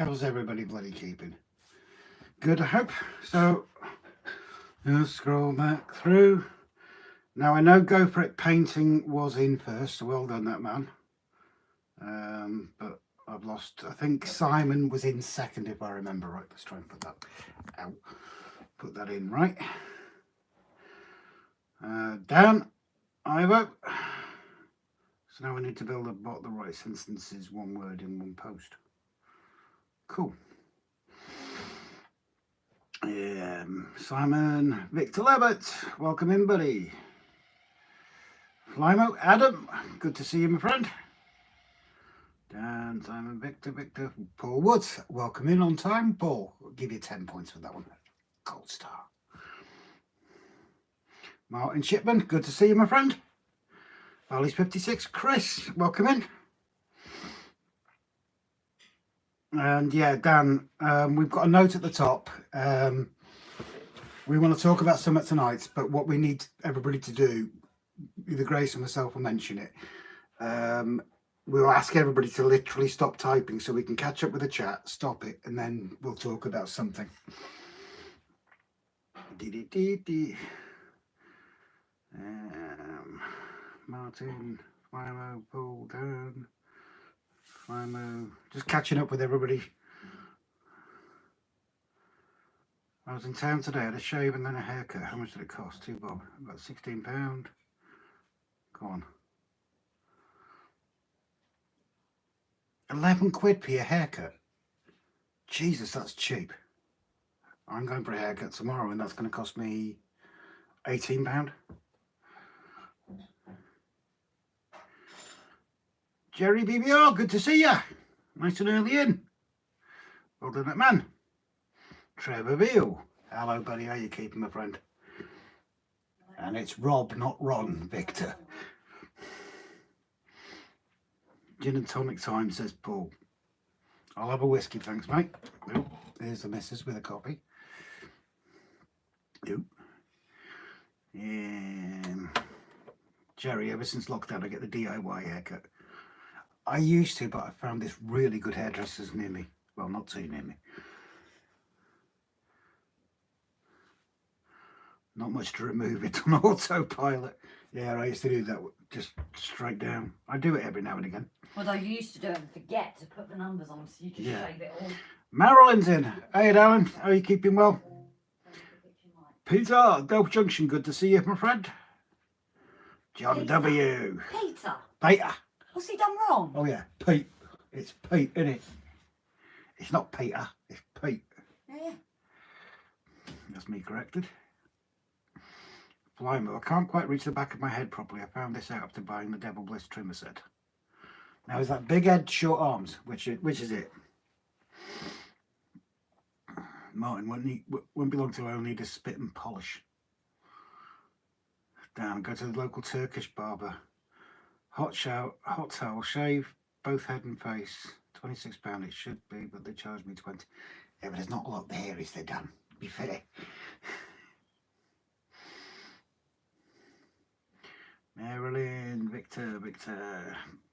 How's everybody bloody keeping? Good, I hope. So, let's scroll back through. Now, I know Go For It Painting was in first, so well done, that man. But I've lost, I think Simon was in second, if I remember right. Let's try and put that out. Put that in right. Dan, Ivo. So now we need to build the right sentences, one word in one post. Cool. Simon, Victor Levitt, welcome in, buddy. Flymo, Adam, good to see you, my friend. Dan, Simon, Victor, Paul Woods, welcome in on time. Paul, I'll give you 10 points for that one. Gold star. Martin Shipman, good to see you, my friend. Valley's 56, Chris, welcome in. And yeah, Dan, we've got a note at the top. We want to talk about something tonight, but what we need everybody to do, either Grace or myself will mention it. We'll ask everybody to literally stop typing so we can catch up with the chat, stop it, and then we'll talk about something. Martin, Flymo, Paul, Dan. Just catching up with everybody. I was in town today, I had a shave and then a haircut. How much did it cost? £2 bob. About £16. Go on. 11 quid for your haircut. Jesus, that's cheap. I'm going for a haircut tomorrow and that's going to cost me £18. Jerry BBR, good to see ya. Nice and early in. Well done, that man. Trevor Veail. Hello, buddy. How you keeping, my friend? And it's Rob, not Ron, Victor. Gin and tonic time, says Paul. I'll have a whiskey, thanks, mate. Oh, there's the missus with a coffee. Oh. Jerry, ever since lockdown, I get the DIY haircut. I used to, but I found this really good hairdressers near me. Well, not too near me. Not much to remove it on autopilot. Yeah, I used to do that just straight down. I do it every now and again. Although you used to do it and forget to put the numbers on, so you just shave it all. Marilyn's in. Hey, Alan, how are you keeping well? Peter, Delph Junction, good to see you, my friend. John Peter. W. Peter. What's he done wrong? Oh yeah, Pete. It's Pete, isn't it? It's not Peter, it's Pete. Yeah. That's me corrected. Flymo, I can't quite reach the back of my head properly. I found this out after buying the Devil Bliss trimmer set. Now is that big head, short arms? Which is it? Martin, won't be long till I only need a spit and polish. Down, go to the local Turkish barber. Hot towel, shave both head and face. £26 it should be, but they charge me 20. Yeah, but there's not a lot there, is there, Dan? Be fair. Marilyn, Victor.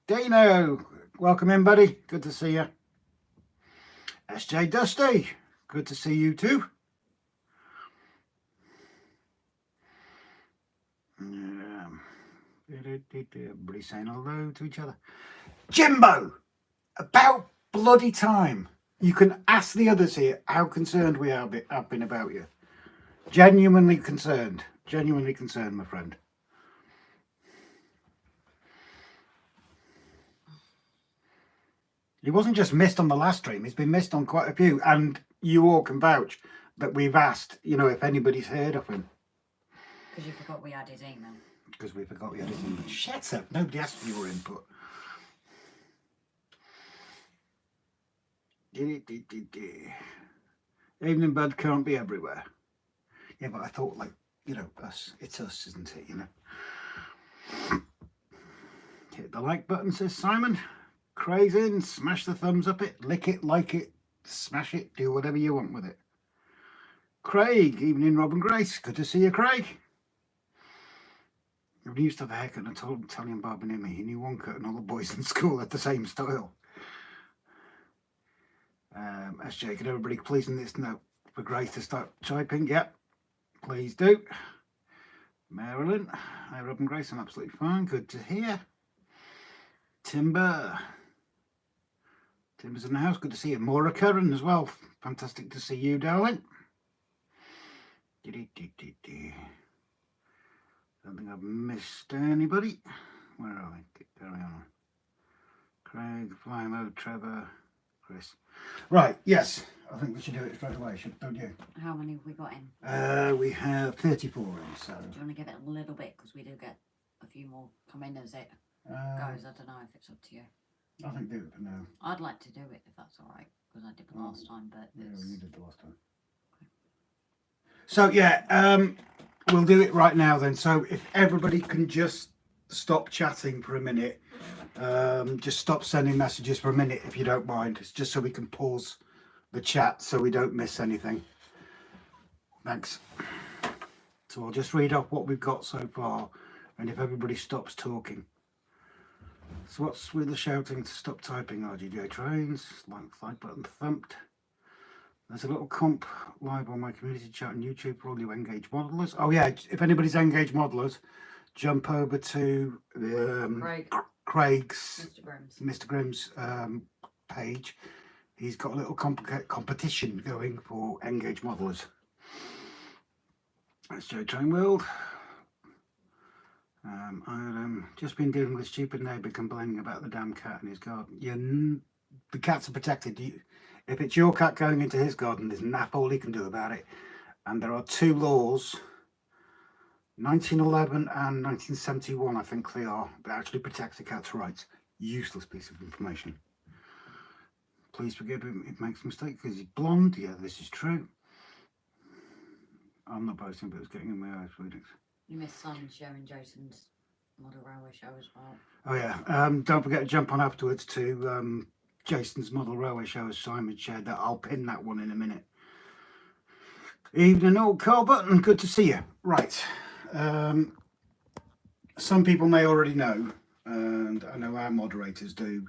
Dano, welcome in, buddy. Good to see you. SJ Dusty, good to see you too. Everybody saying hello to each other. Jimbo, about bloody time. You can ask the others here how concerned we have been about you. Genuinely concerned, my friend. He wasn't just missed on the last stream, he's been missed on quite a few, and you all can vouch that we've asked, if anybody's heard of him. Because you forgot we had his email. Because we forgot we had his email. Shut up, nobody asked for your input. Evening bud can't be everywhere. Yeah, but I thought, us. It's us, isn't it, Hit the like button, says Simon. Craze in, smash the thumbs up it, lick it, like it, smash it, do whatever you want with it. Craig, evening Rob and Grace. Good to see you, Craig. I used to have a haircut and I told Italian barber near me. He knew one cut and all the boys in school had the same style. SJ, can everybody please in this note for Grace to start typing? Yep, please do. Marilyn, hi Rob and Grace, I'm absolutely fine. Good to hear. Timber's in the house. Good to see you. Maura King as well. Fantastic to see you, darling. Don't think I've missed anybody. Where are we? Keep going on. Craig, Flymo, Trevor, Chris. Right, yes. I think we should do it straight away, don't you? How many have we got in? We have 34 in, so... Do you want to give it a little bit? Because we do get a few more come in as it goes. I don't know if it's up to you. I think do it for now. I'd like to do it if that's all right. Because I did the last time, but Yeah, it's... you did the last time. Okay. So, yeah, we'll do it right now then. So, if everybody can just stop chatting for a minute. Just stop sending messages for a minute if you don't mind. It's just so we can pause the chat so we don't miss anything. Thanks. So I'll just read off what we've got so far, and if everybody stops talking. So what's with the shouting to stop typing? RGJ Trains, like button thumped. There's a little comp live on my community chat on YouTube for all you engaged modelers. Oh yeah, if anybody's engaged modelers, jump over to Craig's, Mr. Grimm's page. He's got a little competition going for engaged modelers. That's Joe Trainworld. I've just been dealing with a stupid neighbour complaining about the damn cat in his garden. The cats are protected. If it's your cat going into his garden, there's naff all he can do about it. And there are two laws, 1911 and 1971, I think they are, that actually protect the cat's rights. Useless piece of information. Please forgive him if he makes a mistake because he's blonde. Yeah, this is true. I'm not posting, but it's getting in my eyes. You missed Son showing Jason's model railway show as well. Oh yeah. Don't forget to jump on afterwards to Jason's model railway show as Simon shared that. I'll pin that one in a minute. Evening all, Choberton. Good to see you. Right. Some people may already know, and I know our moderators do,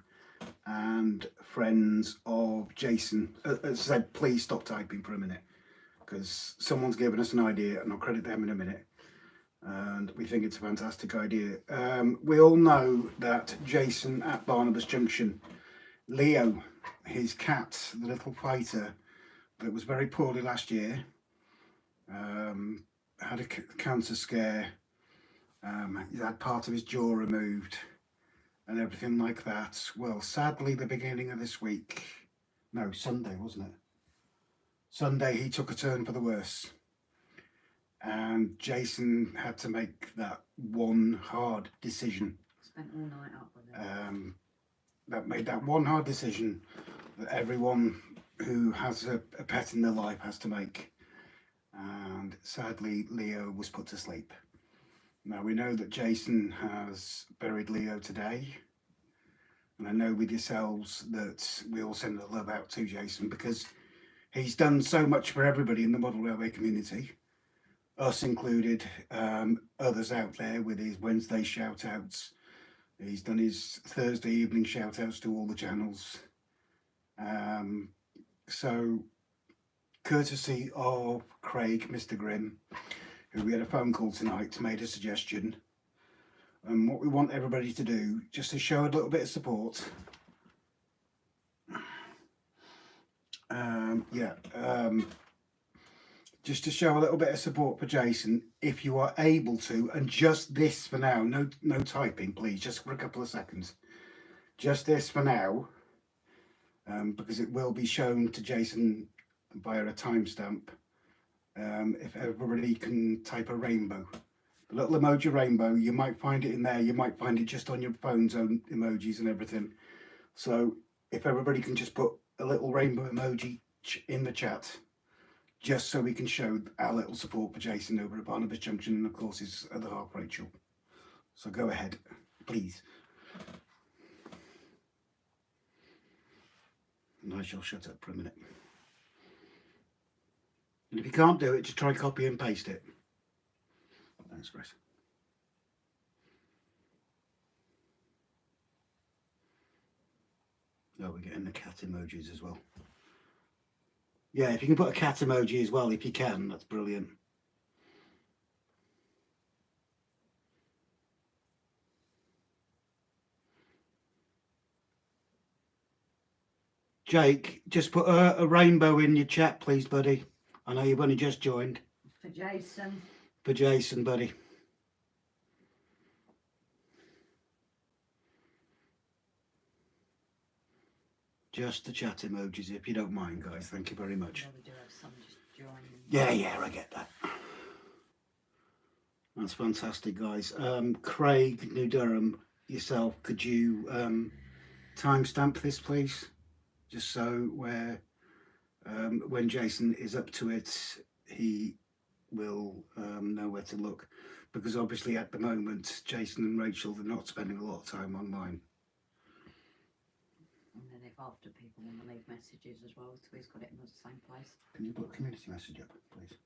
and friends of Jason said, please stop typing for a minute because someone's given us an idea and I'll credit them in a minute. And we think it's a fantastic idea. We all know that Jason at Barnabas Junction, Leo, his cat, the little fighter that was very poorly last year, had a cancer scare. He had part of his jaw removed and everything like that. Well, sadly, the beginning of this week, no, Sunday, wasn't it? Sunday, he took a turn for the worse. And Jason had to make that one hard decision. Spent all night up with him. That made that one hard decision that everyone who has a pet in their life has to make. And sadly, Leo was put to sleep. Now, we know that Jason has buried Leo today. And I know with yourselves that we all send a love out to Jason because he's done so much for everybody in the model railway community. Us included, others out there with his Wednesday shout outs. He's done his Thursday evening shout outs to all the channels. So, courtesy of Craig, Mr. Grimm, who we had a phone call tonight, made a suggestion. And what we want everybody to do, just to show a little bit of support. Just to show a little bit of support for Jason, if you are able to, and just this for now, no typing, please, just for a couple of seconds. Just this for now, because it will be shown to Jason via a timestamp. If everybody can type a rainbow, the little emoji rainbow, you might find it in there, you might find it just on your phone's own emojis and everything. So if everybody can just put a little rainbow emoji in the chat, just so we can show our little support for Jason over at Barnabas Junction and of course his other half, Rachel. So go ahead, please. And I shall shut up for a minute. And if you can't do it, just try copy and paste it. Thanks, Chris. Oh, we're getting the cat emojis as well. Yeah, if you can put a cat emoji as well, if you can, that's brilliant. Jake, just put a rainbow in your chat, please, buddy. I know you've only just joined. For Jason. For Jason, buddy. Just the chat emojis, if you don't mind, guys. Thank you very much. Yeah, we do have some just joining. Yeah, I get that. That's fantastic, guys. Craig, New Durham, yourself, could you timestamp this, please? Just so where when Jason is up to it, he will know where to look. Because obviously at the moment, Jason and Rachel, they're not spending a lot of time online. And then if after people want to leave messages as well, so he's got it in the same place. Can you put a community message up, please?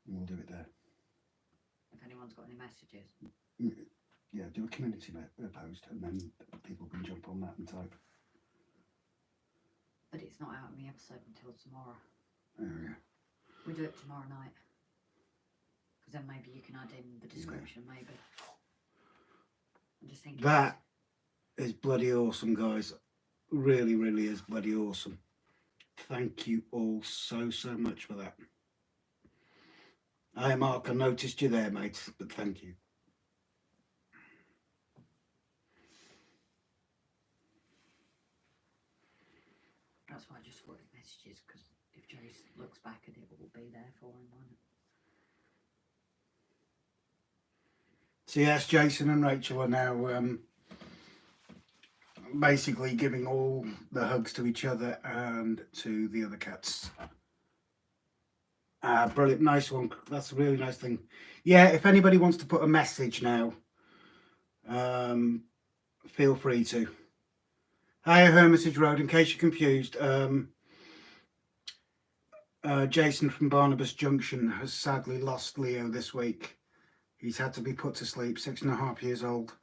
And we'll do it there. If anyone's got any messages. Yeah, do a community post and then people can jump on that and type. But it's not out in the episode until tomorrow. Oh, yeah. We do it tomorrow night. Because then maybe you can add in the description, maybe. I'm just thinking. That is bloody awesome, guys. Really, really is bloody awesome. Thank you all so much for that. Hi, Mark, I noticed you there, mate, but thank you. That's why I just thought of messages, because if Jace looks back at it, it will be there for him, won't it? So yes, Jason and Rachel are now basically giving all the hugs to each other and to the other cats. Brilliant, nice one. That's a really nice thing. Yeah, if anybody wants to put a message now, feel free to. Hi, Hermitage Road. In case you're confused, Jason from Barnabas Junction has sadly lost Leo this week. He's had to be put to sleep, 6.5 years old.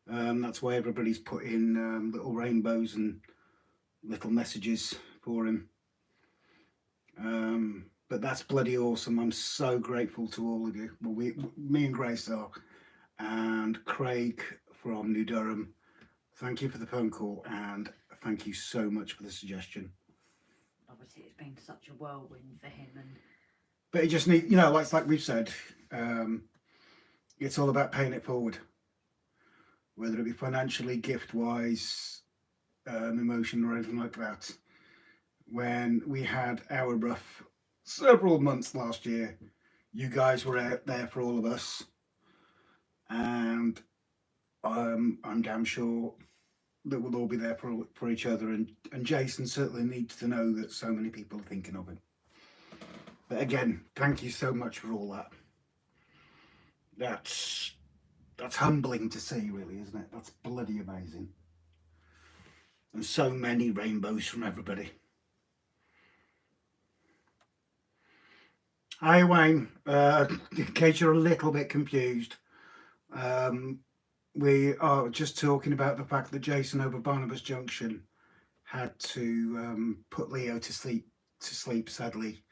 That's why everybody's put in little rainbows and little messages for him. But that's bloody awesome. I'm so grateful to all of you. Well, me and Grace are. And Craig from New Durham, thank you for the phone call and thank you so much for the suggestion. Obviously, it's been such a whirlwind for him. But it just needs, you know, like we've said, it's all about paying it forward. Whether it be financially, gift-wise, emotion or anything like that. When we had our rough several months last year, you guys were out there for all of us. And I'm damn sure that we'll all be there for each other. And Jason certainly needs to know that so many people are thinking of him. But again, thank you so much for all that. That's humbling to see, really, isn't it? That's bloody amazing. And so many rainbows from everybody. Hi, Wayne. In case you're a little bit confused, we are just talking about the fact that Jason over Barnabas Junction had to put Leo to sleep sadly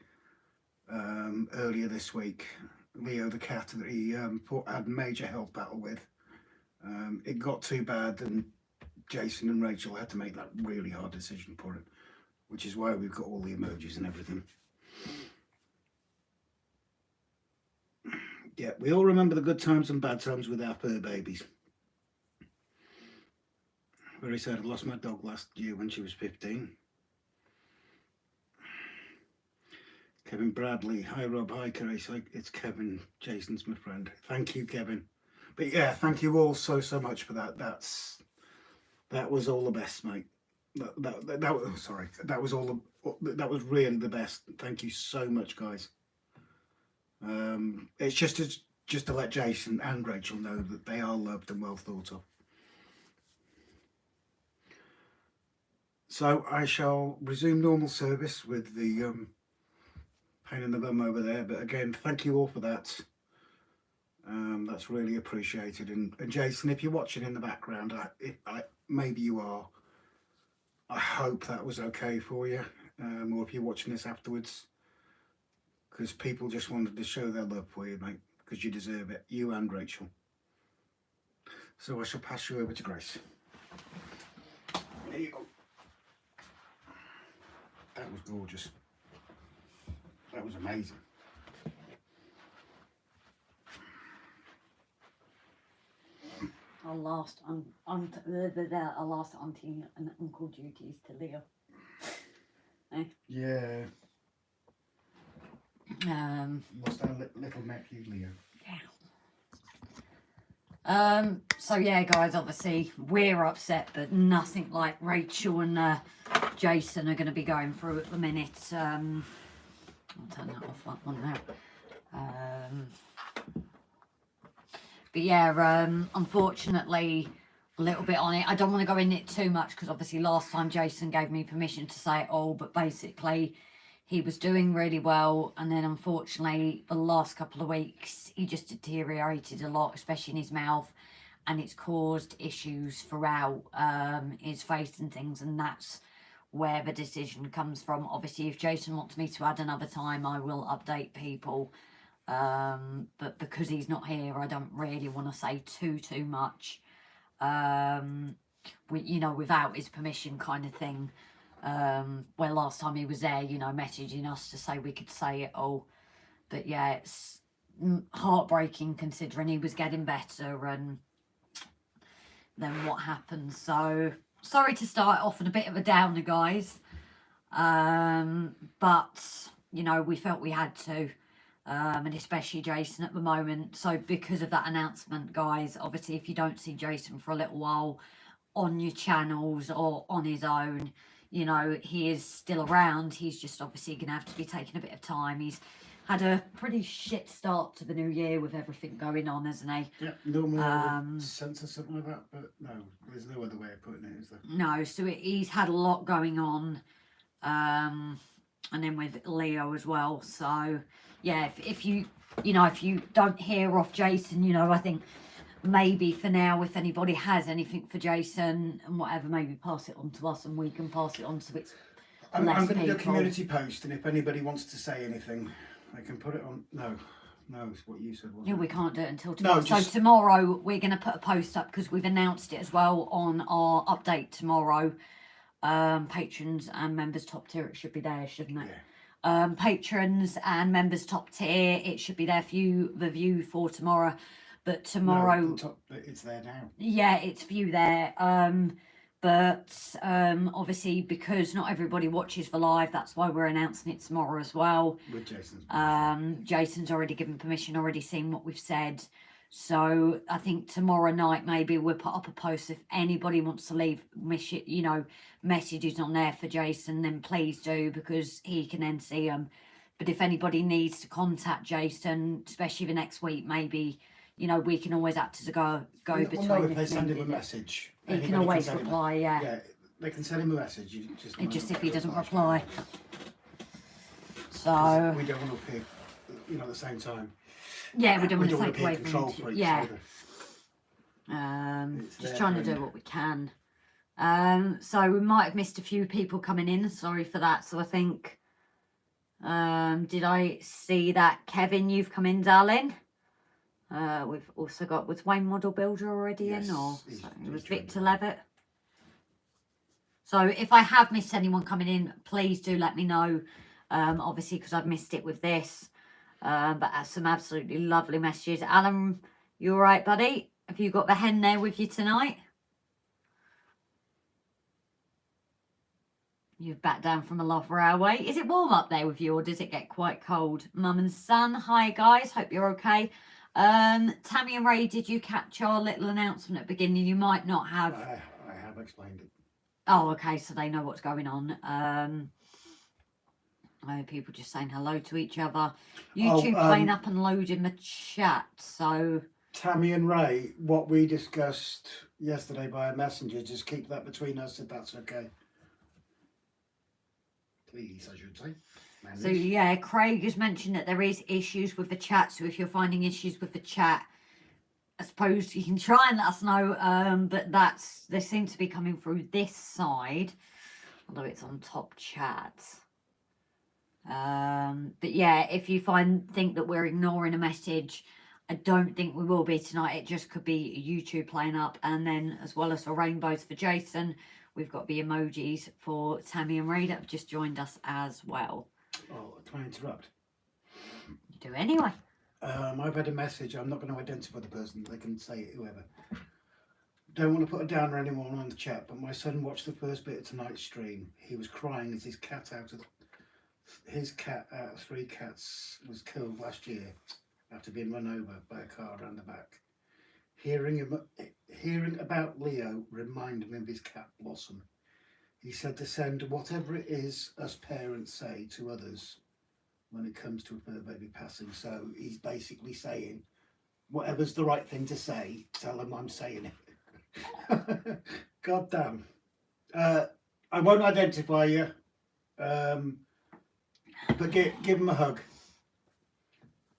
earlier this week. Leo, the cat that he had a major health battle with. It got too bad and Jason and Rachel had to make that really hard decision for him, which is why we've got all the emojis and everything. Yeah, we all remember the good times and bad times with our fur babies. Very sad, I lost my dog last year when she was 15. Kevin Bradley, hi Rob, hi Kerry, it's Kevin, Jason's my friend. Thank you, Kevin. But yeah, thank you all so much for that. That was all the best, mate. That was really the best. Thank you so much, guys. It's just to let Jason and Rachel know that they are loved and well thought of. So I shall resume normal service with the pain in the bum over there. But again, thank you all for that. That's really appreciated. And Jason, if you're watching in the background, maybe you are. I hope that was okay for you. or if you're watching this afterwards, because people just wanted to show their love for you, mate, because you deserve it, you and Rachel. So I shall pass you over to Grace. There you go. That was gorgeous. That was amazing. Our last auntie and uncle duties to Leo. Yeah. What's that little nephew, Leo? Yeah. So yeah, guys, obviously we're upset, but nothing like Rachel and Jason are going to be going through at the minute. I'll turn that off, that one now. But yeah, unfortunately, a little bit on it. I don't want to go in it too much because obviously last time Jason gave me permission to say it all, but basically he was doing really well, and then unfortunately the last couple of weeks he just deteriorated a lot, especially in his mouth, and it's caused issues throughout his face and things, and that's where the decision comes from. Obviously, if Jason wants me to add another time, I will update people, but because he's not here, I don't really want to say too much, you know, without his permission kind of thing. Where last time he was there, you know, messaging us to say we could say it all. But yeah, it's heartbreaking considering he was getting better and then what happened. So sorry to start off on a bit of a downer, guys, but you know, we felt we had to, and especially Jason at the moment. So because of that announcement, guys, obviously if you don't see Jason for a little while on your channels or on his own, you know, he is still around. He's just obviously going to have to be taking a bit of time. He's had a pretty shit start to the new year with everything going on, hasn't he? Yeah, no more sense or something like that, but no, there's no other way of putting it, is there? No, so he's had a lot going on, and then with Leo as well. So yeah, if you know, if you don't hear off Jason, you know, I think maybe for now, if anybody has anything for Jason and whatever, maybe pass it on to us and we can pass it on to its I'm going to do a community post, and if anybody wants to say anything, they can put it on. No, it's what you said, wasn't it? Yeah, we can't do it until tomorrow. No, so tomorrow we're going to put a post up because we've announced it as well on our update tomorrow. Patrons and members top tier, it should be there, shouldn't it? Yeah. Patrons and members top tier, it should be there for you, the view for tomorrow. But tomorrow, no, it's there now. Yeah, it's for you there. But obviously because not everybody watches the live, that's why we're announcing it tomorrow as well. With Jason's permission. Jason's already given permission, already seen what we've said. So I think tomorrow night maybe we'll put up a post if anybody wants to leave, you know, messages on there for Jason, then please do, because he can then see them. But if anybody needs to contact Jason, especially the next week, maybe, you know, we can always act as a go between. Well, no, if they send him a message, he can always reply. Yeah, they can send him a message. You just if he doesn't reply. So we don't want to appear, you know, at the same time. Yeah, we don't want to take appear away control from freaks. Yeah. Either. Just trying to do what we can. So we might have missed a few people coming in. Sorry for that. So I think, did I see that Kevin, you've come in, darling? We've also got, was Wayne Model Builder already in, or it was Victor Levitt? So if I have missed anyone coming in, please do let me know. Obviously, because I've missed it with this. But some absolutely lovely messages. Alan, you all right, buddy? Have you got the hen there with you tonight? You've back down from a love railway. Is it warm up there with you, or does it get quite cold? Mum and son, hi guys, hope you're okay. Tammy and Ray, did you catch our little announcement at the beginning? You might not have. I have explained it. Oh, okay, so they know what's going on. People just saying hello to each other. YouTube playing up and loading the chat. So Tammy and Ray, what we discussed yesterday by a messenger, just keep that between us if that's okay. Please, I should say. So yeah, Craig has mentioned that there is issues with the chat. So if you're finding issues with the chat, I suppose you can try and let us know. But they seem to be coming through this side, although it's on top chat. But yeah, if you think that we're ignoring a message, I don't think we will be tonight. It just could be YouTube playing up, and then as well as the rainbows for Jason, we've got the emojis for Tammy and Ray that have just joined us as well. Oh, can I interrupt? You do anyway. I've had a message. I'm not going to identify the person. They can say it, whoever. Don't want to put a downer anyone on the chat, but my son watched the first bit of tonight's stream. He was crying as his cat out of 3 cats was killed last year after being run over by a car around the back. Hearing about Leo reminded me of his cat Blossom. He said to send whatever it is us parents say to others when it comes to a fur baby passing. So he's basically saying whatever's the right thing to say, tell him I'm saying it. God damn. I won't identify you, but give him a hug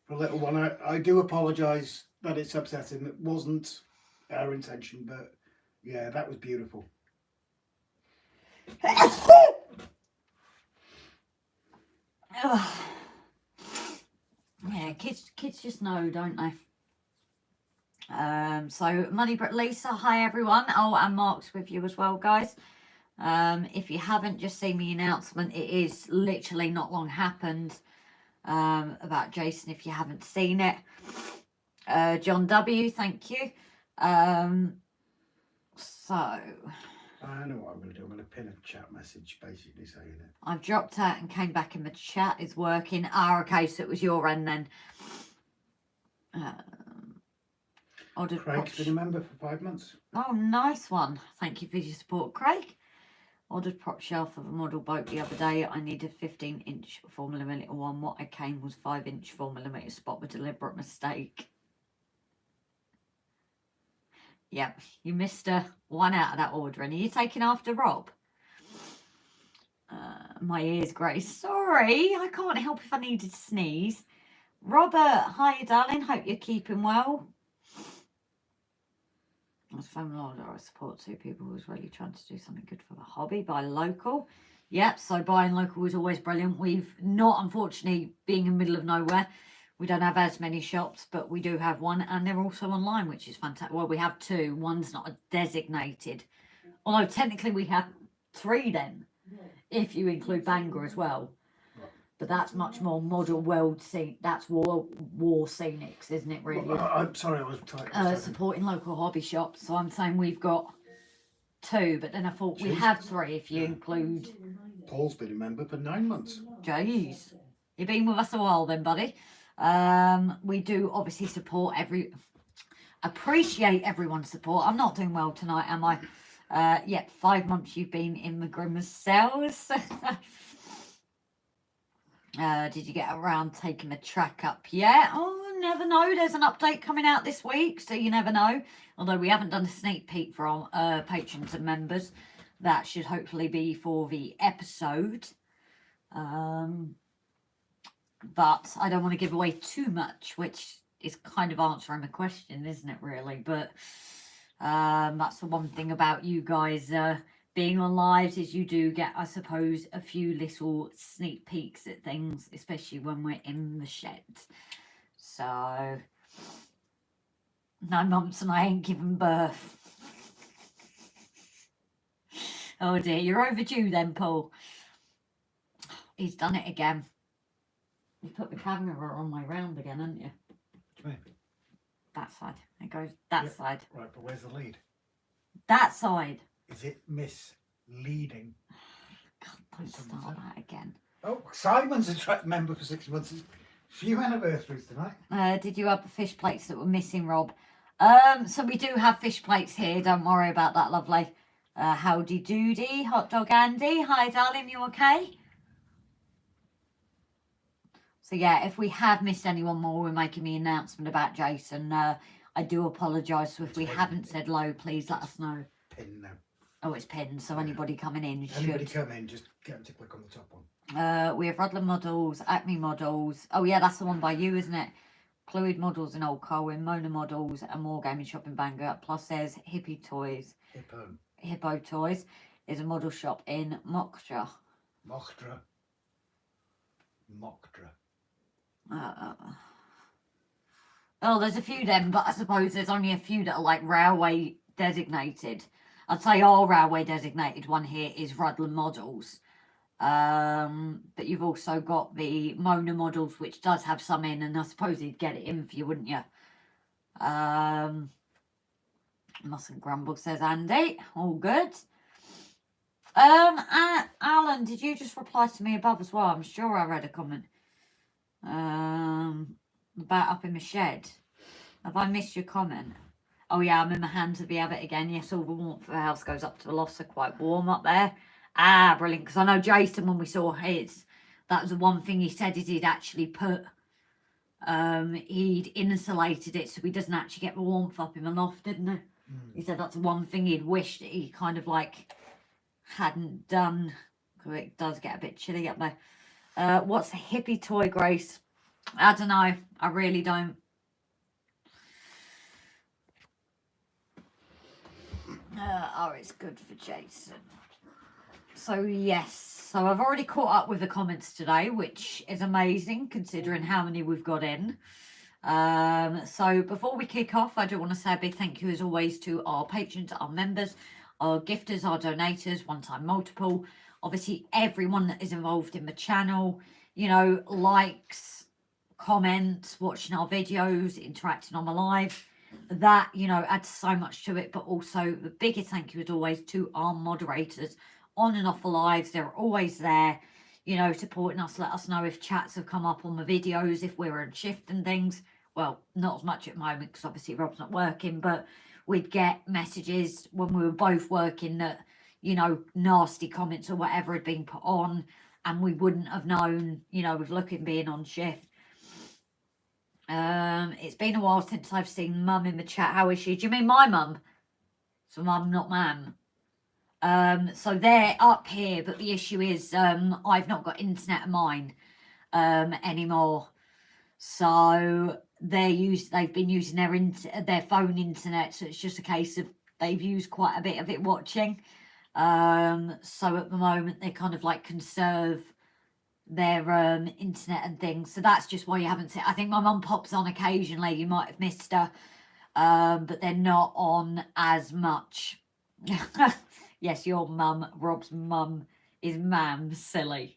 for a little one. I do apologise that it's upsetting. It wasn't our intention, but yeah, that was beautiful. Yeah, kids just know, don't they? So Moneybrook Lisa, hi everyone. Oh, and Mark's with you as well, guys. If you haven't just seen the announcement, it is literally not long happened about Jason, if you haven't seen it. John W, thank you. So I know what I'm going to do. I'm going to pin a chat message basically saying it. I've dropped out and came back, and the chat is working. Ah, okay, so it was your end then. Craig's been a member for 5 months. Oh, nice one. Thank you for your support, Craig. Ordered prop shelf of a model boat the other day. I needed 15-inch 4mm one. What I came was 5-inch 4mm spot, with deliberate mistake. Yep, you missed one out of that ordering. Are you taking after Rob? My ears, Grace. Sorry, I can't help if I needed to sneeze. Robert, hi, darling. Hope you're keeping well. As family order, I support 2 people who's really trying to do something good for the hobby. Buy local. Yep, so buying local is always brilliant. We've not, unfortunately, being in the middle of nowhere, we don't have as many shops, but we do have one, and they're also online, which is fantastic. Well, we have 2. One's not a designated, although technically we have 3 then, if you include Bangor as well. But that's much more model world scene. That's war scenics, isn't it? Really. Well, I'm sorry, I was tight. Supporting local hobby shops. So I'm saying we've got 2, but then I thought we have 3 if you include. Paul's been a member for 9 months. Jeez, you've been with us a while then, buddy. We do obviously appreciate everyone's support. I'm not doing well tonight, am I? Yeah, 5 months you've been in the Grimmers cells. Did you get around taking the track up yet? Oh, never know. There's an update coming out this week, so you never know. Although we haven't done a sneak peek for our patrons and members. That should hopefully be for the episode. But I don't want to give away too much, which is kind of answering the question, isn't it, really? But that's the one thing about you guys being on lives, is you do get, I suppose, a few little sneak peeks at things, especially when we're in the shed. So 9 months and I ain't given birth. Oh dear, you're overdue then, Paul. He's done it again. You put the camera on my round again, haven't you? What do you mean? That side. It goes that side. Right, but where's the lead? That side. Is it misleading? God, don't start that again. Oh, Simon's a member for 6 months. Few anniversaries tonight. Did you have the fish plates that were missing, Rob? So we do have fish plates here. Don't worry about that, lovely. Howdy doody, hot dog Andy. Hi, darling. You okay? So yeah, if we have missed anyone more, we're making the announcement about Jason. I do apologise. So if we haven't said low, please let us know. Pin now. Oh, it's pinned, so anybody coming in should. Anybody come in, just get them to click on the top one. We have Rudland Models, Acme Models. Oh yeah, that's the one by you, isn't it? Cluid Models in Old Colwyn, Mona Models, and more gaming shop in Bangor. Plus there's Hippie Toys. Hippo Toys is a model shop in Mockdra. Mockdra. Oh, there's a few then, but I suppose there's only a few that are like railway designated. I'd say our railway designated one here is Rutland Models. But you've also got the Mona Models, which does have some in, and I suppose you'd get it in for you, wouldn't you? Mustn't grumble, says Andy. All good. Alan, did you just reply to me above as well? I'm sure I read a comment. About up in my shed. Have I missed your comment? Oh yeah, I'm in my hands of the habit again. Yes, all the warmth of the house goes up to the loft, so quite warm up there. Ah, brilliant. Because I know Jason, when we saw his, that was the one thing he said is he'd actually put, he'd insulated it so he doesn't actually get the warmth up in the loft, didn't he? He said that's the one thing he'd wished he kind of like hadn't done, because it does get a bit chilly up there. What's a hippie toy, Grace? I don't know. I really don't. Oh, it's good for Jason. So, yes. So, I've already caught up with the comments today, which is amazing considering how many we've got in. So, before we kick off, I do want to say a big thank you as always to our patrons, our members, our gifters, our donators, one-time multiple. Obviously, everyone that is involved in the channel, you know, likes, comments, watching our videos, interacting on my live. That, you know, adds so much to it. But also, the biggest thank you as always to our moderators on and off the lives. They're always there, you know, supporting us, let us know if chats have come up on the videos, if we're on shift and things. Well, not as much at the moment because obviously Rob's not working, but we'd get messages when we were both working that, you know, nasty comments or whatever had been put on, and we wouldn't have known, you know, with looking being on shift. It's been a while since I've seen Mum in the chat. How is she? Do you mean my mum? So Mum, not Mam. So they're up here, but the issue is I've not got internet of mine anymore. So they've been using their phone internet, so it's just a case of they've used quite a bit of it watching. So at the moment they kind of like conserve their internet and things, so that's just why you haven't seen. I think my mum pops on occasionally, you might have missed her, but they're not on as much. Yes, your mum, Rob's mum, is Mam, silly.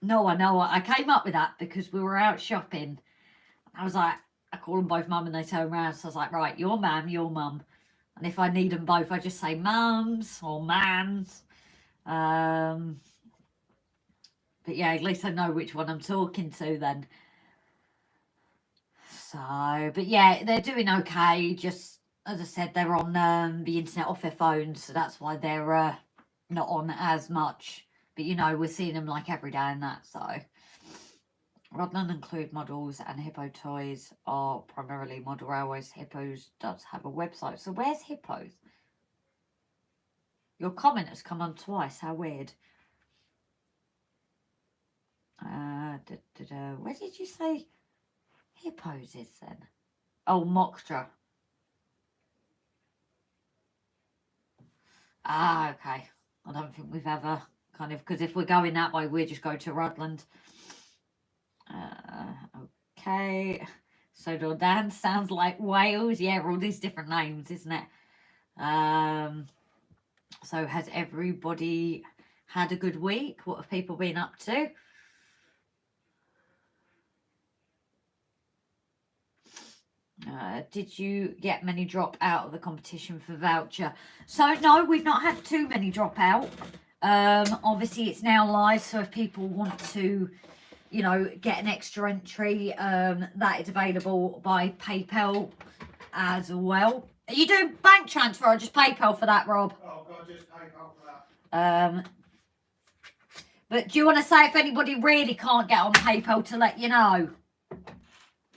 No, I know. I came up with that because we were out shopping. I was like, I call them both Mum and they turn around, so I was like, right, your Mam, your Mum. And if I need them both, I just say Mums or Mams. But yeah, at least I know which one I'm talking to then. So, but yeah, they're doing okay. Just, as I said, they're on the internet off their phones, so that's why they're not on as much. But, you know, we're seeing them like every day and that, so. Rutland include models and Hippo toys are primarily model railways. Hippos does have a website. So where's Hippos? Your comment has come on twice. How weird. Where did you say Hippos is then? Oh, Mockdra. Ah, okay. I don't think we've ever kind of, because if we're going that way, we'll just go to Rutland. Okay. So Dordan sounds like Wales. Yeah, all these different names, isn't it? So has everybody had a good week? What have people been up to? Did you get many drop out of the competition for voucher? So no, we've not had too many drop out. Obviously it's now live, so if people want to, you know, get an extra entry, that is available by PayPal as well. Are you doing bank transfer or just PayPal for that, Rob? Oh God, just PayPal for that. But do you want to say if anybody really can't get on PayPal to let you know?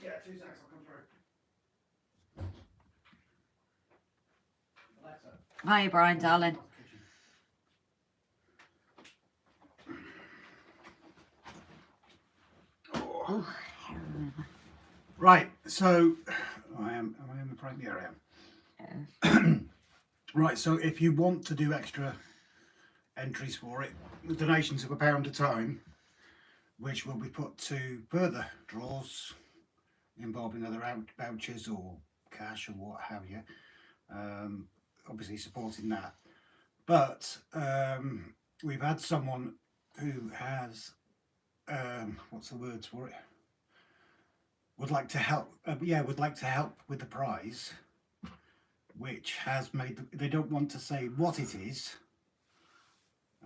Yeah, 2 seconds, I'll come through. Alexa. Hi, Brian, darling. Oh. Right, so am I in the front? Yeah, I am. Right, so if you want to do extra entries for it, the donations of £1 a time, which will be put to further draws involving other vouchers or cash or what have you. Obviously supporting that. But we've had someone who has, what's the words for it? Would like to help. Would like to help with the prize, which has made. They don't want to say what it is,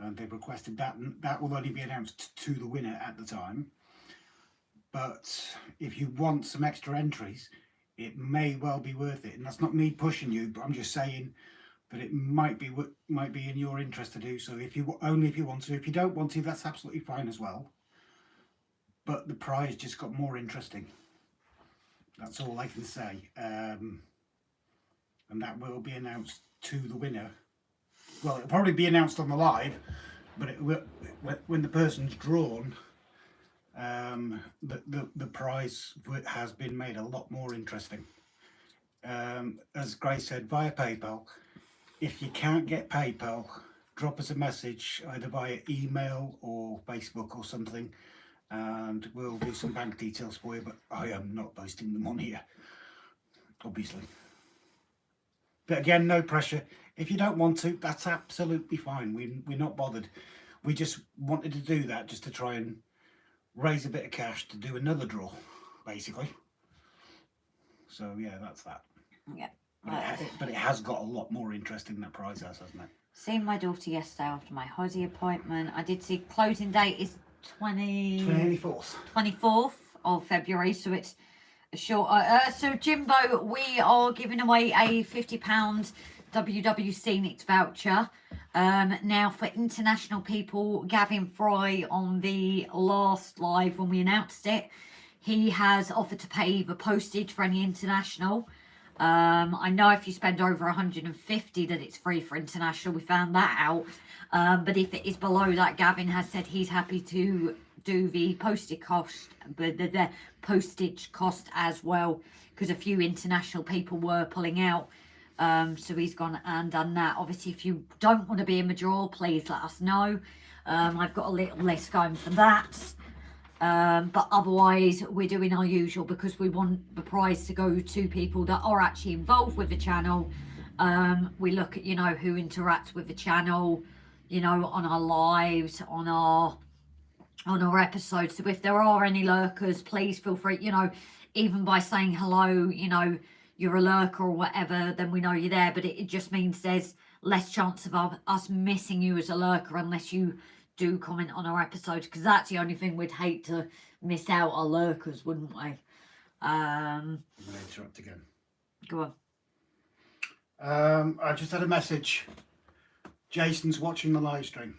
and they've requested that. And that will only be announced to the winner at the time. But if you want some extra entries, it may well be worth it. And that's not me pushing you, but I'm just saying that it might be in your interest to do so. If you want to. If you don't want to, that's absolutely fine as well. But the prize just got more interesting. That's all I can say. And that will be announced to the winner. Well, it'll probably be announced on the live, but it will, when the person's drawn, the prize has been made a lot more interesting. As Grace said, via PayPal. If you can't get PayPal, drop us a message either via email or Facebook or something, and we'll do some bank details for you. But I am not posting them on here, obviously. But again, no pressure. If you don't want to, that's absolutely fine. We're not bothered. We just wanted to do that just to try and raise a bit of cash to do another draw, basically. So yeah, that's that. Yeah. But it has got a lot more interesting, that prize has, hasn't it? Seeing my daughter yesterday after my holiday appointment. I did see closing date is 24th of February, so it's a short. So Jimbo, we are giving away a £50 WW Scenics voucher. Now for international people, Gavin Fry on the last live when we announced it, he has offered to pay the postage for any international. I know if you spend over 150 that it's free for international. We found that out. But if it is below that, Gavin has said he's happy to do the postage cost, the postage cost as well, because a few international people were pulling out. So he's gone and done that. Obviously, if you don't want to be in the draw, please let us know. I've got a little list going for that. But otherwise, we're doing our usual because we want the prize to go to people that are actually involved with the channel. We look at, who interacts with the channel, on our lives, on our episodes. So if there are any lurkers, please feel free, even by saying hello, you're a lurker or whatever, then we know you're there. But it just means there's less chance of us missing you as a lurker unless you do comment on our episodes, because that's the only thing we'd hate to miss out, our lurkers, wouldn't we? I'm going to interrupt again. Go on. I just had a message. Jason's watching the live stream.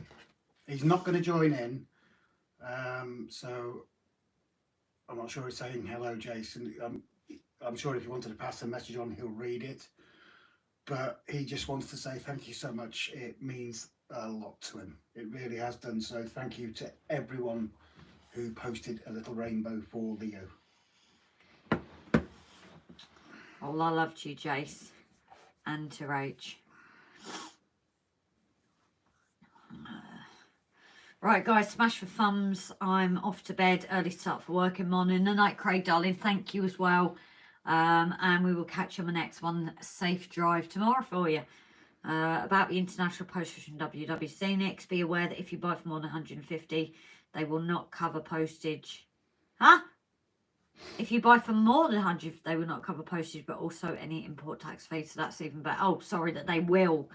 He's not going to join in, so I'm not sure he's saying hello, Jason. I'm sure if you wanted to pass a message on, he'll read it. But he just wants to say thank you so much. It means a lot to him. It really has done so. Thank you to everyone who posted a little rainbow for Leo. Oh, I loved you, Jace, and to Rach. Right, guys, smash for thumbs. I'm off to bed. Early start for work in morning. The night, Craig, darling. Thank you as well. And we will catch you on the next one. Safe drive tomorrow for you. About the international postage from WW Scenics, be aware that if you buy for more than 150, they will not cover postage. Huh? If you buy for more than 100, they will not cover postage, but also any import tax fees. So that's even better. Oh, sorry, that they will.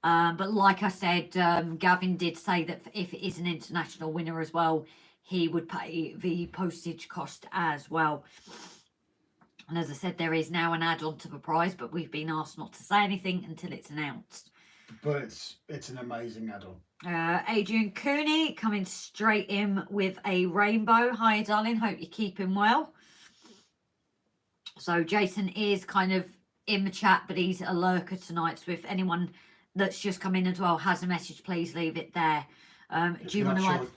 But like I said, Gavin did say that if it is an international winner as well, he would pay the postage cost as well. And as I said, there is now an add-on to the prize, but we've been asked not to say anything until it's announced. But it's an amazing add-on. Adrian Cooney coming straight in with a rainbow. Hi, darling. Hope you're keeping well. So Jason is kind of in the chat, but he's a lurker tonight. So if anyone that's just come in as well has a message, please leave it there. Do you want to add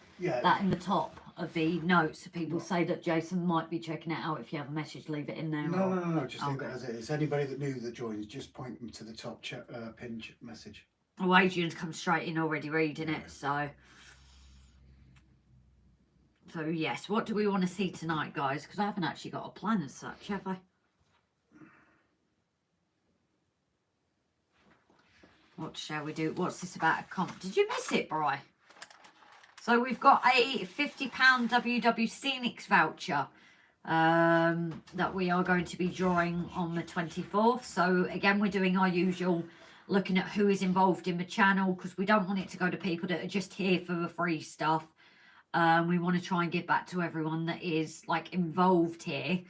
that in the top of the notes? So people say that Jason might be checking it out. If you have a message, leave it in there. No. Just leave it as it is. Anybody that new that joins, just point them to the top pinned message. Oh, Adrian's come straight in already reading it. So So yes, what do we want to see tonight, guys? Because I haven't actually got a plan as such, have I? What shall we do? What's this about a comp? Did you miss it, Bri? So we've got a £50 WW Scenics voucher that we are going to be drawing on the 24th. So again, we're doing our usual looking at who is involved in the channel, because we don't want it to go to people that are just here for the free stuff. We want to try and give back to everyone that is like involved here.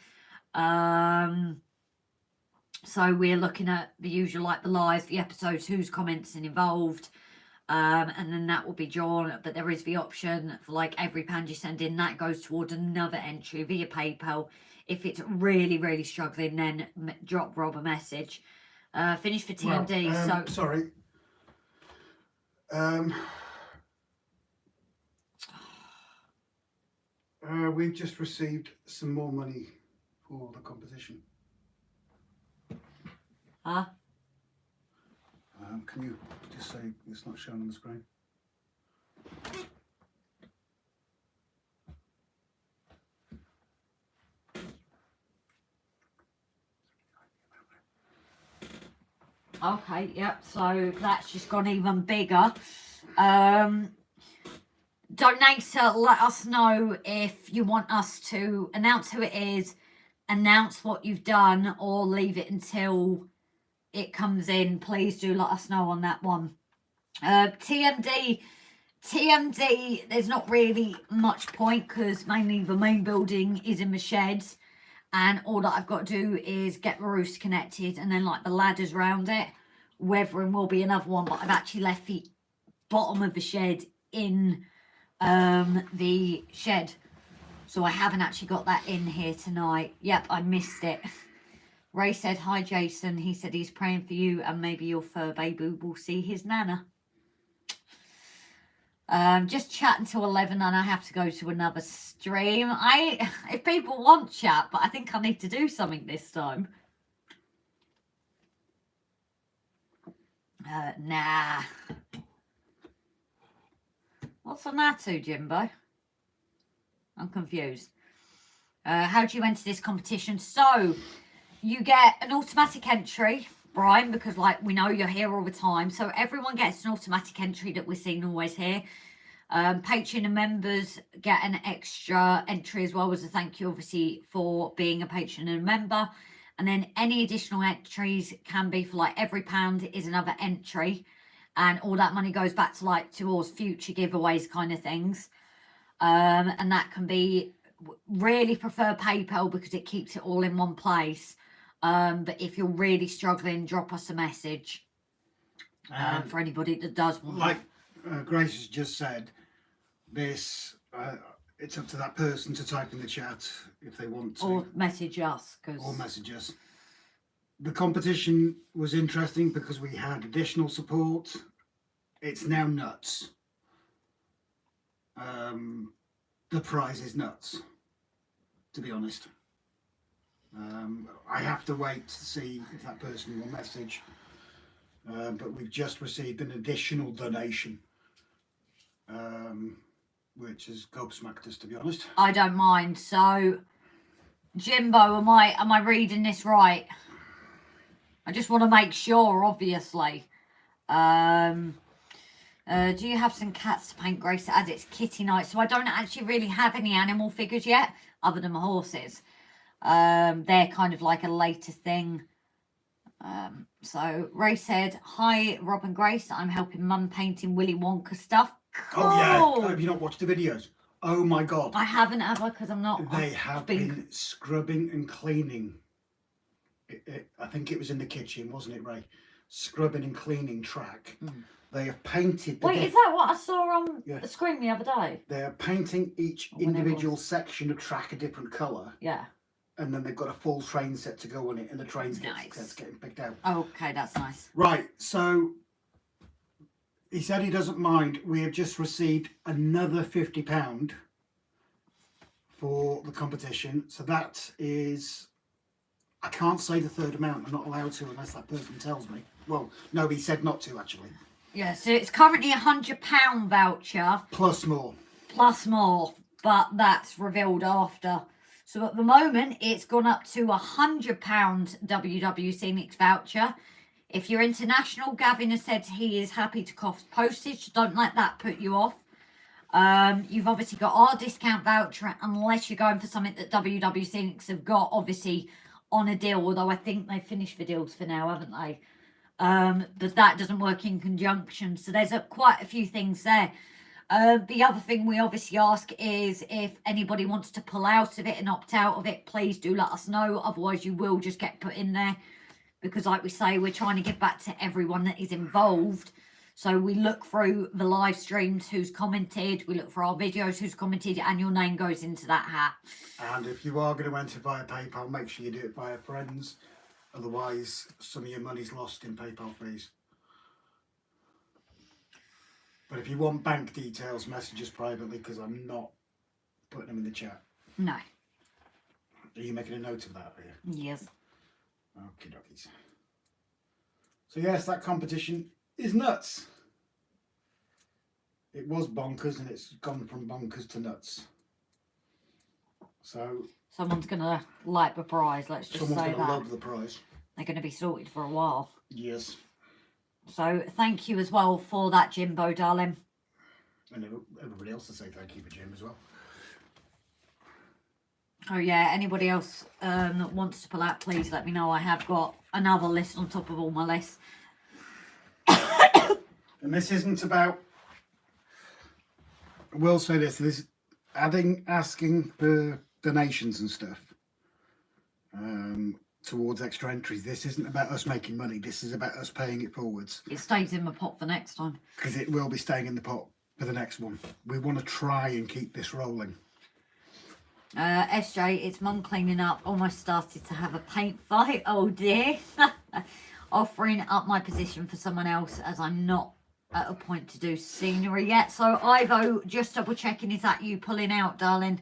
So we're looking at the usual, like the live, the episodes, who's commenting involved. And then that will be drawn, but there is the option for like every pound you send in, that goes towards another entry via PayPal. If it's really, really struggling, then drop Rob a message. Finish for TMD. Well, sorry. We've just received some more money for the competition. Huh? Can you just say it's not shown on the screen? Okay, yep, so that's just gone even bigger. Donate to let us know if you want us to announce who it is, announce what you've done, or leave it until it comes in. Please do let us know on that one. TMD, there's not really much point because mainly the main building is in the sheds, and all that I've got to do is get the roofs connected and then like the ladders round it. Weathering will be another one, but I've actually left the bottom of the shed in the shed, so I haven't actually got that in here tonight. Yep, I missed it. Ray said hi Jason, he said he's praying for you and maybe your fur baby will see his nana. Just chat until 11 and I have to go to another stream. If people want chat, but I think I need to do something this time. Nah. What's on that to, Jimbo? I'm confused. How do you enter this competition? So, you get an automatic entry, Brian, because like we know you're here all the time. So everyone gets an automatic entry that we're seeing always here. Patreon and members get an extra entry as well as a thank you, obviously, for being a patron and a member. And then any additional entries can be for like every pound is another entry. And all that money goes back to like towards future giveaways kind of things. And that can be, really prefer PayPal because it keeps it all in one place. But if you're really struggling, drop us a message for anybody that does want like Grace has just said, this it's up to that person to type in the chat if they want to, or message us. Or message us. The competition was interesting because we had additional support. It's now nuts. The prize is nuts, to be honest. I have to wait to see if that person will message. But we've just received an additional donation, which has gobsmacked us, to be honest. I don't mind. So, Jimbo, am I reading this right? I just want to make sure, obviously. Do you have some cats to paint, Grace, as it's kitty night? So I don't actually really have any animal figures yet, other than my horses. They're kind of like a later thing. So Ray said, hi, Rob and Grace. I'm helping Mum painting Willy Wonka stuff. Cool. Oh, yeah. Have you not watched the videos? Oh, my God. I haven't, have I? Because I'm not. They have been scrubbing and cleaning. I think it was in the kitchen, wasn't it, Ray? Scrubbing and cleaning track. They have painted... Wait, is that what I saw on the screen the other day? They are painting each individual section of track a different colour. Yeah. And then they've got a full train set to go on it, and the train's getting picked out. Okay, that's nice. Right, so he said he doesn't mind. We have just received another £50 for the competition. So that is... I can't say the third amount. I'm not allowed to unless that person tells me. Well, no, he said not to, actually. Yeah, so it's currently £100 voucher. Plus more. Plus more. but that's revealed after. So at the moment, it's gone up to £100 WW Scenics voucher. If you're international, Gavin has said he is happy to cost postage. Don't let that put you off. You've obviously got our discount voucher, unless you're going for something that WW Scenics have got, obviously, on a deal. Although I think they've finished the deals for now, haven't they? But that doesn't work in conjunction. So there's quite a few things there. The other thing we obviously ask is if anybody wants to pull out of it and opt out of it, please do let us know. Otherwise, you will just get put in there. Because like we say, we're trying to give back to everyone that is involved. So we look through the live streams, who's commented. We look for our videos, who's commented. And your name goes into that hat. And if you are going to enter via PayPal, make sure you do it via friends. Otherwise, some of your money's lost in PayPal fees. But if you want bank details, message us privately, because I'm not putting them in the chat. No. Are you making a note of that, are you? Yes. Okie dokies. So yes, that competition is nuts. It was bonkers and it's gone from bonkers to nuts. So someone's going to like the prize, let's just say that. Someone's going to love the prize. They're going to be sorted for a while. Yes. So thank you as well for that, Jimbo, darling. And everybody else to say thank you for Jim as well. Oh yeah, anybody else that wants to pull out, please let me know. I have got another list on top of all my lists. And this isn't about, I will say this is asking for donations and stuff towards extra entries. This isn't about us making money. This is about us paying it forwards. It stays in the pot for next time. Because it will be staying in the pot for the next one. We want to try and keep this rolling. SJ, it's mum cleaning up. Almost started to have a paint fight. Oh dear. Offering up my position for someone else as I'm not at a point to do scenery yet. So Ivo, just double checking, is that you pulling out, darling?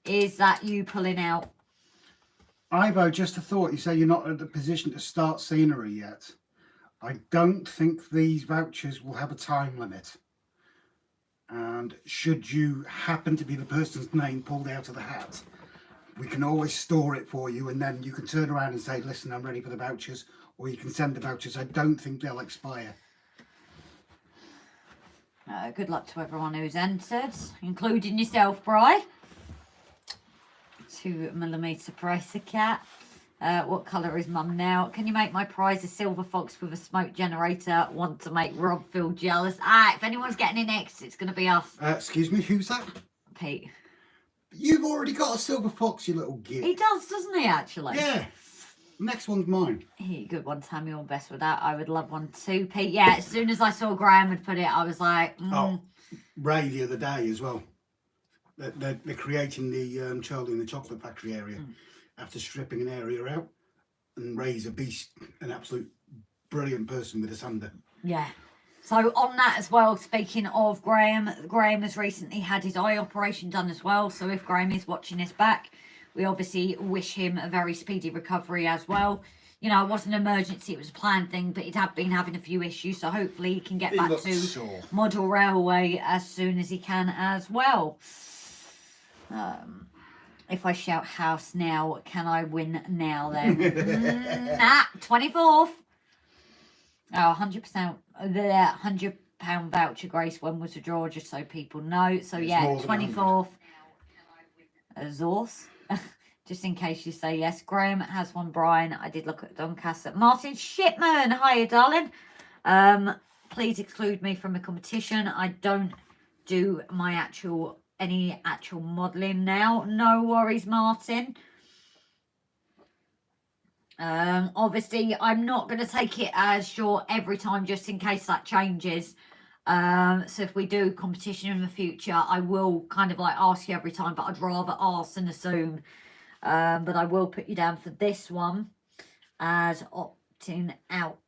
Is that you pulling out? Ivo, just a thought. You say you're not at the position to start scenery yet. I don't think these vouchers will have a time limit. And should you happen to be the person's name pulled out of the hat, we can always store it for you, and then you can turn around and say, listen, I'm ready for the vouchers, or you can send the vouchers. I don't think they'll expire. Good luck to everyone who's entered, including yourself, Bri. 2mm Pricer cat. What colour is mum now? Can you make my prize a silver fox with a smoke generator? Want to make Rob feel jealous? If anyone's getting in next, it's going to be us. Excuse me, who's that? Pete. You've already got a silver fox, you little git. He does, doesn't he, actually? Yeah. Next one's mine. Good one, Tammy. All best with that. I would love one too, Pete. Yeah, as soon as I saw Graham had put it, I was like, Oh, Ray the other day as well. They're creating the Charlie and the Chocolate Factory area after stripping an area out. And Ray's a beast, an absolute brilliant person with a sander. Yeah. So on that as well, speaking of Graham, Graham has recently had his eye operation done as well. So if Graham is watching this back, we obviously wish him a very speedy recovery as well. You know, it wasn't an emergency, it was a planned thing, but he'd have been having a few issues. So hopefully he can get back to sore. Model Railway as soon as he can as well. If I shout house now, can I win now then? Nah, 24th. Oh, 100%. The £100 voucher, Grace. When was the draw? Just so people know. So it's yeah, 24th. Zorth. Just in case you say yes. Graham has one. Brian. I did look at Doncaster. Martin Shipman. Hiya, darling. Please exclude me from the competition. I don't do my any actual modelling now. No worries, Martin. Obviously, I'm not going to take it as short every time, just in case that changes. So if we do competition in the future, I will kind of like ask you every time, but I'd rather ask than assume. But I will put you down for this one as opting out.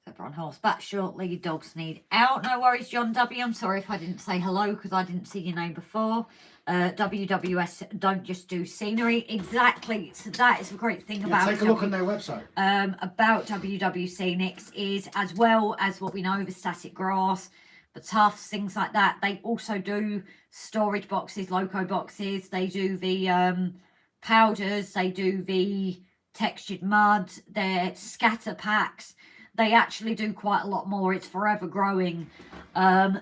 So Trevor on horseback shortly. Dogs need out. No worries, John W. I'm sorry if I didn't say hello because I didn't see your name before. WWS don't just do scenery. Exactly. So that is a great thing about take a look on their website. About WW Scenics is, as well as what we know, the static grass, the tufts, things like that. They also do storage boxes, loco boxes. They do the powders. They do the textured mud. Their scatter packs. They actually do quite a lot more. It's forever growing.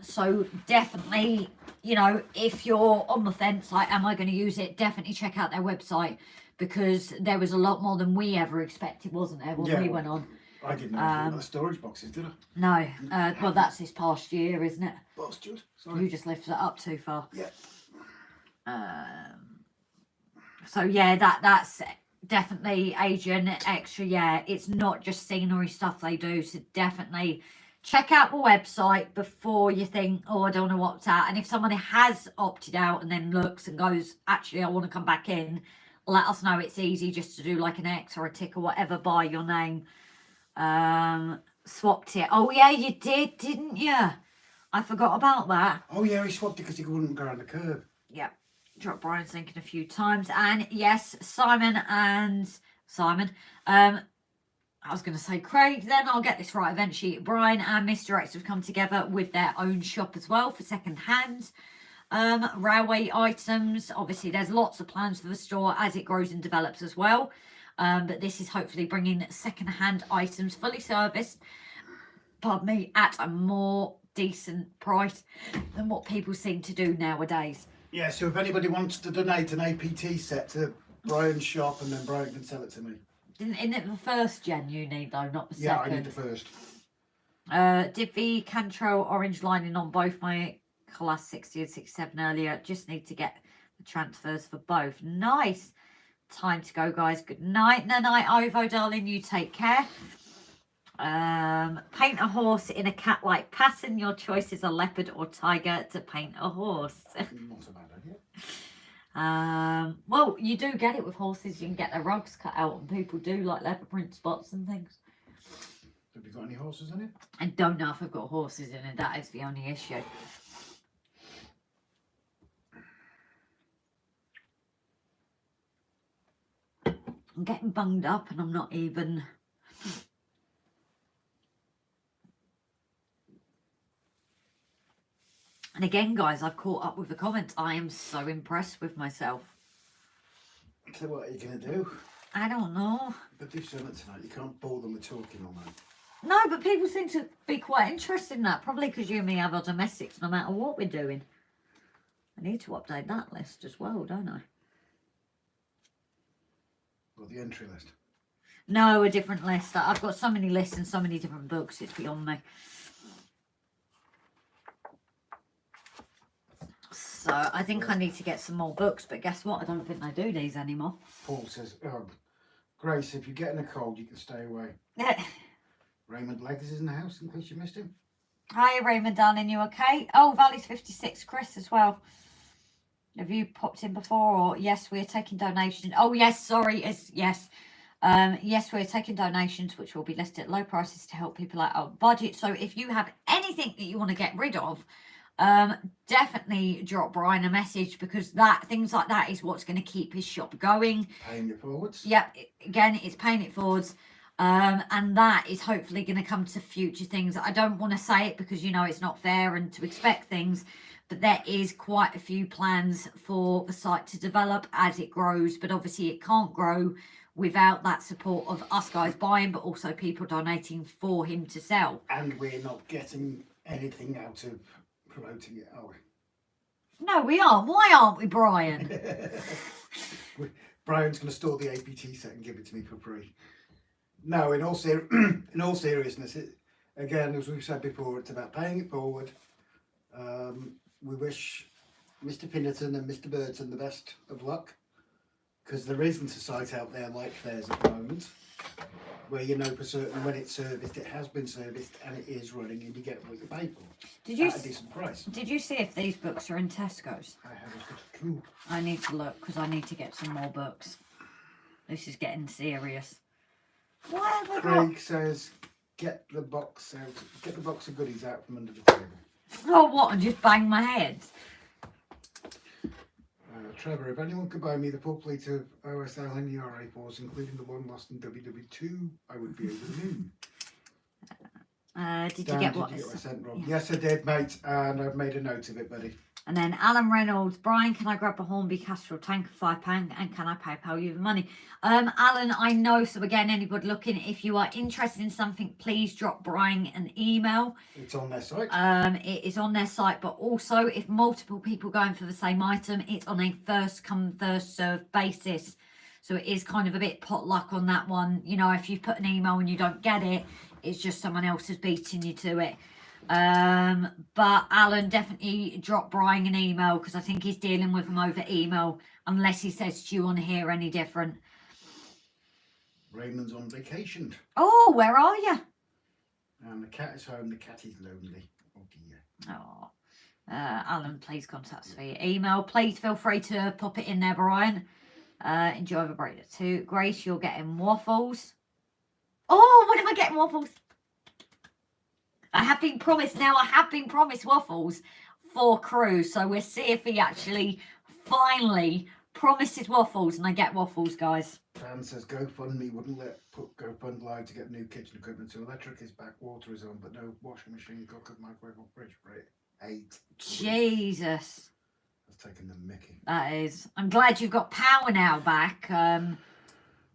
So definitely, you know, if you're on the fence, like, am I going to use it? Definitely check out their website because there was a lot more than we ever expected, wasn't there, when we went on? I didn't know anything about the storage boxes, did I? No. Well, that's this past year, isn't it? Bastard. Sorry. You just lifted it up too far. Yeah. So, yeah, that's definitely Adrian extra. Yeah, it's not just scenery stuff they do. So, definitely check out the website before you think, oh, I don't know what's out. And if somebody has opted out and then looks and goes, actually, I want to come back in, let us know. It's easy just to do like an X or a tick or whatever by your name. Swapped it. Oh, yeah, you did, didn't you? I forgot about that. Oh, yeah, he swapped it because he wouldn't go around the curve. Yeah. Drop Brian's thinking a few times. And yes, Simon. I was going to say Craig, then I'll get this right eventually. Brian and Mr. X have come together with their own shop as well for second hand railway items. Obviously, there's lots of plans for the store as it grows and develops as well. But this is hopefully bringing second hand items fully serviced, pardon me, at a more decent price than what people seem to do nowadays. Yeah, so if anybody wants to donate an APT set to Brian's shop and then Brian can sell it to me. Isn't it the first gen you need though, not the second? Yeah, I need the first. Did the Cantrell orange lining on both my class 60 and 67 earlier. Just need to get the transfers for both. Nice. Time to go, guys. Good night. Night, Ovo, darling. You take care. Paint a horse in a cat-like pattern. Your choice is a leopard or tiger to paint a horse. Not a bad idea. Well, you do get it with horses. You can get their rugs cut out, and people do like leopard print spots and things. Have you got any horses in it? I don't know if I've got horses in it. That is the only issue. I'm getting bunged up and I'm not even... And again, guys, I've caught up with the comments. I am so impressed with myself. So what are you going to do? I don't know. But they've done it tonight. You can't bore them with talking all night. No, but people seem to be quite interested in that. Probably because you and me have our domestics no matter what we're doing. I need to update that list as well, don't I? Or the entry list? No, a different list. I've got so many lists and so many different books. It's beyond me. So I think I need to get some more books, but guess what? I don't think they do these anymore. Paul says, Grace, if you're getting a cold, you can stay away. Raymond Legg is in the house, in case you missed him. Hi, Raymond, darling. You okay? Oh, Valley's 56. Chris as well. Have you popped in before? Or yes, we're taking donations. Oh, yes, sorry. Yes. Yes, we're taking donations, which will be listed at low prices to help people out of budget. So if you have anything that you want to get rid of, definitely drop Brian a message, because things like that is what's going to keep his shop going. Paying it forwards. Yep, again, it's paying it forwards. And that is hopefully going to come to future things. I don't want to say it because, you know, it's not fair and to expect things, but there is quite a few plans for the site to develop as it grows. But obviously it can't grow without that support of us guys buying, but also people donating for him to sell. And we're not getting anything out of promoting it, are we? No, we aren't. Why aren't we, Brian? Brian's going to store the APT set and give it to me for free. No, in all seriousness, again, as we've said before, it's about paying it forward. We wish Mr. Pinnerton and Mr. Burton the best of luck, because there isn't a site out there like theirs at the moment, where you know for certain when it's serviced, it has been serviced and it is running, and you get what you pay for at a decent price. Did you see if these books are in Tesco's? I have a clue. I need to look, because I need to get some more books. This is getting serious. What have I got? Craig says, get the box out. Get the box of goodies out from under the table. Oh, what? And just bang my head? Trevor, if anyone could buy me the full fleet of OSL and the RA4s, including the one lost in WW2, I would be over the moon. Did Dan, you get did what you get what I sent, Rob? Yeah. Yes, I did, mate, and I've made a note of it, buddy. And then Alan Reynolds, Brian, can I grab a Hornby Castrol tank of £5 and can I PayPal you the money? Alan, I know, so again, anybody looking, if you are interested in something, please drop Brian an email. It's on their site. It is on their site, but also if multiple people going for the same item, it's on a first come, first served basis. So it is kind of a bit potluck on that one. You know, if you put an email and you don't get it, it's just someone else is beating you to it. But Alan, definitely drop Brian an email because I think he's dealing with them over email unless he says to you on here any different. Raymond's on vacation. Oh, where are you? And the cat is home. The cat is lonely. Oh dear. Oh, Alan, please contact us via email. Please feel free to pop it in there, Brian. Enjoy the break too. Grace, you're getting waffles. Oh, when am I getting waffles? I have been promised waffles for crew. So we'll see if he actually finally promises waffles and I get waffles, guys. Dan says GoFundMe wouldn't let put GoFund live to get new kitchen equipment. So electric is back, water is on, but no washing machine, cooker, microwave, or fridge for it. 8. Jesus. That's taking the mickey. That is. I'm glad you've got power now back.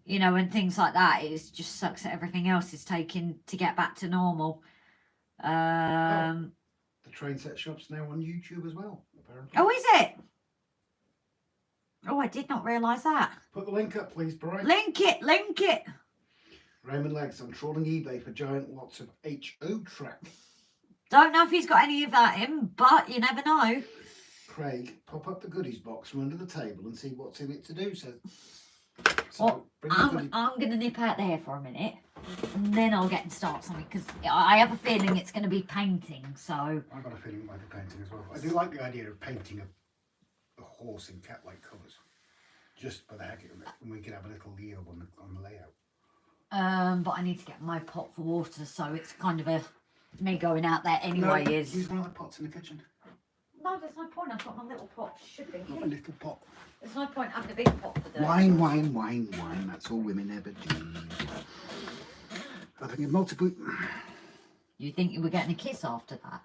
You know, and things like that. It just sucks that everything else is taking to get back to normal. The train set shop's now on YouTube as well, apparently. Oh, is it? Oh, I did not realise that. Put the link up, please, Brian. Link it. Raymond Leggs, I'm trawling eBay for giant lots of HO track. Don't know if he's got any of that in, but you never know. Craig, pop up the goodies box from under the table and see what's in it to do. So Well, bring the I'm going to nip out there for a minute and then I'll get and start something because I have a feeling it's going to be painting. So I've got a feeling it might be painting as well. I do like the idea of painting a horse in cat-like colours, just for the heck of it, and we can have a little Leo on the layout. but I need to get my pot for water, so it's kind of a me going out there anyway. No, is use one of the pots in the kitchen. no, there's no point. I've got my little pot. Should be. Not a little pot. There's no point having a big pot for the Wine. That's all women ever do. I think in multiple. You think you were getting a kiss after that?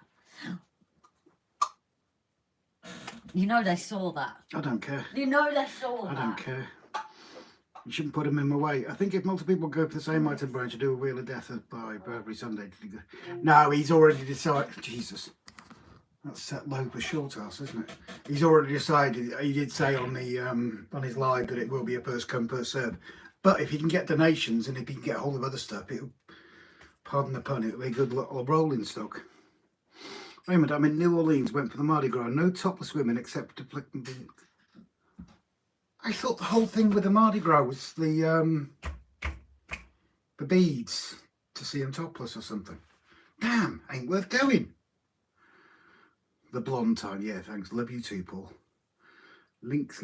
You know they saw that. I don't care. You know they saw that. I don't care. You shouldn't put them in my way. I think if multiple people go for the same item, Brian should do a Wheel of Death by every Sunday. No, he's already decided. Jesus. That's set low for short ass, isn't it? He's already decided. He did say on the on his live that it will be a first come, first serve. But if he can get donations and if he can get hold of other stuff, it'll, pardon the pun, it'll be a good little rolling stock. Raymond, I'm in New Orleans, went for the Mardi Gras. No topless women except to flick and beat. I thought the whole thing with the Mardi Gras was the beads to see them topless or something. Damn, ain't worth going. The blonde time, yeah, thanks. Love you too, Paul. Links.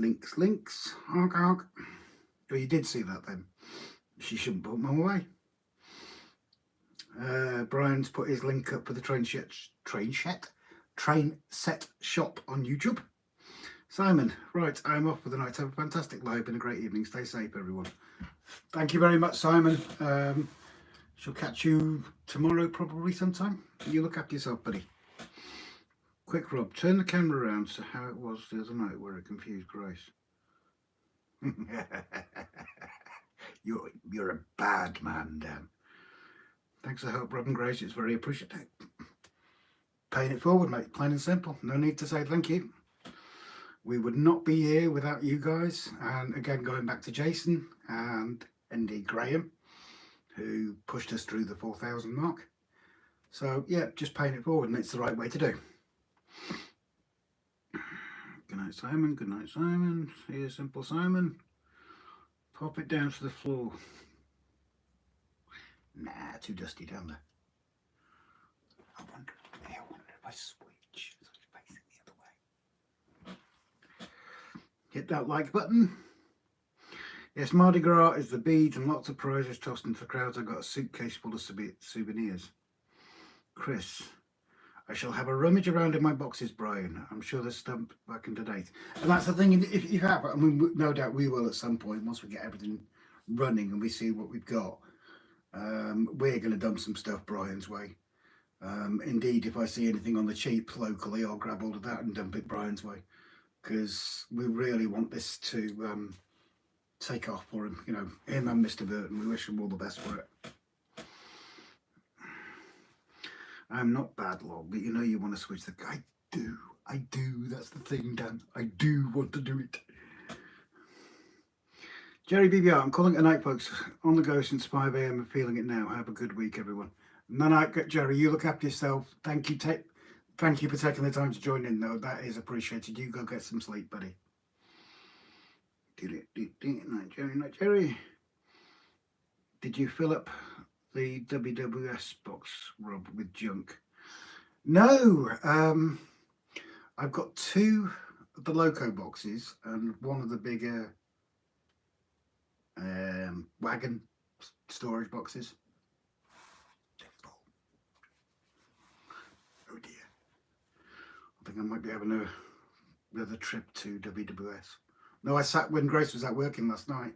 Hog. Oh, you did see that then. She shouldn't put them away. Brian's put his link up for the train set shop on YouTube. Simon, right, I'm off for the night. Have a fantastic live and a great evening. Stay safe, everyone. Thank you very much, Simon. Shall catch you tomorrow, probably sometime. You look after yourself, buddy. Quick, Rob, turn the camera around to how it was the other night where it confused Grace. You're a bad man, Dan. Thanks for the help, Rob and Grace. It's very appreciated. Paying it forward, mate. Plain and simple. No need to say thank you. We would not be here without you guys. And again, going back to Jason and indeed Graham, who pushed us through the 4,000 mark. So yeah, just paying it forward, and it's the right way to do. Good night, Simon. Good night, Simon. Here's Simple Simon. Pop it down to the floor. Nah, too dusty down there. I wonder if I switch so it's facing the other way. Hit that like button. Yes, Mardi Gras is the beads and lots of prizes tossed into the crowds. I got a suitcase full of souvenirs. Chris, I shall have a rummage around in my boxes, Brian. I'm sure there's stuff back into date. And that's the thing, if you have, I mean, no doubt we will at some point, once we get everything running and we see what we've got. We're going to dump some stuff Brian's way. Indeed, if I see anything on the cheap locally, I'll grab all of that and dump it Brian's way. Because we really want this to take off for him. You know, him and Mr. Burton, we wish him all the best for it. I'm not bad, lol, but you know you want to switch the... I do, that's the thing, Dan. I do want to do it. Jerry BBR, I'm calling it a night, folks. On the go since 5 a.m. I'm feeling it now. Have a good week, everyone. No night, Jerry, you look after yourself. Thank you for taking the time to join in, though. That is appreciated. You go get some sleep, buddy. Night, Jerry. Did you fill up the WWS box, Rob, with junk? No. I've got 2 of the Loco boxes and 1 of the bigger wagon storage boxes. Oh dear. I think I might be having another trip to WWS. No, I sat when Grace was out working last night.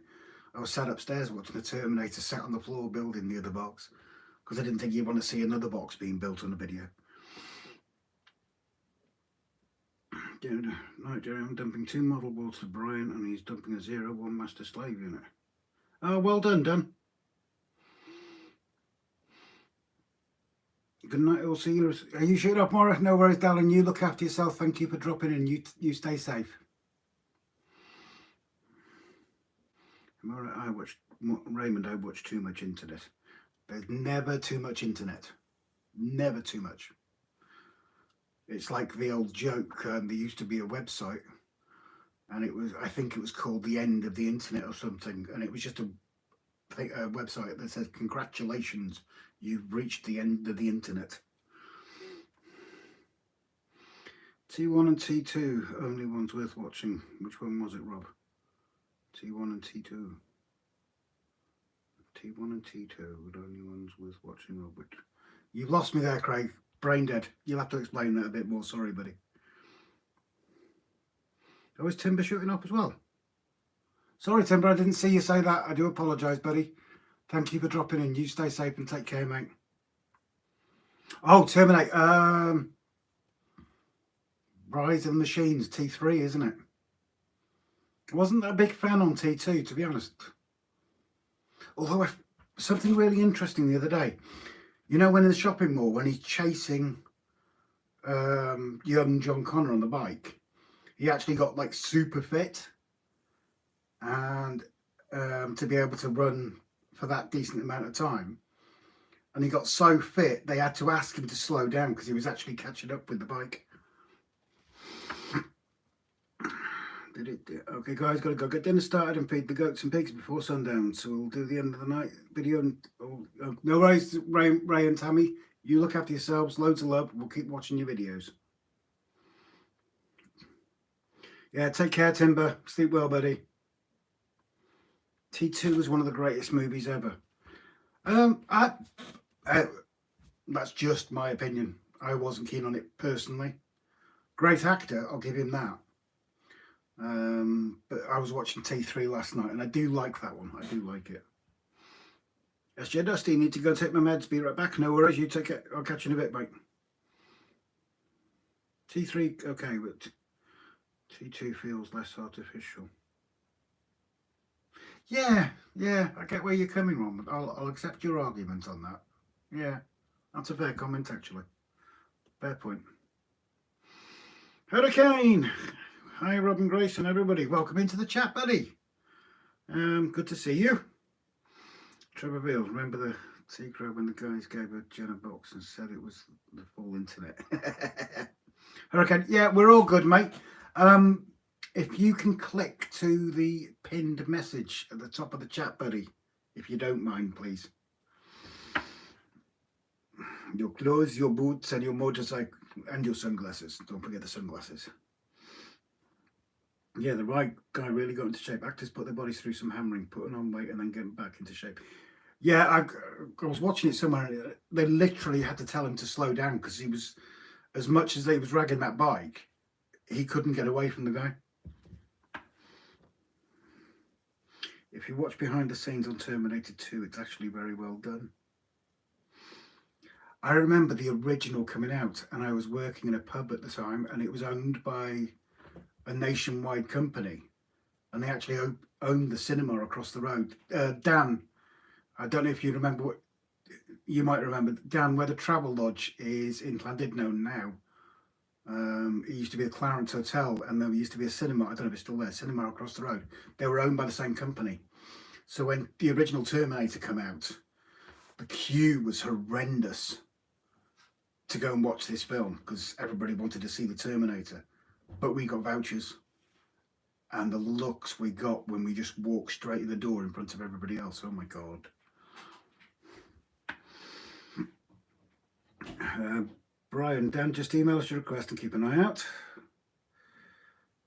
I was sat upstairs watching the Terminator sat on the floor building the other box because I didn't think you'd want to see another box being built on a video. Night, Jerry, I'm dumping 2 model boards to Brian and he's dumping a 01 Master Slave unit. Oh, well done, Dan. Good night, all. See you. Are you shooting off, Maura? No worries, darling. You look after yourself. Thank you for dropping in. You stay safe. Maura, Raymond, I watch too much internet. There's never too much internet. Never too much. It's like the old joke. There used to be a website, and I think it was called The End of the Internet or something, and it was just a website that says, congratulations, you've reached the end of the internet. T1 and T2, only ones worth watching. Which one was it, Rob? T1 and T2. T1 and T2, the only ones worth watching, Robert. You've lost me there, Craig. Brain dead. You'll have to explain that a bit more. Sorry, buddy. Oh, is Timber shooting up as well? Sorry, Timber, I didn't see you say that. I do apologise, buddy. Thank you for dropping in. You stay safe and take care, mate. Oh, Terminate. Rise of the Machines, T3, isn't it? I wasn't a big fan on T2, to be honest. Although something really interesting the other day. You know, when in the shopping mall, when he's chasing young John Connor on the bike, he actually got like super fit, and to be able to run for that decent amount of time. And he got so fit, they had to ask him to slow down because he was actually catching up with the bike. Okay, guys, got to go get dinner started and feed the goats and pigs before sundown. So we'll do the end of the night video. And no worries, Ray and Tammy. You look after yourselves. Loads of love. We'll keep watching your videos. Yeah, take care, Timber. Sleep well, buddy. T2 was one of the greatest movies ever. That's just my opinion. I wasn't keen on it personally. Great actor, I'll give him that. But I was watching T3 last night and I do like that one. I do like it. SJ Dusty, need to go take my meds. Be right back. No worries. You take it. I'll catch you in a bit, mate. T3, okay, but T2 feels less artificial. Yeah, I get where you're coming from. I'll accept your argument on that. Yeah, that's a fair comment, actually. Fair point. Hurricane! Hi, Rob and Grace and everybody. Welcome into the chat, buddy. Good to see you. Trevor Veail, remember the secret when the guys gave a Jenna box and said it was the full internet? Hurricane, yeah, we're all good, mate. If you can click to the pinned message at the top of the chat, buddy, if you don't mind, please. Your clothes, your boots, and your motorcycle, and your sunglasses. Don't forget the sunglasses. Yeah, the right guy really got into shape. Actors put their bodies through some hammering, putting on weight, and then getting back into shape. Yeah, I was watching it somewhere. They literally had to tell him to slow down because he was, as much as they was ragging that bike, he couldn't get away from the guy. If you watch behind the scenes on Terminator 2, it's actually very well done. I remember the original coming out, and I was working in a pub at the time, and it was owned by a nationwide company, and they actually owned the cinema across the road. Dan, I don't know if you remember what you might remember, Dan, where the Travel Lodge is in Llandudno now. It used to be the Clarence Hotel, and there used to be a cinema. I don't know if it's still there. Cinema across the road. They were owned by the same company. So when the original Terminator came out, the queue was horrendous to go and watch this film because everybody wanted to see the Terminator. But we got vouchers, and the looks we got when we just walked straight in the door in front of everybody else. Oh my God. Brian, Dan just email us your request and keep an eye out.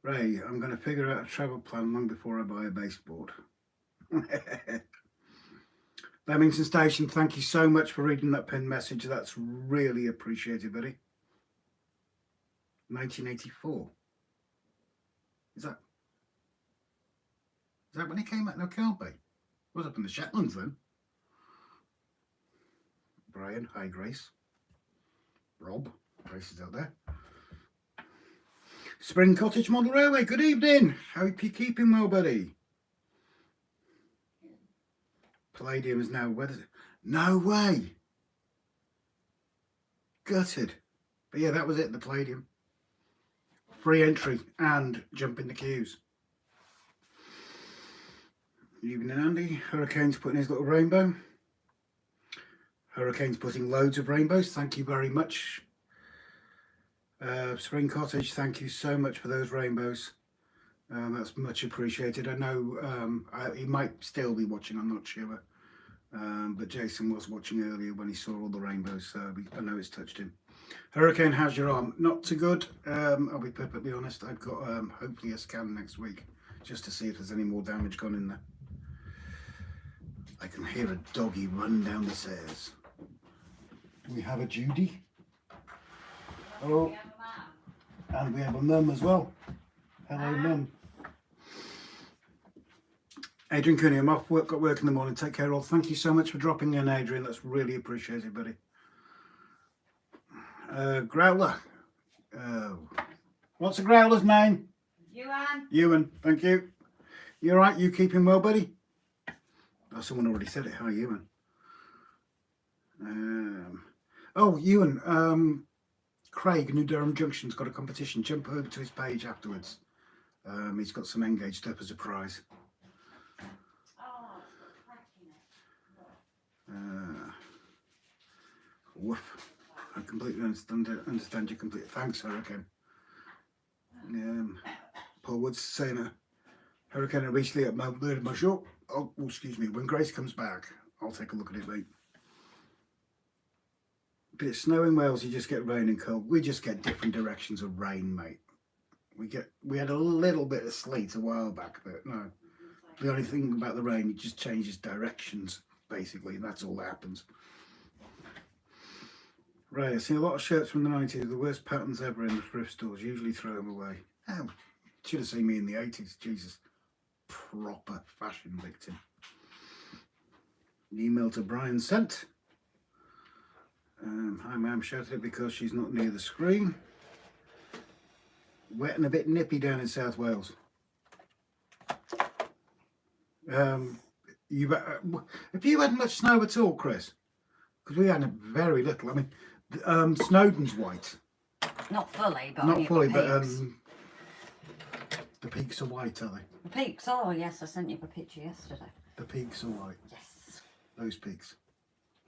Ray, I'm going to figure out a travel plan long before I buy a baseboard. Leamington Station, thank you so much for reading that pinned message. That's really appreciated, buddy. 1984. Is that when it came out? No, can't be. It was up in the Shetlands then. Brian, hi Grace. Rob, Grace is out there. Spring Cottage Model Railway, good evening. Hope you're keeping well, buddy. Palladium is now weathered. No way. Gutted. But yeah, that was it, the Palladium. Free entry and jump in the queues. Evening, Andy. Hurricane's putting his little rainbow. Hurricane's putting loads of rainbows. Thank you very much. Spring Cottage, thank you so much for those rainbows. That's much appreciated. I know he might still be watching, I'm not sure. But Jason was watching earlier when he saw all the rainbows, so I know it's touched him. Hurricane, how's your arm? Not too good. I'll be perfectly honest. I've got hopefully a scan next week just to see if there's any more damage gone in there. I can hear a doggy run down the stairs. Do we have a Judy? Oh, and we have a mum as well. Hello, mum. Adrian Cooney, I'm off work, got work in the morning. Take care all. Thank you so much for dropping in, Adrian. That's really appreciated, buddy. Growler. What's the growler's name? Ewan. Ewan, thank you. You all right? You keeping well, buddy? Oh, someone already said it. Hi, Ewan. Oh, Ewan. Craig, New Durham Junction's got a competition. Jump over to his page afterwards. He's got some engaged stuff as a prize. Woof. I completely understand you completely. Thanks, Hurricane. Paul Woods saying Hurricane recently at my show. Oh, excuse me. When Grace comes back, I'll take a look at it, mate. But it's snow in Wales, you just get rain and cold. We just get different directions of rain, mate. We had a little bit of sleet a while back, but no. The only thing about the rain, it just changes directions, basically, and that's all that happens. Right, I've seen a lot of shirts from the 90s, the worst patterns ever in the thrift stores, usually throw them away. Oh, should have seen me in the 80s, Jesus. Proper fashion victim. An email to Brian sent. Hi, ma'am, shouted it because she's not near the screen. Wet and a bit nippy down in South Wales. Have you had much snow at all, Chris? Because we had very little. I mean, Snowdon's white. Not fully, but not fully, but the peaks are white, are they? The peaks, oh yes, I sent you a picture yesterday. The peaks are white. Yes. Those peaks.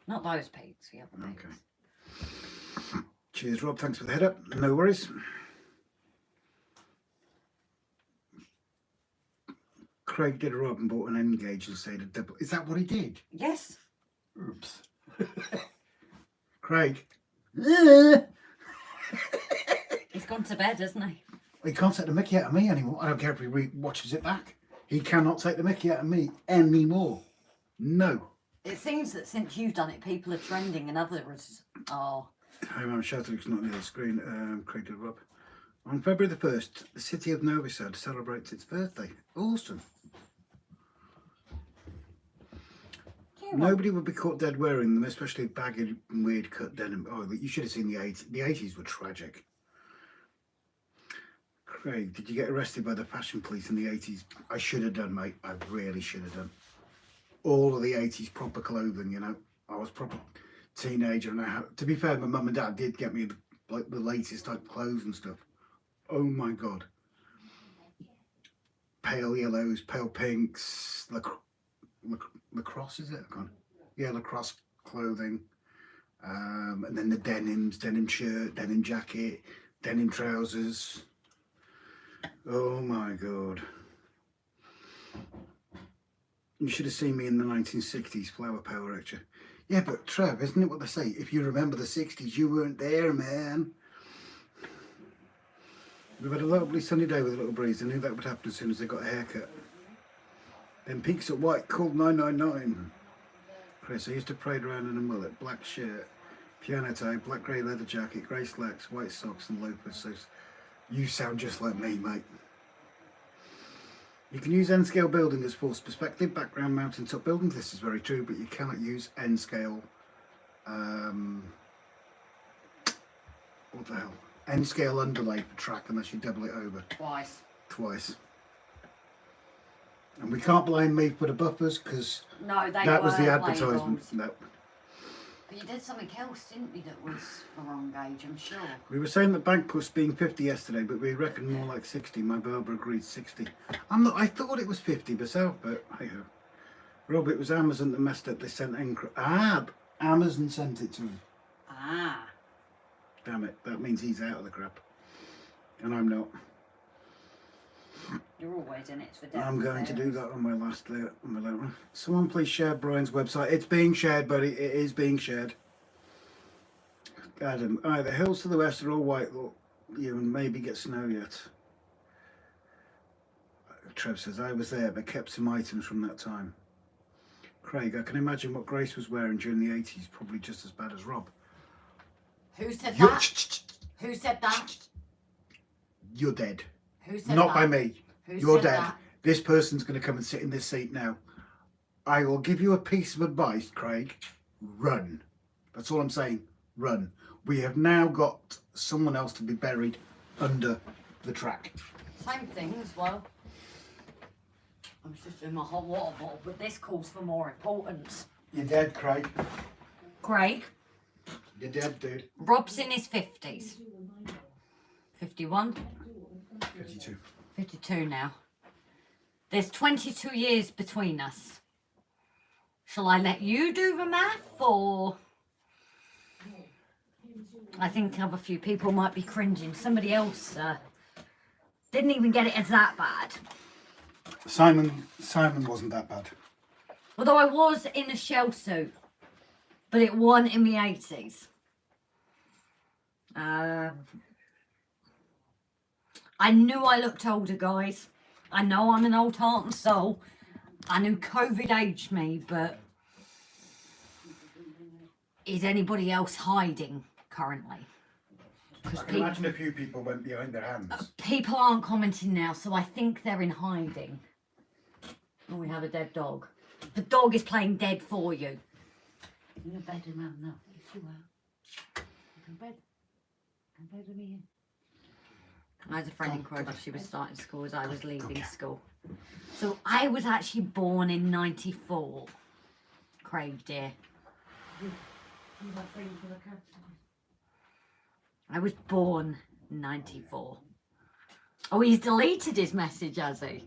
Not those peaks, the other peaks. Okay. Cheers, Rob. Thanks for the head up. No worries. Craig did a Rob and bought an N gauge and stayed a double. Is that what he did? Yes. Oops. Craig. He's gone to bed, hasn't he? He can't take the mickey out of me anymore. I don't care if he watches it back. He cannot take the mickey out of me anymore. No. It seems that since you've done it, people are trending and others are. Hi, Mum. Shatter's not near the screen. Craig did Rob. On February the 1st, the city of Novi Sad celebrates its birthday. Awesome. Nobody would be caught dead wearing them, especially baggy and weird cut denim. Oh, you should have seen the 80s. The 80s were tragic. Craig, did you get arrested by the fashion police in the 80s? I should have done, mate. I really should have done. All of the 80s proper clothing, you know. I was proper teenager, and to be fair, my mum and dad did get me like the latest type of clothes and stuff. Oh my god. Pale yellows, pale pinks, lacrosse, is it? Yeah, lacrosse clothing. And then the denims, denim shirt, denim jacket, denim trousers. Oh my god. You should have seen me in the 1960s Flower Power lecture. Yeah, but Trev, isn't it what they say? If you remember the 60s, you weren't there, man. We've had a lovely sunny day with a little breeze. I knew that would happen as soon as I got a haircut. Then Peaks at White called 999. Chris, I used to parade around in a mullet, black shirt, piano tie, black grey leather jacket, grey slacks, white socks and loafers. So you sound just like me, mate. You can use N-scale building as forced perspective, background mountaintop buildings. This is very true, but you cannot use N-scale. What the hell? N-scale underlay for track unless you double it over. Twice. And we can't blame me for the buffers because that was the advertisement. No. But you did something else, didn't you, that was the wrong gauge, I'm sure. We were saying that bank push being 50 yesterday, but we reckon more like 60. My barber agreed 60. I thought it was 50 myself, but hey ho. Rob, it was Amazon that messed up. They sent Amazon sent it to him. Damn it, that means he's out of the crap. And I'm not. You're always in it for Delph. I'm going to do that on my last one. Someone please share Brian's website. It's being shared, buddy. It is being shared. Adam, the hills to the west are all white. Look, you maybe get snow yet. Trev says, I was there, but kept some items from that time. Craig, I can imagine what Grace was wearing during the 80s. Probably just as bad as Rob. Who said that? Who said that? You're dead. Who said Not that? by me. Who You're said dead. that? This person's going to come and sit in this seat now. I will give you a piece of advice, Craig. Run. That's all I'm saying. Run. We have now got someone else to be buried under the track. Same thing as well. I was just doing my hot water bottle, but this calls for more importance. You're dead, Craig. Craig? You're dead, dude. Rob's in his 50s. 51? 52. 52 now. There's 22 years between us. Shall I let you do the math, or... I think a few people might be cringing. Somebody else didn't even get it as that bad. Simon wasn't that bad. Although I was in a shell suit, but it won in the 80s. I knew I looked older, guys. I know I'm an old heart and soul. I knew COVID aged me, but is anybody else hiding currently? I can imagine a few people went behind their hands. People aren't commenting now, so I think they're in hiding. Oh, we have a dead dog. The dog is playing dead for you. You're in bed, man. No, yes, you are. In bed. In bed with me. I had a friend in Croydon. She was starting school as I was leaving school. So I was actually born in 94. Craig, dear. I was born in 94. Oh, he's deleted his message, has he?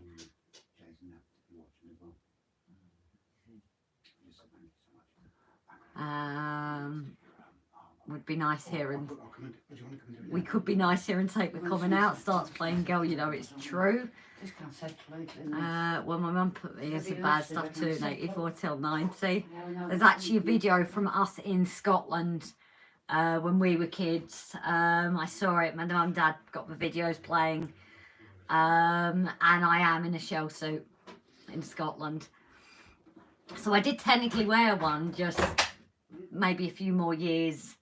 Would be nice here, and we could be nice here and take the comment out. Starts playing girl, you know it's true. Well, my mum put me as a bad stuff too, 84 till 90. There's actually a video from us in Scotland when we were kids. I saw it. My mum and dad got the videos playing. and I am in a shell suit in Scotland. So I did technically wear one just maybe a few more years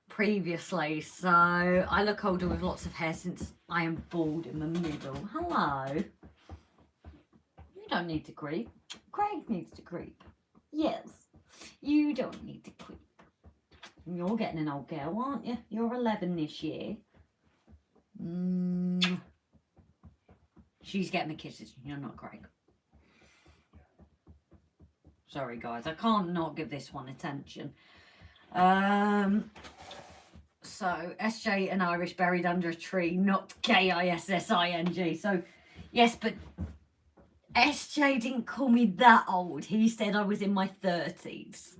previously. So I look older with lots of hair since I am bald in the middle. Hello. You don't need to creep. Craig needs to creep. Yes. You don't need to creep. You're getting an old girl, aren't you? You're 11 this year. She's getting the kisses. You're not Craig. Sorry, guys. I can't not give this one attention. So, SJ and Irish buried under a tree, not K-I-S-S-I-N-G. So, yes, but SJ didn't call me that old. He said I was in my 30s.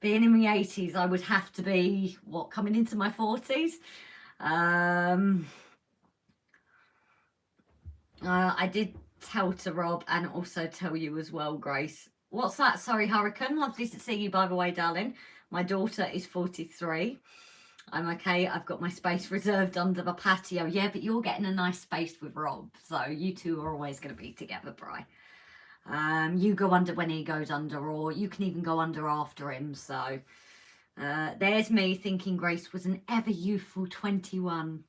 Being in my 80s, I would have to be, what, coming into my 40s? I did tell to Rob and also tell you as well, Grace. What's that? Sorry, Hurricane. Lovely to see you, by the way, darling. My daughter is 43. I'm okay. I've got my space reserved under the patio. Yeah, but you're getting a nice space with Rob. So you two are always going to be together, Bri. You go under when he goes under, or you can even go under after him. So there's me thinking Grace was an ever youthful 21.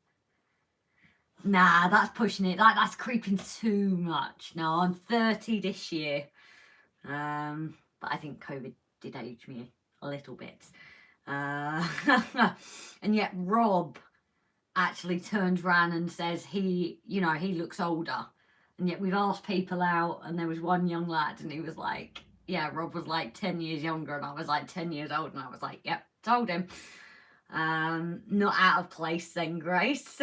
Nah, that's pushing it. That's creeping too much. No, I'm 30 this year. But I think COVID did age me a little bit. And yet Rob actually turns around and says he looks older. And yet we've asked people out, and there was one young lad, and he was like, yeah, Rob was like 10 years younger, and I was like 10 years old, and I was like, yep, told him. Not out of place then, Grace.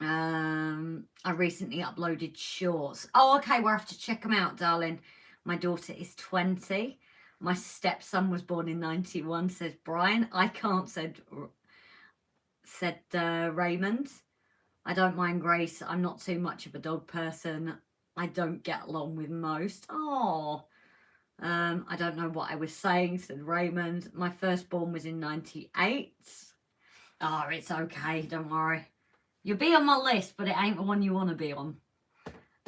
I recently uploaded shorts. Oh, okay, we'll have to check them out, darling. My daughter is 20. My stepson was born in 91, says Brian. I can't, said Raymond. I don't mind Grace. I'm not too much of a dog person. I don't get along with most. Oh, I don't know what I was saying, said Raymond. My firstborn was in 98. Oh, it's okay, don't worry. You'll be on my list, but it ain't the one you want to be on.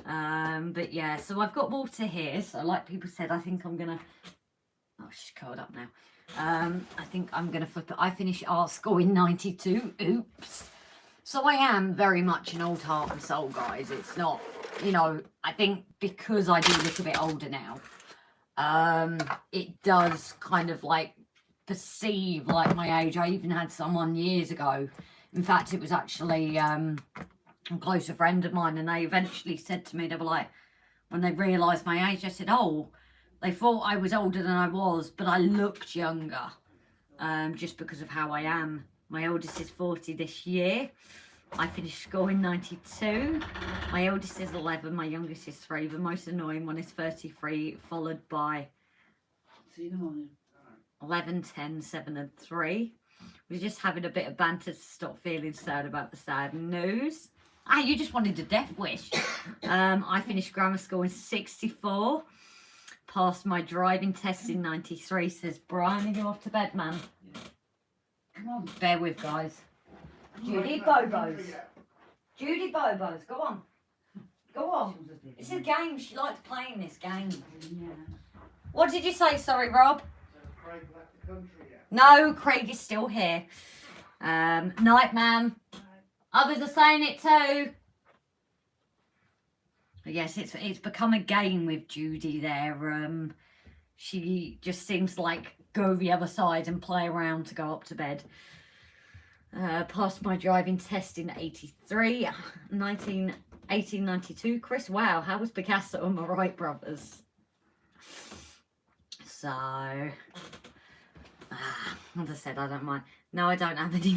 But yeah, so I've got water here. So like people said, I think I'm going to... Oh, she's curled up now. I think I'm going to flip it. I finished art school in 92. Oops. So I am very much an old heart and soul, guys. It's not, I think because I do look a bit older now, it does kind of like perceive like my age. I even had someone years ago. In fact, it was actually a closer friend of mine, and they eventually said to me, they were like, when they realised my age, I said, oh, they thought I was older than I was, but I looked younger, just because of how I am. My oldest is 40 this year. I finished school in 92. My oldest is 11, my youngest is 3. The most annoying one is 33, followed by 11, 10, 7 and 3. We're just having a bit of banter to stop feeling sad about the sad news. Ah, you just wanted a death wish. I finished grammar school in 64. Passed my driving test in 93, says Brian. Are you off to bed, man? Yeah. Come on. Bear with, guys. Judy Bobos. Judy Bobos, go on. Go on. It's a game. She likes playing this game. Yeah. What did you say? Sorry, Rob? Craig left the country yet? No, Craig is still here. Night, ma'am. Others are saying it too. But yes, it's become a game with Judy there. She just seems to like go the other side and play around to go up to bed. Passed my driving test in 83, 1892. Chris, wow, how was Picasso and my Wright brothers? So, as I said, I don't mind. No, I don't have any.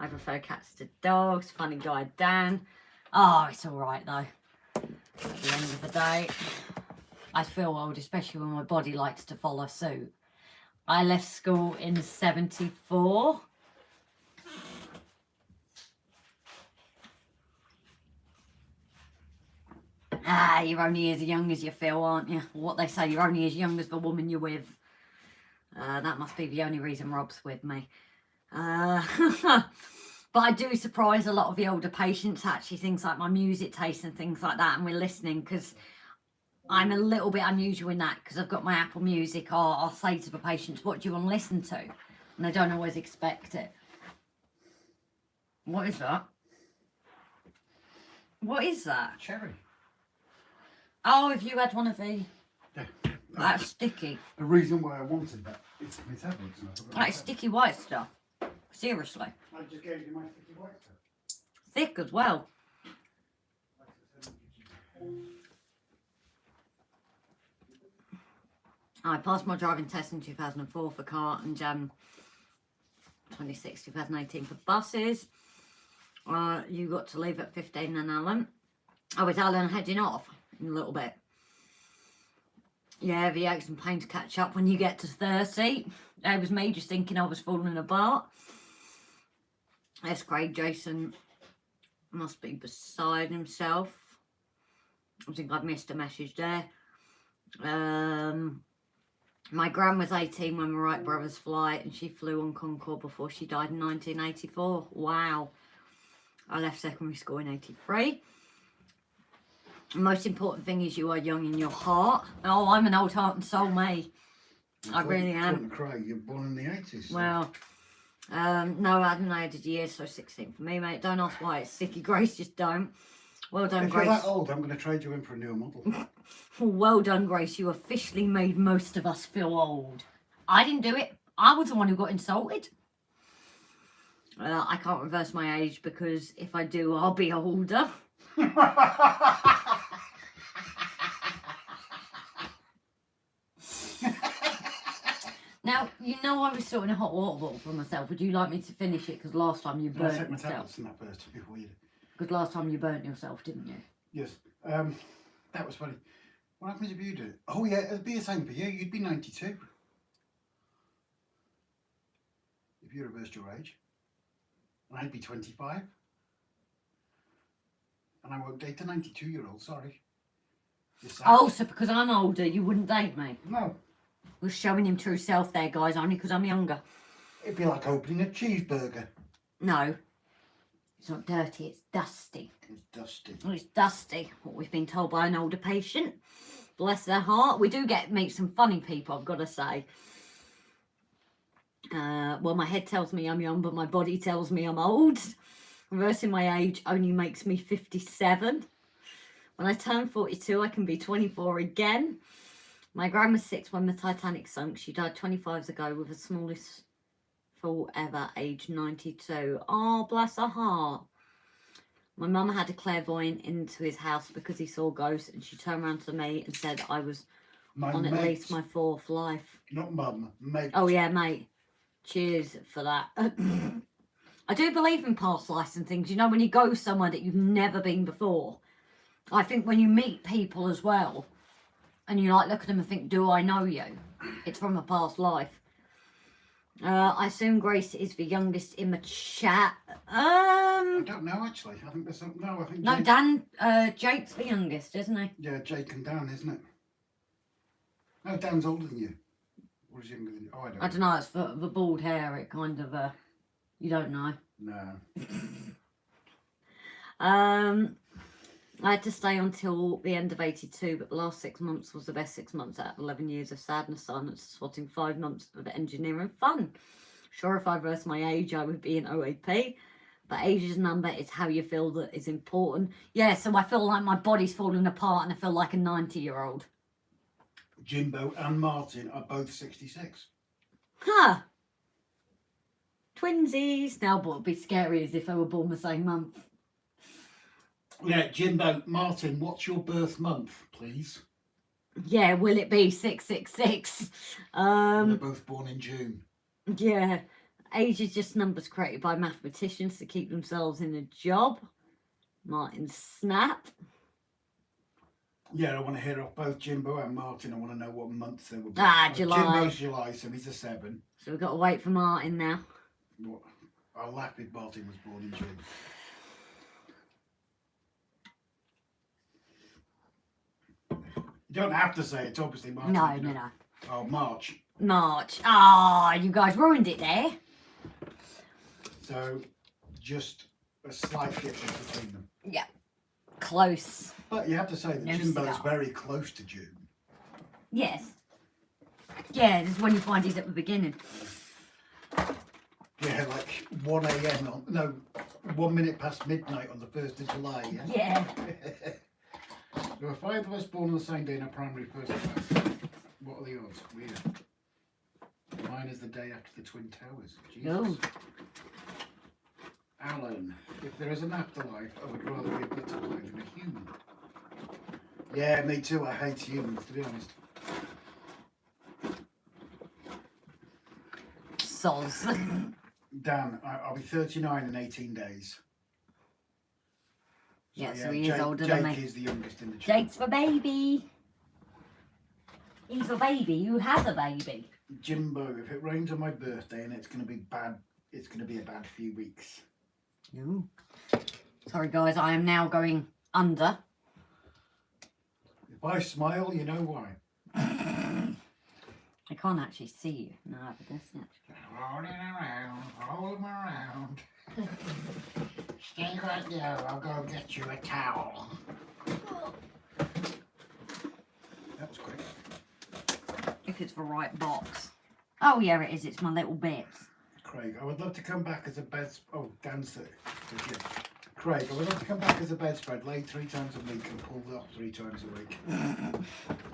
I prefer cats to dogs. Funny guy, Dan. Oh, it's all right, though. At the end of the day, I feel old, especially when my body likes to follow suit. I left school in 74. Ah, you're only as young as you feel, aren't you? What they say, you're only as young as the woman you're with. That must be the only reason Rob's with me. But I do surprise a lot of the older patients, actually, things like my music taste and things like that, and we're listening, because I'm a little bit unusual in that, because I've got my Apple Music, or I'll say to the patients, what do you want to listen to? And they don't always expect it. What is that? What is that? Cherry. Oh, have you had one of the... Yeah. That's sticky. The reason why I wanted that is my tablets. Like sticky white stuff. Seriously. I just gave you my sticky white stuff. Thick as well. I passed my driving test in 2004 for car and 26, 2018 for buses. You got to leave at 15 and Alan. Oh, with Alan heading off in a little bit. Yeah, the aches and pains catch up when you get to 30. It was me just thinking I was falling apart. That's great. Jason must be beside himself. I think I've missed a message there. My gran was 18 when the Wright brothers flight, and she flew on Concorde before she died in 1984. Wow. I left secondary school in 83. The most important thing is you are young in your heart. Oh, I'm an old heart and soul, me. I really am. Craig, you're born in the 80s. So. Well, no, I hadn't added years, so 16 for me, mate. Don't ask why it's sticky. Grace, just don't. Well done, if Grace. If you're that old, I'm going to trade you in for a newer model. Well done, Grace. You officially made most of us feel old. I didn't do it. I was the one who got insulted. I can't reverse my age, because if I do, I'll be older. Now, you know I was sorting a hot water bottle for myself. Would you like me to finish it? Because last time you burnt yourself. I take my yourself. tablets and that first before you. Because last time you burnt yourself, didn't you? Yes. That was funny. What happens if you do it? Oh yeah, it'd be the same for you. You'd be 92. If you reversed your age. And I'd be 25. And I won't date a 92-year-old, sorry. Oh, so because I'm older, you wouldn't date me? No. We're showing him true self there, guys, only because I'm younger. It'd be like opening a cheeseburger. No. It's not dirty, it's dusty. It's dusty. Well, it's dusty, what we've been told by an older patient. Bless their heart. We do meet some funny people, I've got to say. Well, my head tells me I'm young, but my body tells me I'm old. Reversing my age only makes me 57. When I turn 42, I can be 24 again. My gran was 6 when the Titanic sunk. She died 25 years ago with the smallest fall ever, age 92. Oh, bless her heart. My mum had a clairvoyant into his house because he saw ghosts, and she turned around to me and said I was on at least my 4th life. Not mum, mate. Oh, yeah, mate. Cheers for that. I do believe in past lives and things. You know, when you go somewhere that you've never been before. I think when you meet people as well, and you like look at them and think, do I know you? It's from a past life. I assume Grace is the youngest in the chat. I don't know, actually. I think there's some... No, I think... No, Jake... Dan, Jake's the youngest, isn't he? Yeah, Jake and Dan, isn't it? No, Dan's older than you. Or is he younger than you? Oh, I don't know. It's for the bald hair. It kind of... you don't know. No. I had to stay until the end of 82, but the last 6 months was the best 6 months out of 11 years of sadness, silence, swatting 5 months of engineering fun. Sure, if I reversed my age, I would be in OAP, but age is a number, it's how you feel that is important. Yeah, so I feel like my body's falling apart and I feel like a 90-year-old. Jimbo and Martin are both 66. Huh. Twinsies. Now, what would be scary is if they were born the same month. Yeah, Jimbo, Martin, what's your birth month, please? Yeah, will it be 666? They're both born in June. Yeah. Age is just numbers created by mathematicians to keep themselves in a job. Martin Snap. Yeah, I want to hear off both Jimbo and Martin. I want to know what months they were born. Ah, July. Jimbo's July, so he's a 7. So we've got to wait for Martin now. What? I'll laugh if Martin was born in June. You don't have to say it's obviously March. No. Oh, March. March. Ah, you guys ruined it there. So, just a slight difference between them. Yeah, close. But you have to say that No Jimbo's cigar. very close to June. Yes. Yeah, it's when you find he's at the beginning. Yeah, like 1 a.m. on, no, 1 minute past midnight on the 1st of July, yeah? Yeah. There were 5 of us born on the same day in our primary first class. What are the odds? Weird. Mine is the day after the Twin Towers. Jesus. Oh. Alan, if there is an afterlife, I would rather be a butterfly than a human. Yeah, me too. I hate humans, to be honest. Soz. Dan, I'll be 39 in 18 days. Yeah, so he is older Jake than me. is the youngest in the chapter. Jake's for baby. He's a baby who has a baby. Jimbo, if it rains on my birthday and it's going to be bad, it's going to be a bad few weeks. No. Sorry guys, I am now going under. If I smile, you know why. I can't actually see you. No, but that's not. Rolling around, roll 'em around. Stay right there, I'll go get you a towel. That was quick. If it's the right box. Oh yeah, it is. It's my little bits. Craig, I would love to come back as a bed. Oh, Dan's it. Craig, I would love to come back as a bedspread, laid 3 times a week and pulled off 3 times a week.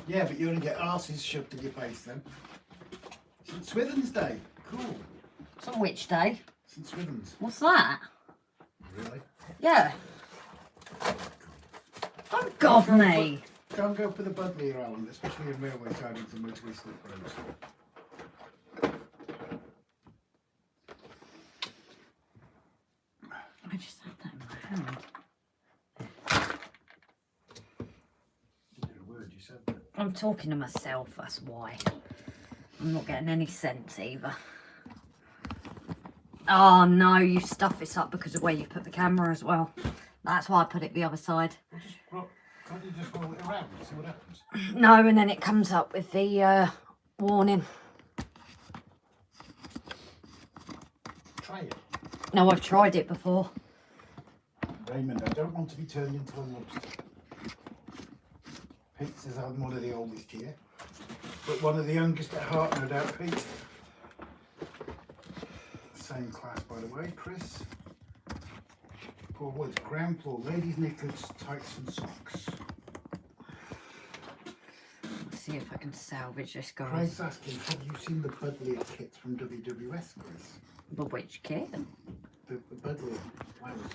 Yeah, but you only get arses shoved in your face then. St Swithin's Day. Cool. So which day? St Swithin's. What's that? Really? Yeah. Oh God, me. Don't go for the Budley Alan, especially in railway sidings and motorway slip roads. I just had that in my hand. You did a word, you said that. I'm talking to myself, that's why. I'm not getting any sense either. Oh no, you stuff this up because of where you put the camera as well. That's why I put it the other side. Can't you just roll it around and see what happens? No, and then it comes up with the warning. Try it. No, I've tried it before. Raymond, I don't want to be turned into a lobster. Pete says I'm one of the oldest here, but one of the youngest at heart, no doubt, Pete. Same class, by the way, Chris. Paul Woods, ground floor, ladies' knickers, tights and socks. Let's see if I can salvage this, guys. Craig's asking, have you seen the Budley kits from WWS, Chris? The which kit? The Budley flowers.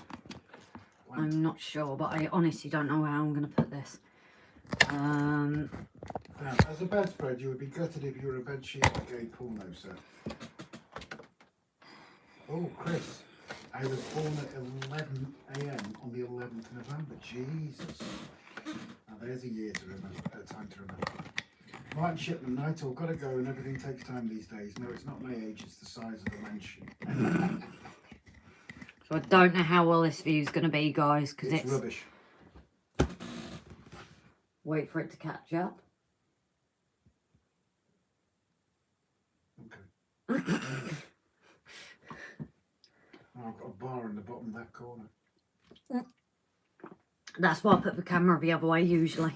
I'm not sure, but I honestly don't know how I'm going to put this. Now, as a bedspread, you would be gutted if you were a bedsheet like a porno set. Oh, Chris, I was born at 11 a.m. on the 11th of November. Jesus. Now, there's a year to remember, a time to remember. Martin Shipman, night all, gotta go, and everything takes time these days. No, it's not my age, it's the size of the mansion. So I don't know how well this view is going to be, guys, because it's rubbish. Wait for it to catch up. Okay. Oh, I've got a bar in the bottom of that corner. That's why I put the camera the other way usually.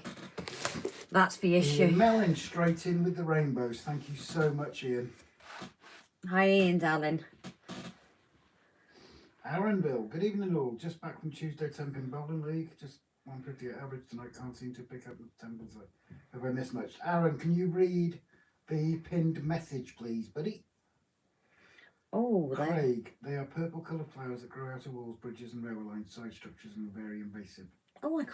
That's the issue. Ian Mellon, straight in with the rainbows. Thank you so much, Ian. Hi, Ian, darling. Aaronville, good evening all. Just back from Tuesday temp in Bowling League. Just 150 at average tonight. Can't seem to pick up the temp. Have I missed much? Aaron, can you read the pinned message, please, buddy? Oh, Craig, they are purple coloured flowers that grow out of walls, bridges and railway lines, side structures and are very invasive. Oh, I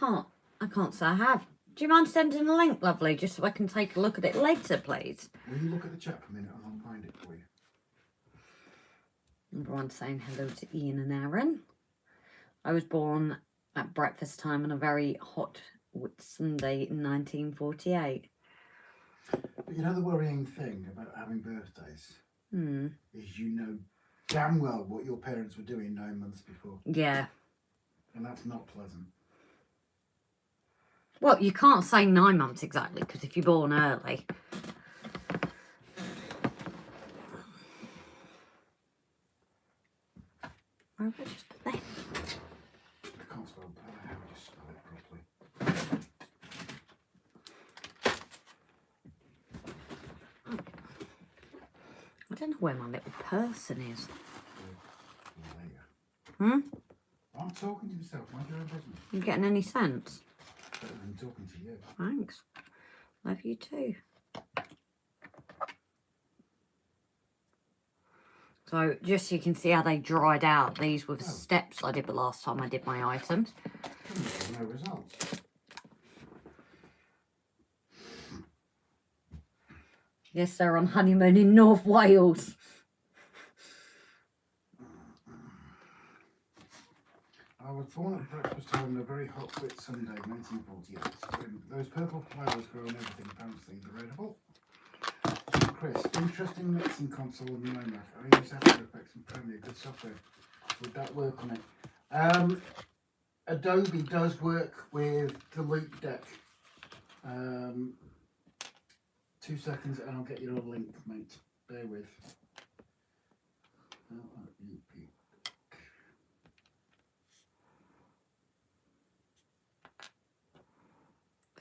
can't say I have. Do you mind sending a link, lovely, just so I can take a look at it later, please? Will you look at the chat for a minute and I'll find it for you? Everyone saying hello to Ian and Aaron. I was born at breakfast time on a very hot Sunday in 1948. But you know the worrying thing about having birthdays? Is you know damn well what your parents were doing 9 months before. Yeah. And that's not pleasant. Well, you can't say 9 months exactly, because if you're born early. Where have I just put them? I can't spell how to just spell it properly. I don't know where my little person is. I'm talking to myself, mind your own business. You getting any sense? Better than talking to you. Thanks. Love you too. So just so you can see how they dried out, these were the steps I did the last time I did my items. No results. Yes, they're on honeymoon in North Wales. I was born at breakfast time on a very hot wet Sunday, 1948. When those purple flowers grow on everything, apparently they're edible. Chris, interesting mixing console on the Moneybrook. I use After Effects and Premiere, good software. Would that work on it? Adobe does work with the Loop Deck. 2 seconds and I'll get you a link, mate. Bear with.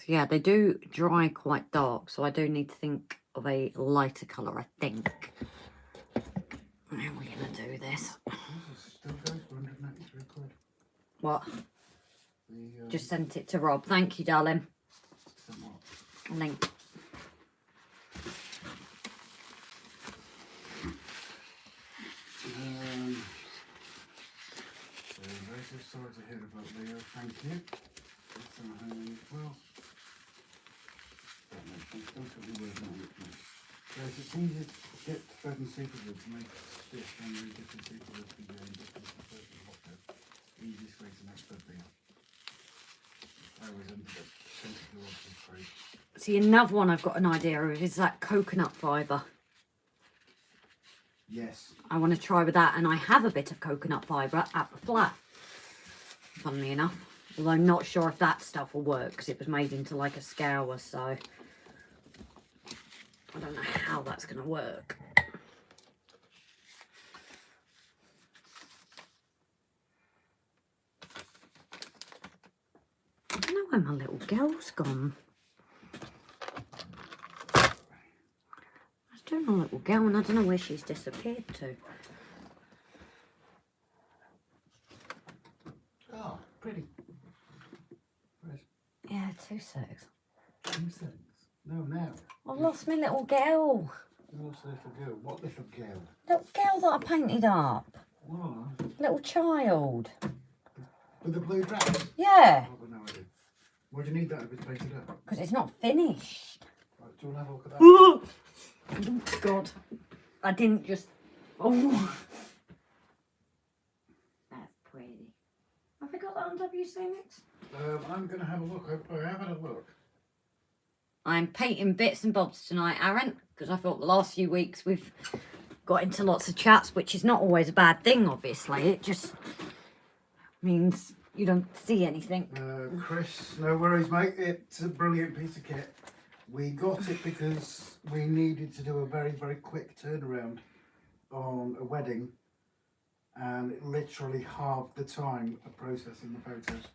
Yeah, they do dry quite dark, so I do need to think of a lighter colour, I think. How are we going to do this? Still goes for 193 quid. What? Just sent it to Rob. Thank you, darling. Link. Very sorry to hear about Leo. Thank you. It's on home as well. Guys, it's easy to get thread and superglue to make this and really different superglue to be doing different easiest way to make thread Veail. I always ended up sensitive to free. See, another one I've got an idea of is that coconut fibre. Yes. I want to try with that, and I have a bit of coconut fibre at the flat, funnily enough. Although I'm not sure if that stuff will work because it was made into like a scour, so I don't know how that's going to work. I don't know where my little girl's gone. I was doing a little girl and I don't know where she's disappeared to. Oh, pretty. Yeah, 2 secs. 2 seconds? No, now. I've lost my little girl. You lost a little girl. What little girl? Little girl that I painted up. What? Little child. With the blue dress? Yeah. I've got no idea. Why do you need that if it's painted up? Because it's not finished. Right, do you want to have a look at that? Oh, God. I didn't just... Oh. That's pretty. Have we got that on WC Mix? I'm going to have a look. I have had a look. I'm painting bits and bobs tonight, Aaron, because I thought the last few weeks we've got into lots of chats, which is not always a bad thing, obviously. It just means you don't see anything. Chris, no worries, mate. It's a brilliant piece of kit. We got it because we needed to do a very, very quick turnaround on a wedding, and it literally halved the time of processing the photos.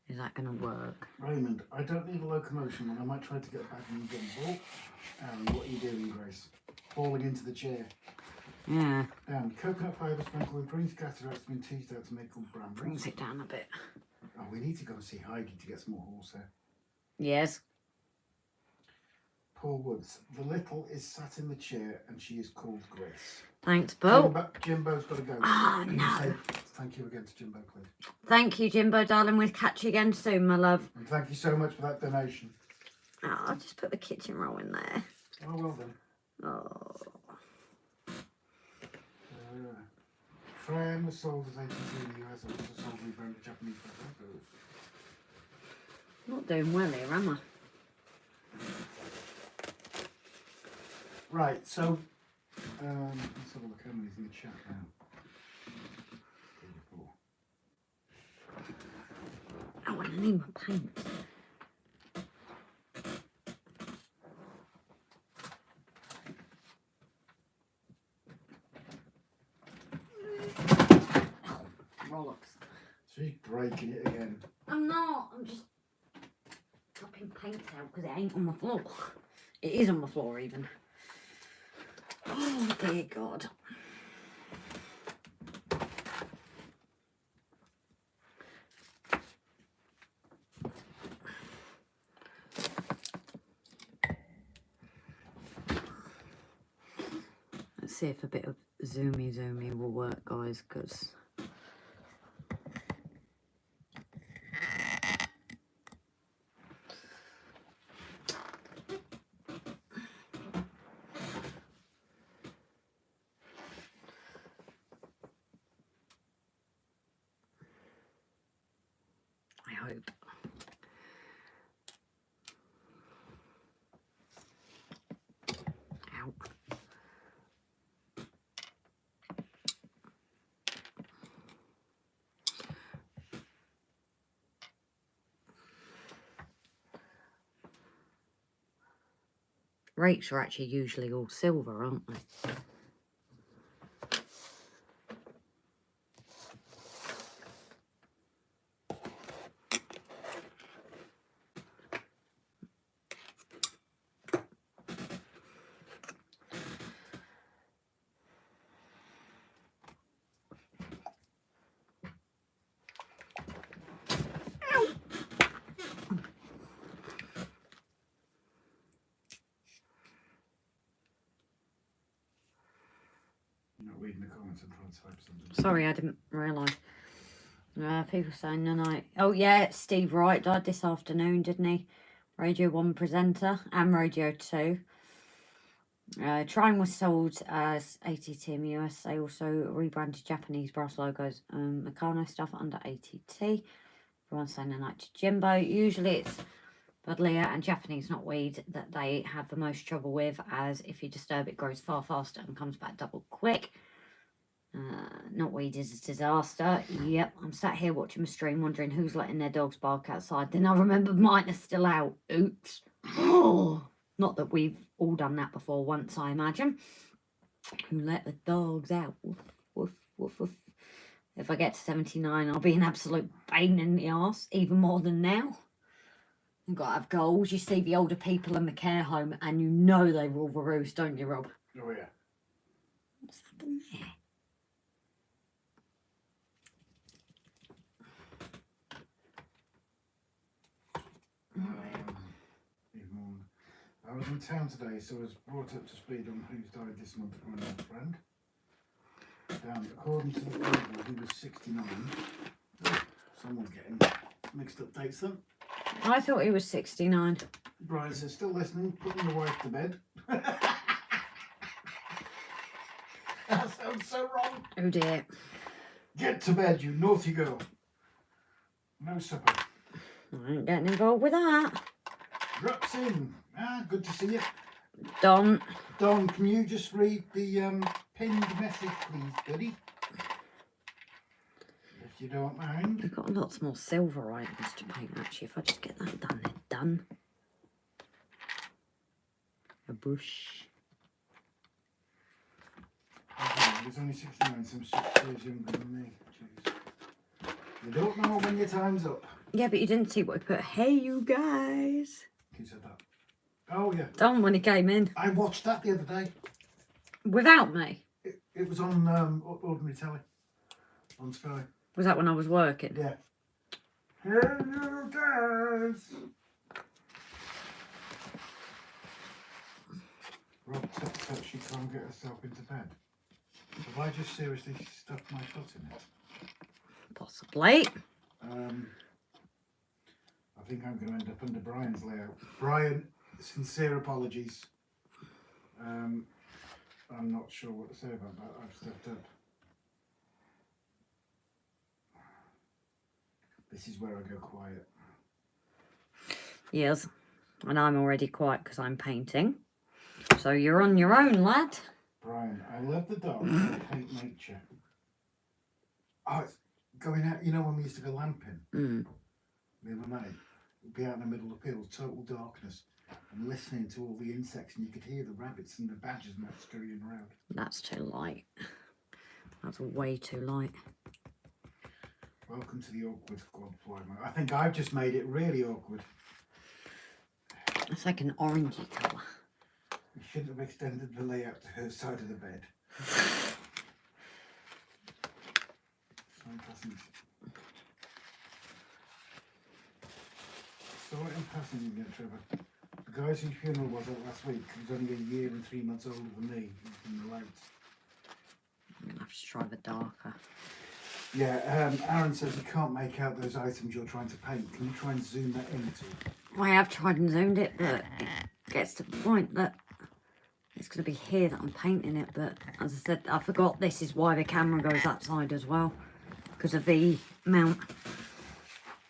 Is that going to work? Raymond, I don't need a locomotion one. I might try to get back in the gimbal. Aaron, what are you doing, Grace? Falling into the chair. Yeah. And coconut fibre sprinkled with green scatter has been teased out to make good brambles. Brings it down a bit. Oh, we need to go and see Heidi to get some more horsehair. Yes. Paul Woods, the little is sat in the chair and she is called Grace. Thanks, Paul. Jimbo's got to go. Oh, Can no. you say thank you again to Jimbo, please? Thank you, Jimbo, darling. We'll catch you again soon, my love. And thank you so much for that donation. Oh, I'll just put the kitchen roll in there. Oh, well done. Oh. Fran was sold as ATC in the US and also sold me brand Japanese photos. Not doing well here, am I? Right, so let's have a look how many's in the chat now. 34. Oh, I need my paint. bollocks. She's breaking it again. I'm not. I'm just dropping paint out because it ain't on the floor. It is on the floor even. Oh dear God. Let's see if a bit of zoomy will work, guys, because I hope. Ow. Rakes are actually usually all silver, aren't they? Not reading the comments and trying to type something. Sorry, I didn't realise. People saying no night. Oh yeah, Steve Wright died this afternoon, didn't he? Radio 1 presenter and Radio 2. Train was sold as ATT in the US. They also rebranded Japanese brass logos. Meccano stuff under ATT. Everyone's saying no night to Jimbo. Usually it's Budleia and Japanese knotweed that they have the most trouble with, as if you disturb it grows far faster and comes back double quick. Knotweed is a disaster. Yep, I'm sat here watching my stream wondering who's letting their dogs bark outside. Then I remember mine are still out. Oops. Oh, not that we've all done that before once, I imagine. Who let the dogs out? Woof, woof, woof, woof. If I get to 79, I'll be an absolute pain in the arse, even more than now. You've got to have goals. You see the older people in the care home and you know they rule the roost, don't you, Rob? Oh, yeah. What's happened there? I was in town today, so I was brought up to speed on who's died this month by my old friend. According to the Bible, he was 69. Oh, someone's getting mixed up dates then. I thought he was 69. Brian says, still listening, putting the wife to bed. That sounds so wrong. Oh dear. Get to bed, you naughty girl. No supper. I ain't getting involved with that. Drops in. Good to see you. Don, Can you just read the pinned message, please, buddy? If you don't mind. we've got lots more silver items to paint, actually. If I just get that done, then done. A brush. He's only 69, so I'm 6 years younger than me. Jeez. You don't know when your time's up. Yeah, but you didn't see what I put. Hey, you guys. He said that. Oh, yeah. Don, when he came in. I watched that the other day. Without me. It was on ordinary telly. On Sky. Was that when I was working? Yeah. Hey, you guys. Rob said that she can't get herself into bed. Have I just seriously stuffed my foot in it? Possibly. I think I'm going to end up under Brian's layout. Brian, sincere apologies. I'm not sure what to say about that. I've stepped up. This is where I go quiet. Yes. And I'm already quiet because I'm painting. So you're on your own, lad. Brian, I love the dog, but I hate nature. Oh, it's going out, you know when we used to go lamping? Me and my mate, we'd be out in the middle of the field, total darkness, and listening to all the insects, and you could hear the rabbits and the badgers and that scurrying around. That's too light. That's way too light. Welcome to the awkward squad, Flymo. I think I've just made it really awkward. It's like an orangey colour. We shouldn't have extended the layout to her side of the bed. Saw it in passing again, Trevor. The guy's whose funeral was at last week, who's only a year and 3 months older than me, he's in the light. I'm going to have to try the darker. Yeah, Aaron says he can't make out those items you're trying to paint. Can you try and zoom that into? I have tried and zoomed it, but it gets to the point that it's going to be here that I'm painting it. But as I said, I forgot this is why the camera goes that side as well, because of the mount.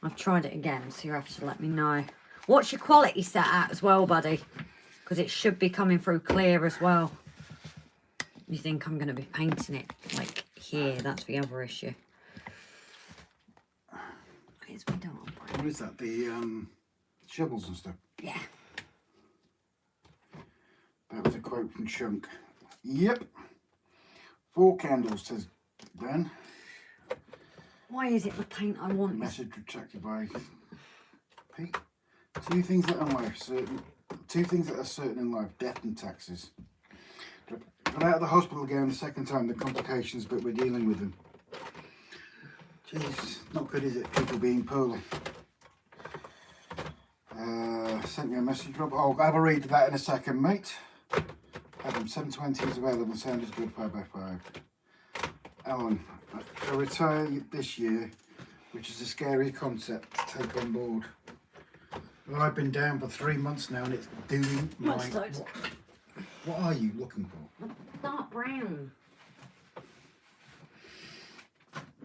I've tried it again, so you have to let me know. What's your quality set at as well, buddy? Because it should be coming through clear as well. You think I'm going to be painting it like here? That's the other issue. Here's my door. What is that? The shovels and stuff? Yeah. That was a quote from Chunk. Yep. 4 candles, says Ben. Why is it the paint I want? Message retracted by Pete. Two things that are certain in life: death and taxes. Got out of the hospital again the second time, the complications, but we're dealing with them. Jeez, not good, is it? People being poorly. Sent you a message, Rob. I'll have a read of that in a second, mate. Adam, 720 is available. Sound is good, 5x5. Alan, I retire this year, which is a scary concept to take on board. Well, I've been down for 3 months now, and it's doing my... What are you looking for? Dark brown.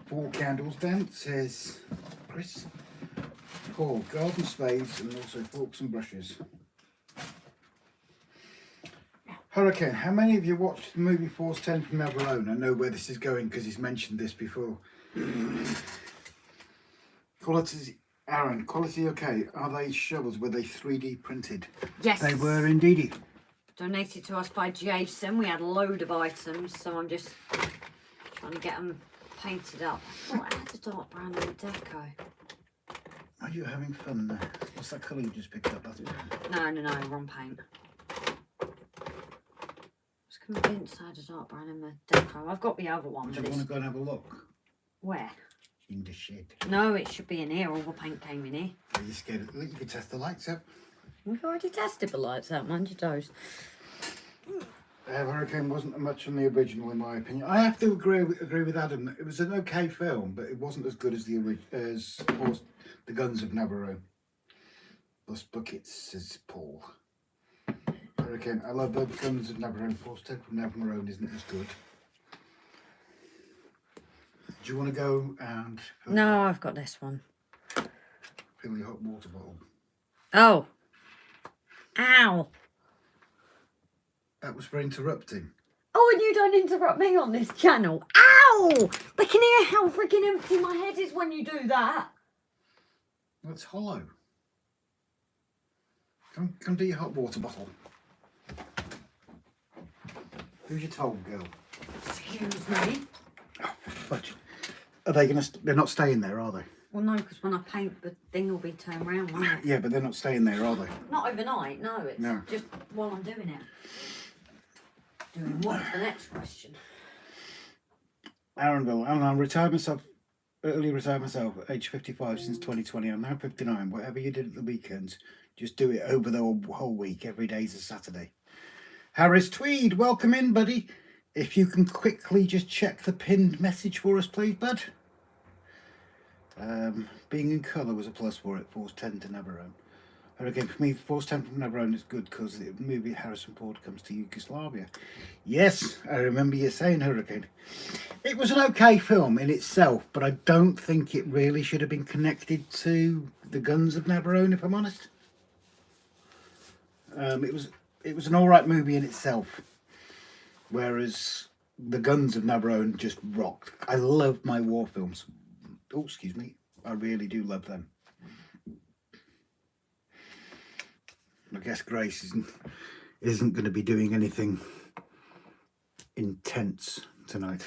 4 candles then, says Chris. Paul, garden spades and also forks and brushes. Hurricane, how many of you watched the movie Force 10 from Navarone? I know where this is going because he's mentioned this before. Quality, Aaron, quality okay. Are they shovels? Were they 3D printed? Yes. They were indeed. Donated to us by Jason. We had a load of items, so I'm just trying to get them painted up. I thought I had a dark brown on the deco. Are you having fun there? What's that colour you just picked up? That's No, wrong paint. I was convinced I had a dark brown in the deco. I've got the other one. Do you want to go and have a look? Where? In the shed. No, it should be in here. All the paint came in here. Are you scared of the light? You could test the lights out. We've already tested the lights out, mind your toes. Hurricane wasn't much on the original, in my opinion. I have to agree with Adam. It was an okay film, but it wasn't as good as the Guns of Navarone. Plus buckets, says Paul. Hurricane, I love the Guns of Navarone. Force 10 from Navarone isn't as good. Do you want to go and... No, I've got this one. Fill your hot water bottle. Oh. Ow. That was for interrupting. Oh, and you don't interrupt me on this channel. Ow! They can hear how freaking empty my head is when you do that. Well, it's hollow. Come do your hot water bottle. Who's your told girl? Excuse me. Oh, fudge. Are they going to... They're not staying there, are they? Well, no, because when I paint, the thing will be turned round, won't it? Yeah, but they're not staying there, are they? Not overnight, no. It's just while I'm doing it. Doing what's the next question? Aaronville, I early retired myself at age 55 since 2020. I'm now 59. Whatever you did at the weekends, just do it over the whole week. Every day's a Saturday. Harris Tweed, welcome in, buddy. If you can quickly just check the pinned message for us, please, bud. Being in colour was a plus for it. Force 10 to Navarone. Hurricane, for me, Force 10 from Navarone is good because the movie Harrison Ford comes to Yugoslavia. Yes, I remember you saying, Hurricane. It was an okay film in itself, but I don't think it really should have been connected to the Guns of Navarone, if I'm honest. It was an alright movie in itself, whereas the Guns of Navarone just rocked. I love my war films. Oh, excuse me. I really do love them. I guess Grace isn't going to be doing anything intense tonight.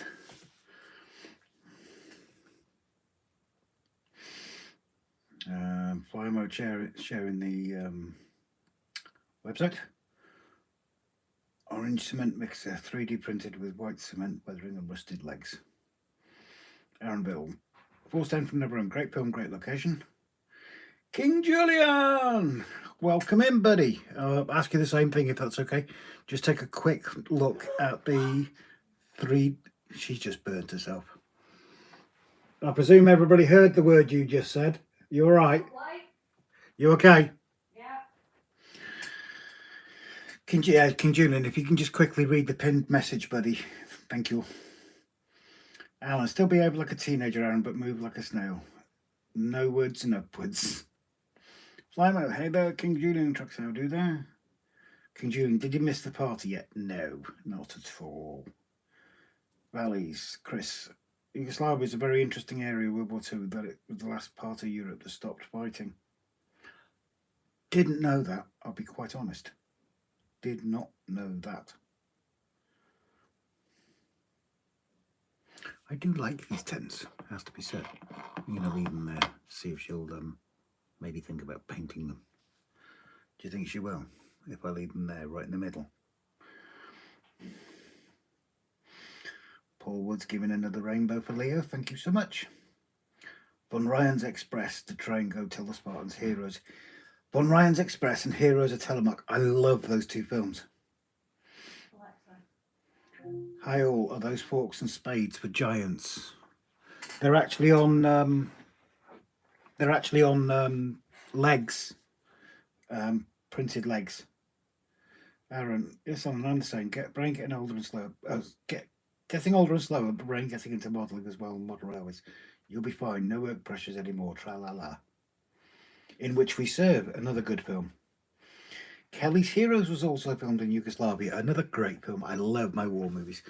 Flymochairman sharing the website. Orange cement mixer, 3D printed with white cement, weathering and rusted legs. Aaronville, 4 from Neverhome, great film, great location. King Julian, welcome in, buddy. I'll ask you the same thing if that's okay. Just take a quick look at the 3. She's just burnt herself. I presume everybody heard the word you just said. You all right? You okay? Yeah. King Julian, if you can just quickly read the pinned message, buddy. Thank you. Alan, still behave like a teenager, Aaron, but move like a snail. No words and upwards. Flymo, hey there, King Julian trucks, how do there? King Julian, did you miss the party yet? No, not at all. Valleys, Chris. Yugoslavia is a very interesting area of World War II, that it was the last part of Europe that stopped fighting. Didn't know that, I'll be quite honest. Did not know that. I do like these tents, has to be said. I'm going to leave them there, see if she'll maybe think about painting them. Do you think she will, if I leave them there right in the middle? Paul Wood's giving another rainbow for Leo, thank you so much. Von Ryan's Express, the train go tell the Spartans, heroes. Von Ryan's Express and Heroes of Telemark, I love those 2 films. Hi all, are those forks and spades for giants? They're actually on legs, printed legs. Aaron, yes, I'm understanding. Brain getting older and slower. Getting older and slower, but brain getting into modelling as well, model railways. You'll be fine. No work pressures anymore. Tra la la. In Which We Serve, another good film. Kelly's Heroes was also filmed in Yugoslavia, another great film. I love my war movies.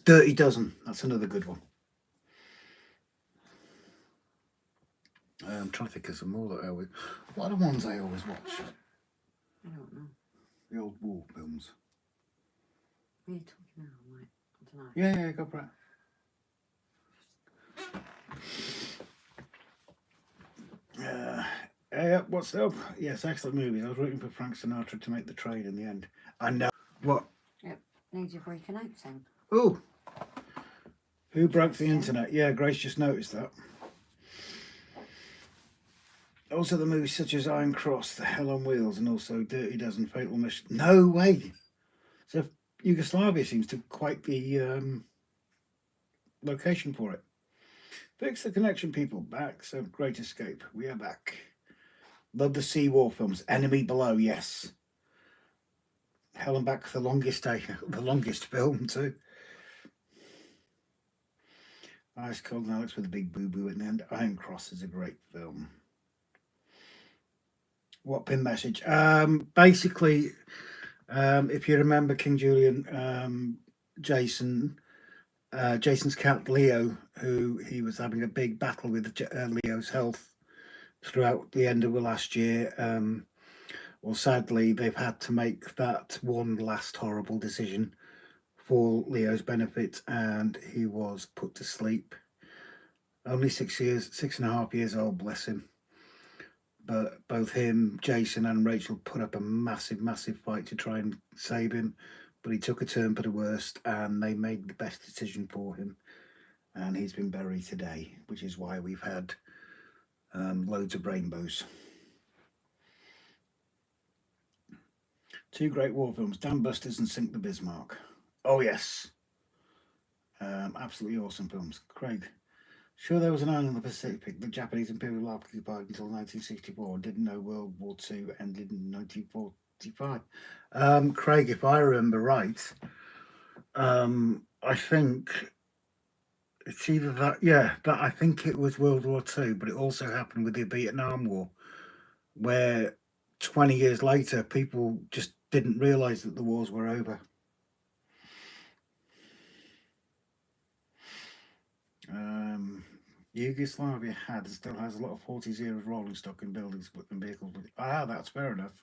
Dirty Dozen, that's another good one. I'm trying to think of some more that I always... What are the ones I always watch? I don't know. The old war films. What are you talking about? Like, I don't know. Yeah, go for it. What's up? Yes, excellent movies. I was rooting for Frank Sinatra to make the trade in the end. I know. What? Yep. Needs a break an accent. Oh. Who broke the internet? Yeah, Grace just noticed that. Also the movies such as Iron Cross, The Hell on Wheels, and also Dirty Dozen, Fatal Mission. No way! So Yugoslavia seems to quite the location for it. Fix the connection, people. Back, so Great Escape. We are back. Love the Sea War films. Enemy Below, yes. Hell and Back, the longest day, the longest film too. Ice Cold and Alex with a big boo-boo in the end. Iron Cross is a great film. What pin message? Basically, if you remember King Julian, Jason's cat Leo, who he was having a big battle with Leo's health throughout the end of the last year. Well, sadly, they've had to make that one last horrible decision for Leo's benefit, and he was put to sleep. Only 6.5 years old, bless him. But both him, Jason and Rachel put up a massive fight to try and save him. But he took a turn for the worst, and they made the best decision for him. And he's been buried today, which is why we've had loads of rainbows. 2 great war films, Dam Busters and Sink the Bismarck. Oh, yes. Absolutely awesome films. Craig. Sure, there was an island in the Pacific the Japanese Imperial occupied until 1964. Didn't know World War II ended in 1945. Craig, if I remember right, I think it's either that, that I think it was World War II, but it also happened with the Vietnam War, where 20 years later, people just didn't realise that the wars were over. Yugoslavia had and still has a lot of 40s era rolling stock in buildings and vehicles. That's fair enough.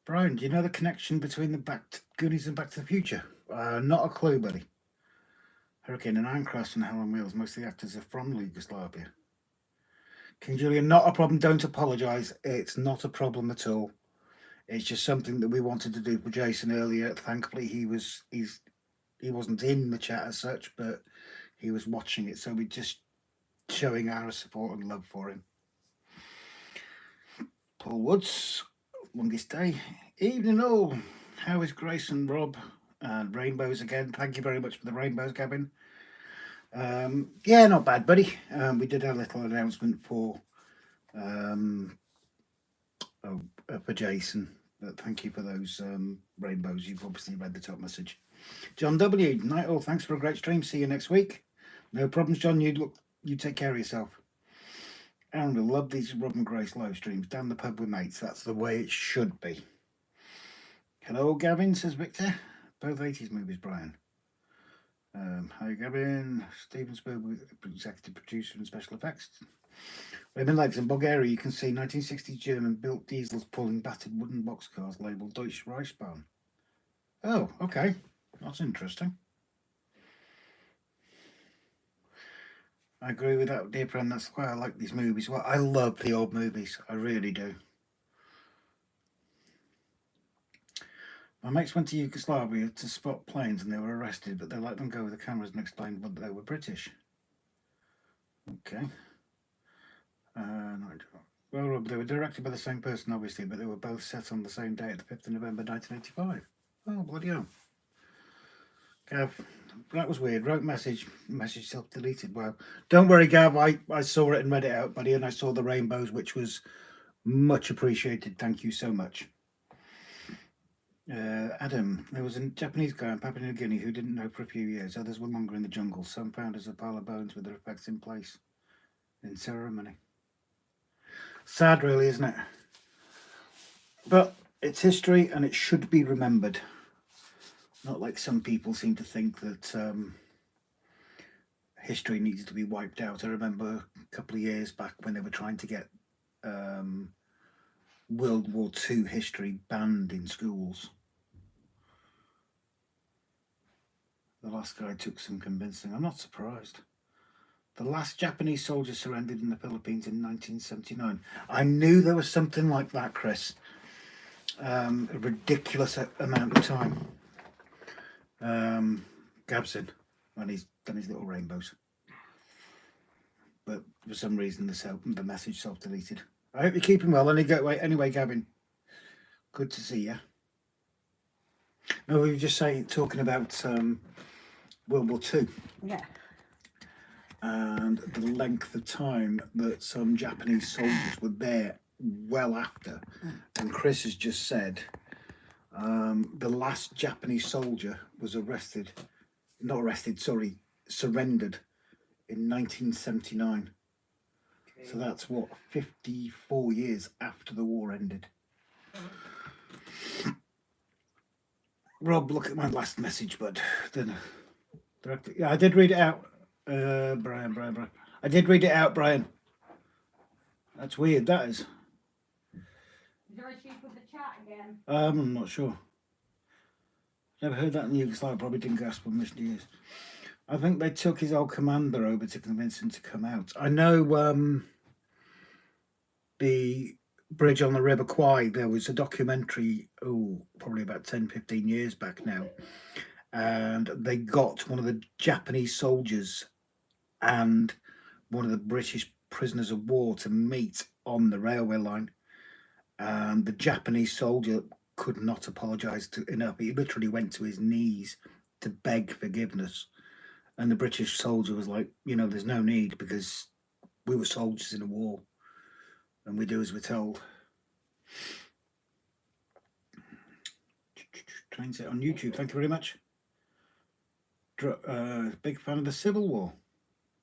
Brian, do you know the connection between the Goonies and Back to the Future? Not a clue, buddy. Hurricane and Ancras and Helen Wheels. Most of the actors are from Yugoslavia. King Julian, not a problem. Don't apologise. It's not a problem at all. It's just something that we wanted to do for Jason earlier. Thankfully, he wasn't in the chat as such, but he was watching it. So we're just showing our support and love for him. Paul Woods, longest day. Evening all. How is Grace and Rob? And rainbows again. Thank you very much for the rainbows, Gavin. Yeah, not bad, buddy. We did a little announcement for Jason. But thank you for those rainbows. You've obviously read the top message. John W. Night all. Thanks for a great stream. See you next week. No problems, John. You take care of yourself. Aaron will love these Rob and Grace live streams. Down the pub with mates. That's the way it should be. Hello, Gavin, says Victor. Both 80s movies, Brian. Hi, Gavin. Steven Spielberg, executive producer and special effects. Raymond Legs in Bulgaria, you can see 1960s German-built diesels pulling battered wooden boxcars labelled Deutsche Reichsbahn. Oh, okay. That's interesting. I agree with that, dear friend. That's why I like these movies. Well, I love the old movies. I really do. My mates went to Yugoslavia to spot planes and they were arrested, but they let them go with the cameras and explained that they were British. Okay. Well, they were directed by the same person, obviously, but they were both set on the same day at the 5th of November 1985. Oh, bloody hell. Gav, that was weird. Wrote message self-deleted. Wow. Don't worry, Gav. I saw it and read it out, buddy, and I saw the rainbows, which was much appreciated. Thank you so much. Adam, there was a Japanese guy in Papua New Guinea who didn't know for a few years. Others were longer in the jungle. Some found as a pile of bones with their effects in place in ceremony. Sad, really, isn't it? But it's history and it should be remembered. Not like some people seem to think that history needs to be wiped out. I remember a couple of years back when they were trying to get World War II history banned in schools. The last guy took some convincing. I'm not surprised. The last Japanese soldier surrendered in the Philippines in 1979. I knew there was something like that, Chris. A ridiculous amount of time. Gibson, when he's done his little rainbows. But for some reason, the message self-deleted. I hope you're keeping well. Anyway, Gavin, good to see you. No, we were just talking about World War II. Yeah. And the length of time that some Japanese soldiers were there well after. And Chris has just said the last Japanese soldier was surrendered in 1979. Okay. So that's 54 years after the war ended. Rob, look at my last message, bud. Yeah, I did read it out. Brian. I did read it out, Brian. That's weird, that is. Is there issues with the chat again? I'm not sure. Never heard that in Yugoslavia, probably didn't grasp what mission he is. I think they took his old commander over to convince him to come out. I know the bridge on the River Kwai, there was a documentary, probably about 10, 15 years back now. And they got one of the Japanese soldiers and one of the British prisoners of war to meet on the railway line. And the Japanese soldier could not apologise enough. He literally went to his knees to beg forgiveness. And the British soldier was like, there's no need because we were soldiers in a war and we do as we're told. Train set on YouTube. Thank you very much. Big fan of the Civil War.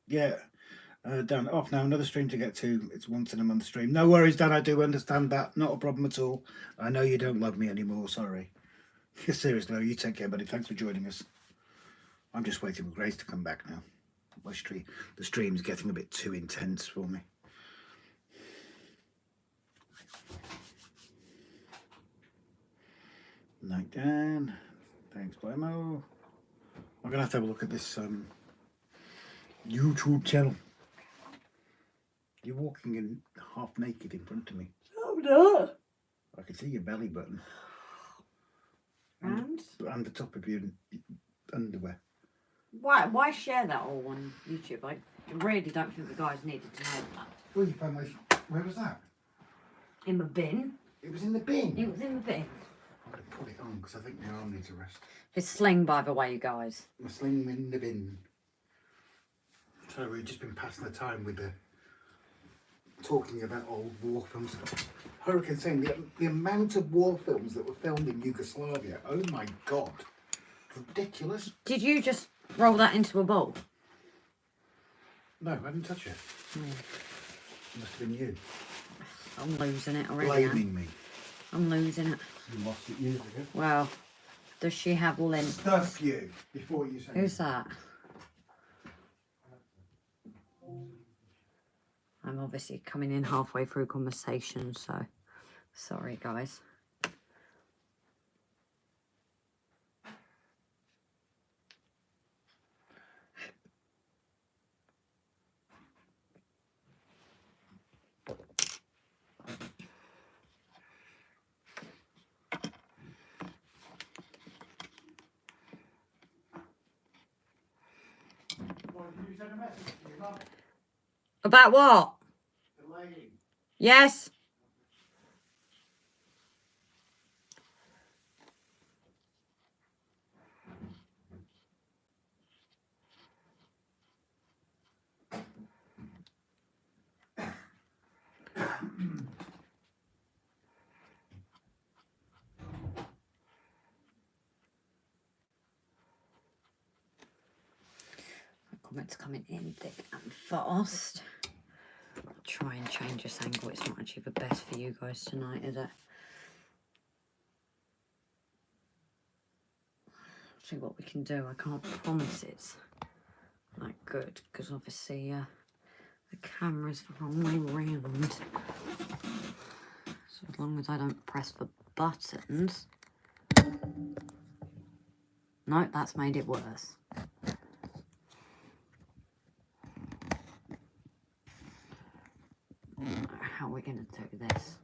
Yeah. Dan, off now. Another stream to get to. It's once in a month stream. No worries, Dan. I do understand that. Not a problem at all. I know you don't love me anymore. Sorry. Seriously, you take care, buddy. Thanks for joining us. I'm just waiting for Grace to come back now. The stream's getting a bit too intense for me. Night, Dan. Thanks, Blymo. I'm going to have a look at this YouTube channel. You're walking in half naked in front of me. Oh no! I can see your belly button. And the top of your underwear. why share that all on YouTube? I really don't think the guys needed to know that. Well, you found where was that? In the bin. It was in the bin. It was in the bin. I'm going to put it on because I think my arm needs a rest. It's sling, by the way, you guys. My sling in the bin. So we've just been passing the time with talking about old war films. Hurricane saying the amount of war films that were filmed in Yugoslavia. Oh my God. Ridiculous. Did you just roll that into a bowl? No, I didn't touch it. Must have been you. I'm losing it already. Blaming me. I'm losing it. You lost it years ago. Well, does she have lint? Stuff you before you say. Who's that? I'm obviously coming in halfway through conversation, so sorry, guys. You send a message to your mum. About what? The lady. Yes. Comments coming in thick and fast. I'll try and change this angle. It's not actually the best for you guys tonight, is it? See what we can do. I can't promise it's like good because obviously the camera's the wrong way round. So as long as I don't press the buttons. No, that's made it worse. How are we going to do this?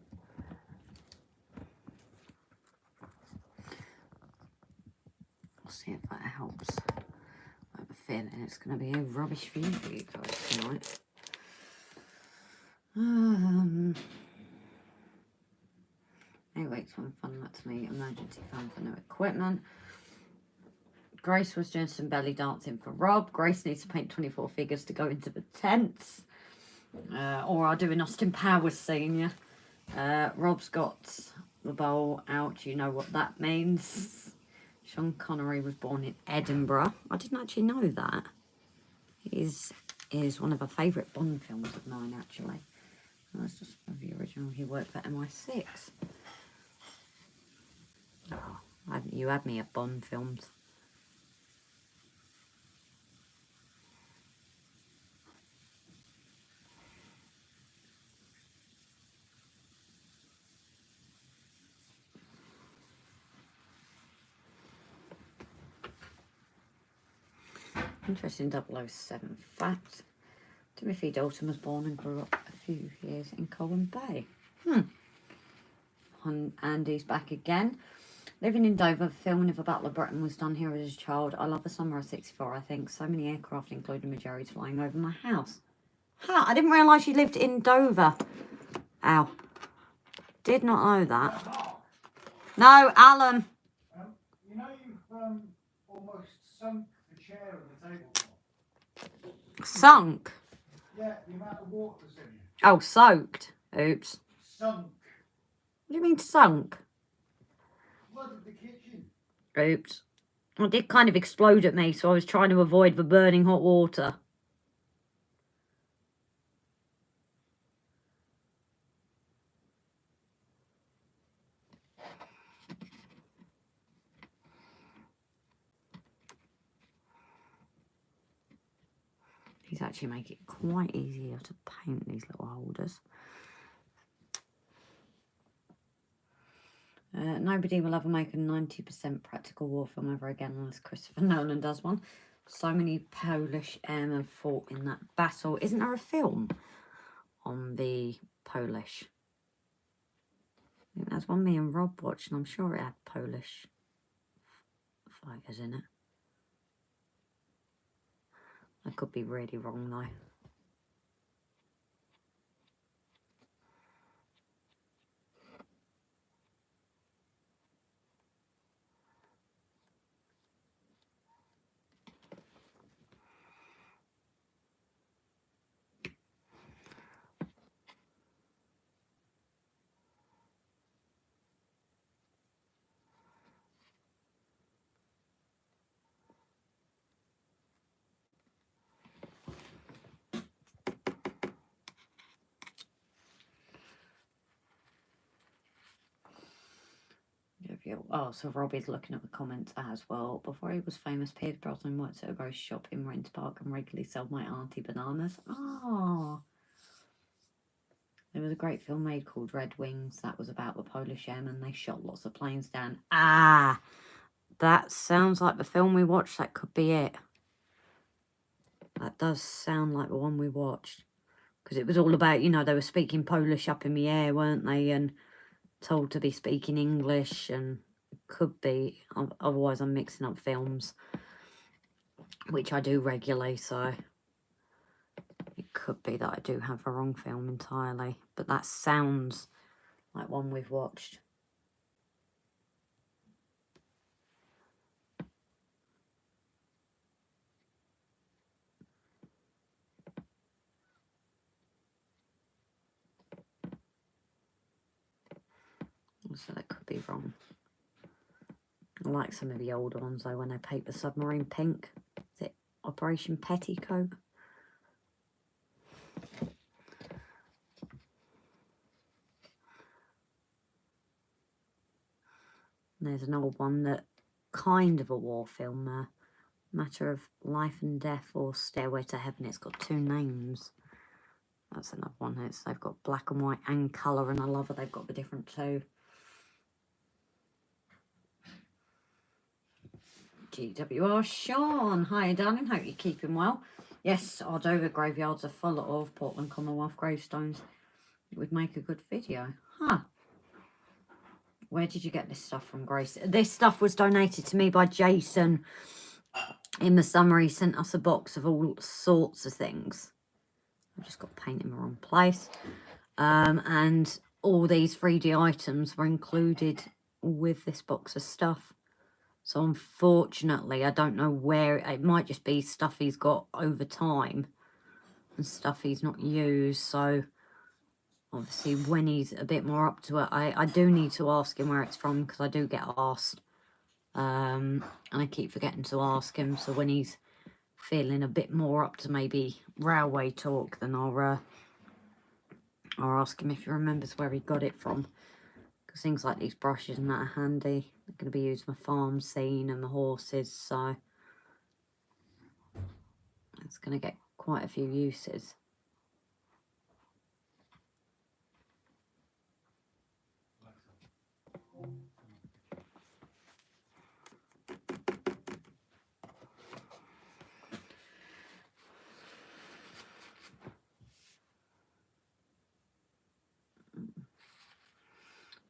We'll see if that helps. I have a feeling it's going to be a rubbish view for you guys tonight. Anyway, someone fun that to me. Emergency fund for new equipment. Grace was doing some belly dancing for Rob. Grace needs to paint 24 figures to go into the tents. Or I'll do an Austin Powers scene, yeah. Rob's got the bowl out. You know what that means. Sean Connery was born in Edinburgh. I didn't actually know that. Is one of my favourite Bond films of mine, actually. That's just the original. He worked for MI6. Oh, you had me at Bond films. Interesting 007 fact. Timothy Dalton was born and grew up a few years in Colwyn Bay. And Andy's back again. Living in Dover, filming of the Battle of Britain was done here as a child. I love the summer of '64, I think. So many aircraft, including Majerries, flying over my house. Ha! I didn't realise you lived in Dover. Ow. Did not know that. No, Alan. You know you've almost sunk the chair on the tabletop. Sunk? Yeah, the amount of water that's in you. Oh, soaked. Oops. Sunk. What do you mean sunk? Flooded the kitchen. Oops. Well, it did kind of explode at me, so I was trying to avoid the burning hot water. These actually make it quite easier to paint these little holders. Nobody will ever make a 90% practical war film ever again unless Christopher Nolan does one. So many Polish airmen fought in that battle. Isn't there a film on the Polish? I think there's one me and Rob watched, and I'm sure it had Polish fighters in it. I could be really wrong though. Oh, so Robbie's looking at the comments as well. Before he was famous, Piers Brosnan worked at a grocery shop in Rent Park and regularly sold my auntie bananas. Oh, there was a great film made called Red Wings that was about the Polish airmen. They shot lots of planes down. Ah, that sounds like the film we watched. That could be it. That does sound like the one we watched. Because it was all about, you know, they were speaking Polish up in the air, weren't they? And told to be speaking English, and could be, otherwise I'm mixing up films, which I do regularly, so it could be that I do have the wrong film entirely, but that sounds like one we've watched. So that could be wrong. I like some of the older ones though, when they paint the submarine pink. Is it Operation Petticoat? And there's an old one that kind of a war film, Matter of Life and Death or Stairway to Heaven. It's got two names. That's another one. They've got black and white and colour, and I love it. They've got the different two. GWR Sean, hi darling, hope you're keeping well. Yes, our Dover graveyards are full of Portland Commonwealth gravestones. It would make a good video. Huh. Where did you get this stuff from, Grace? This stuff was donated to me by Jason. In the summer, he sent us a box of all sorts of things. I've just got paint in the wrong place. And all these 3D items were included with this box of stuff. So unfortunately, I don't know where, it might just be stuff he's got over time and stuff he's not used. So obviously when he's a bit more up to it, I do need to ask him where it's from, because I do get asked. And I keep forgetting to ask him. So when he's feeling a bit more up to maybe railway talk, then I'll ask him if he remembers where he got it from. Because things like these brushes and that are handy. They're going to be used in the farm scene and the horses, so it's going to get quite a few uses.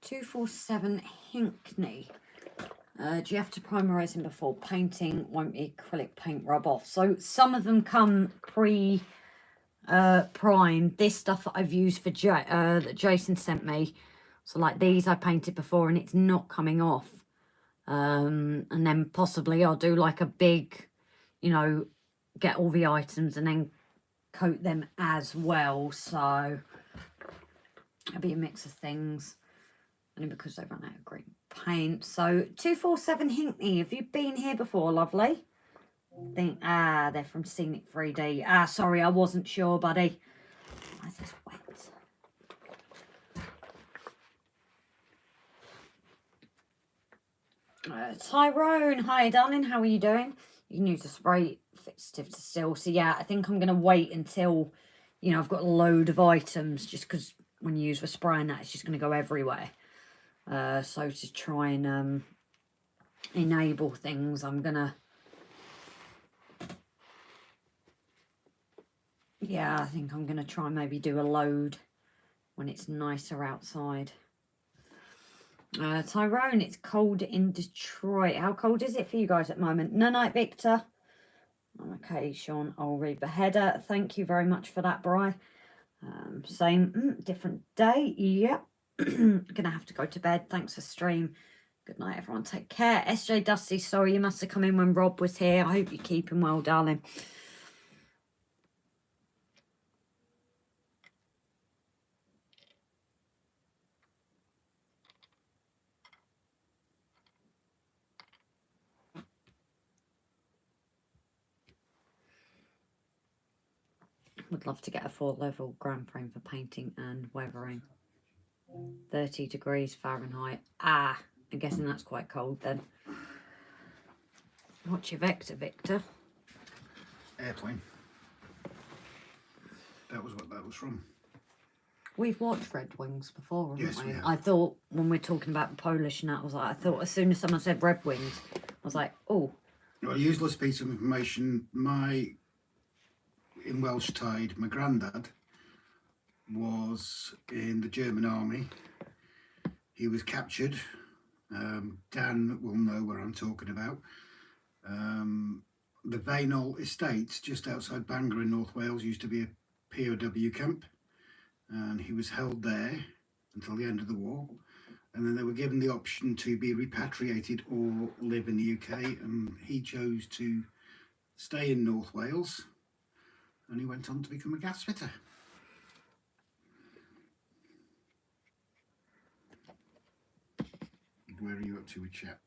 $247 Hinkney. Do you have to primerize them before painting? Won't the acrylic paint rub off? So some of them come primed. This stuff that I've used for that Jason sent me. So like these I painted before and it's not coming off. And then possibly I'll do like a big, you know, get all the items and then coat them as well. So it'll be a mix of things. Only because they run out of green paint. So 247 Hinkney, have you been here before, lovely? They're from Scenic 3D. Sorry, I wasn't sure, buddy. Why is this wet? Tyrone, hi darling, how are you doing? You can use a spray stiff to still. So yeah, I think I'm going to wait until, you know, I've got a load of items, just because when you use the spray and that, it's just going to go everywhere. So to try and enable things, I'm gonna Yeah, I think I'm going to try maybe do a load when it's nicer outside. Tyrone, it's cold in Detroit. How cold is it for you guys at the moment? No night, Victor. Okay, Sean, I'll read the header. Thank you very much for that, Bri. Same, different day. Yep. Gonna have to go to bed. Thanks for stream. Good night, everyone. Take care. SJ Dusty, sorry you must have come in when Rob was here. I hope you're keeping well, darling. Would love to get a 4-level ground frame for painting and weathering. 30 degrees Fahrenheit. Ah, I'm guessing that's quite cold then. What's your vector, Victor? Airplane. That was what that was from. We've watched Red Wings before, haven't Yes, we? we have. I thought when we're talking about Polish and that, I thought as soon as someone said Red Wings, I was like, oh. Well, a useless piece of information. In Welsh Tide, my granddad was in the German army. He was captured. Dan will know where I'm talking about. The Veail Estates, just outside Bangor in North Wales, used to be a POW camp, and he was held there until the end of the war. And then they were given the option to be repatriated or live in the UK, and he chose to stay in North Wales, and he went on to become a gas fitter. Where are you up to with chat?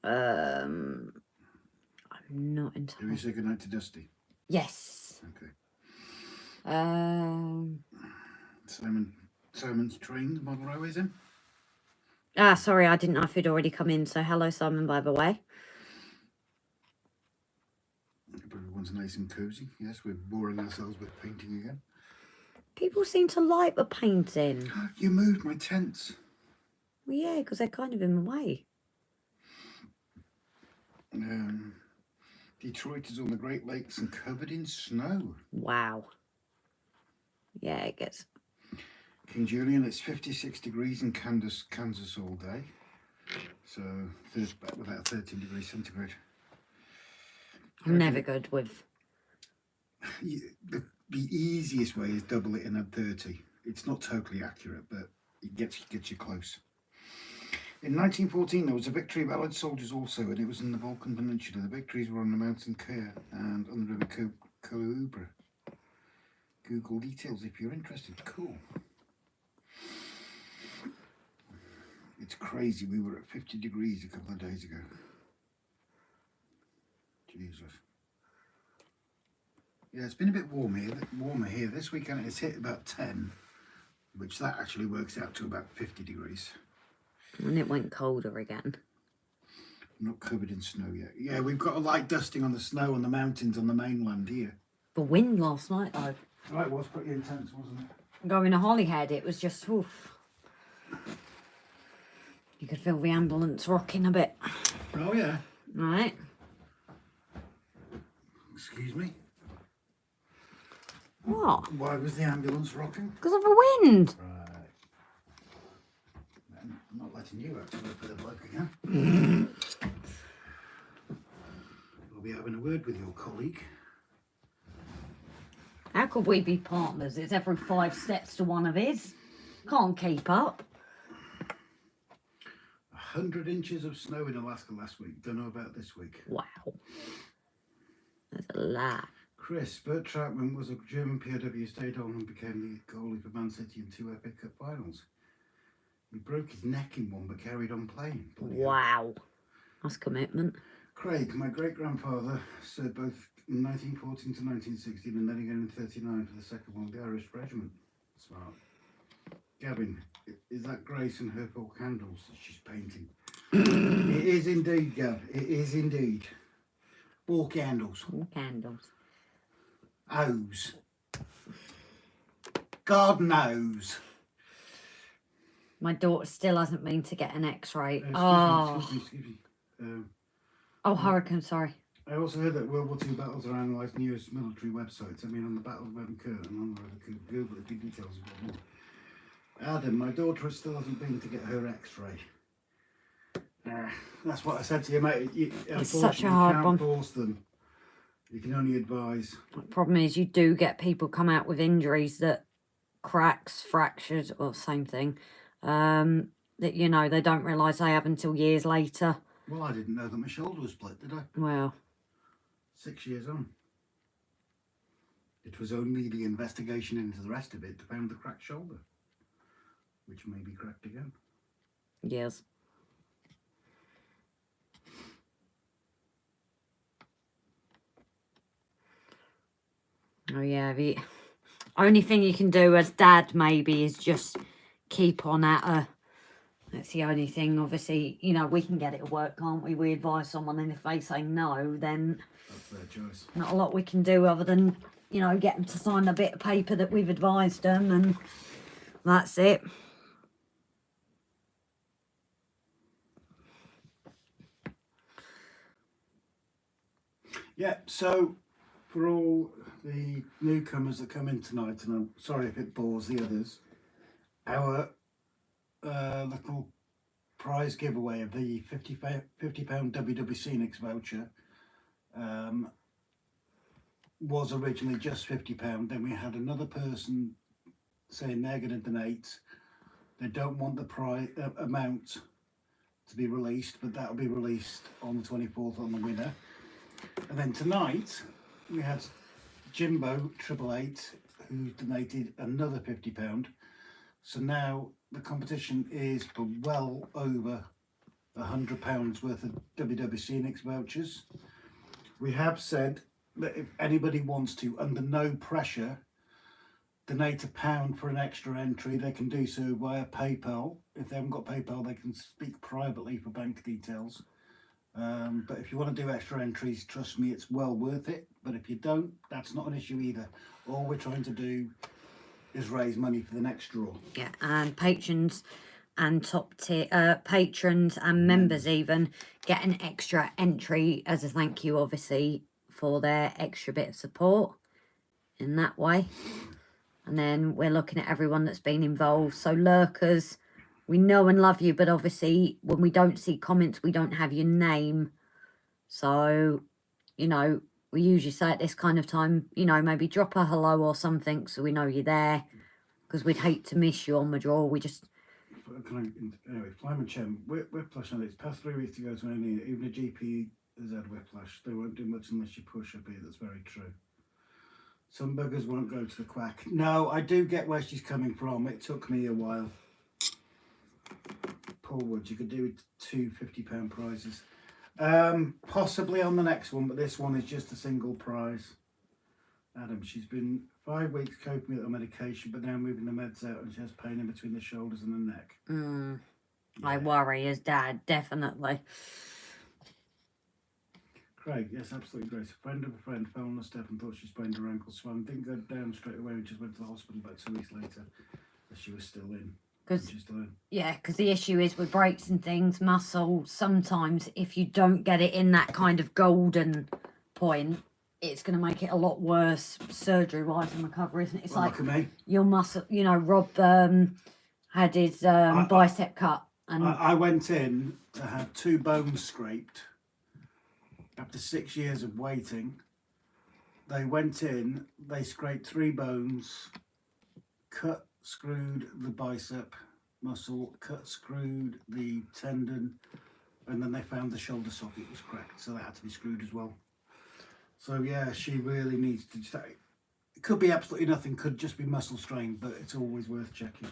I'm not Do entirely. we say goodnight to Dusty? Yes. Okay. Simon's trained model railways in. Sorry, I didn't know if he'd already come in. So hello, Simon, by the way. Everyone's nice and cosy. Yes, we're boring ourselves with painting again. People seem to like the painting. You moved my tents. Well, yeah, because they're kind of in the way. Detroit is on the Great Lakes and covered in snow. Wow. Yeah, it gets... King Julian, it's 56 degrees in Kansas all day. So there's about 13 degrees centigrade. I'm never good with... The easiest way is double it and add 30. It's not totally accurate, but it gets you close. In 1914, there was a victory of Allied soldiers also, and it was in the Balkan Peninsula. The victories were on the Mountain Kher and on the River Koubra. Google details if you're interested. Cool. It's crazy. We were at 50 degrees a couple of days ago. Jesus. Yeah, it's been a bit warmer here. This weekend it's hit about 10, which that actually works out to about 50 degrees. And it went colder again. Not covered in snow yet. Yeah, we've got a light dusting on the snow on the mountains on the mainland here. The wind last night, though. Oh, it was pretty intense, wasn't it? Going to Holyhead, it was just, oof. You could feel the ambulance rocking a bit. Oh, yeah. Right. Excuse me? What? Why was the ambulance rocking? Because of the wind. Right. I'm not letting you have to work with a bloke again. We'll be having a word with your colleague. How could we be partners? It's every 5 steps to one of his. Can't keep up. 100 inches of snow in Alaska last week. Don't know about this week. Wow. That's a lot. Chris, Bert Troutman was a German POW, stayed on and became the goalie for Man City in 2 FA Cup finals. He broke his neck in one but carried on playing. Wow. That's commitment. Craig, my great-grandfather, served both in 1914 to 1916 and then again in 39 for the second one, the Irish Regiment. Smart. Gavin, is that Grace and her 4 candles that she's painting? It is indeed, Gav. It is indeed. 4 candles. 4 candles. O's. God knows. My daughter still hasn't been to get an X-ray. Excuse Oh. me. Oh, hurricane, sorry. I also heard that World War II battles are analysed in US military websites. I mean, on the Battle of Dunkirk, and on the Google a few details about more. Adam, my daughter still hasn't been to get her X-ray. That's what I said to you, mate. It's such a hard one. You can't force them. You can only advise. The problem is you do get people come out with injuries that cracks, fractures, or same thing. That, you know, they don't realise they have until years later. Well, I didn't know that my shoulder was split, did I? Well. 6 years on. It was only the investigation into the rest of it that found the cracked shoulder, which may be cracked again. Yes. Oh yeah, the only thing you can do as dad maybe is just keep on at her. That's the only thing. Obviously, you know, we can get it to work, can't we? We advise someone, and if they say no, then that's their choice. Not a lot we can do other than, you know, get them to sign a bit of paper that we've advised them, and that's it. Yeah, so for all the newcomers that come in tonight, and I'm sorry if it bores the others, our little prize giveaway of the £50 WWC Hinks voucher was originally just £50. Then we had another person saying they're going to donate. They don't want the prize amount to be released, but that'll be released on the 24th on the winner. And then tonight we had Jimbo 888 who donated another £50. So now the competition is for well over £100 worth of WWC Hinks vouchers. We have said that if anybody wants to, under no pressure, donate £1 for an extra entry, they can do so via PayPal. If they haven't got PayPal, they can speak privately for bank details. But if you want to do extra entries, trust me, it's well worth it. But if you don't, that's not an issue either. All we're trying to do is raise money for the next draw. Yeah, and patrons and top tier patrons and members even get an extra entry as a thank you, obviously, for their extra bit of support in that way. And then we're looking at everyone that's been involved. So lurkers, we know and love you, but obviously when we don't see comments, we don't have your name. So, you know, we usually say at this kind of time, you know, maybe drop a hello or something so we know you're there, because we'd hate to miss you on the draw. We just... Anyway, Flymochairman, whiplash on it. It's past 3 weeks to go to any, even a GP has had whiplash. They won't do much unless you push up here. That's very true. Some buggers won't go to the quack. No, I do get where she's coming from. It took me a while. Paul Wood, you could do two £50 prizes. Possibly on the next one, but this one is just a single prize. Adam, she's been 5 weeks coping with her medication, but now moving the meds out and she has pain in between the shoulders and the neck. Yeah. I worry as dad, definitely. Craig, yes, absolutely great. A friend of a friend fell on a step and thought she sprained her ankle, swam, didn't go down straight away and just went to the hospital about 2 weeks later, as she was still in. Yeah, because the issue is with breaks and things, muscle, sometimes if you don't get it in that kind of golden point, it's going to make it a lot worse surgery-wise and recovery, isn't it? It's like your muscle, you know, Rob had his bicep cut. And I went in to have 2 bones scraped. After 6 years of waiting, they went in, they scraped 3 bones, cut, screwed the bicep muscle, cut, screwed the tendon, and then they found the shoulder socket was cracked, so that had to be screwed as well. So yeah, she really needs to stay. It could be absolutely nothing, could just be muscle strain, but it's always worth checking.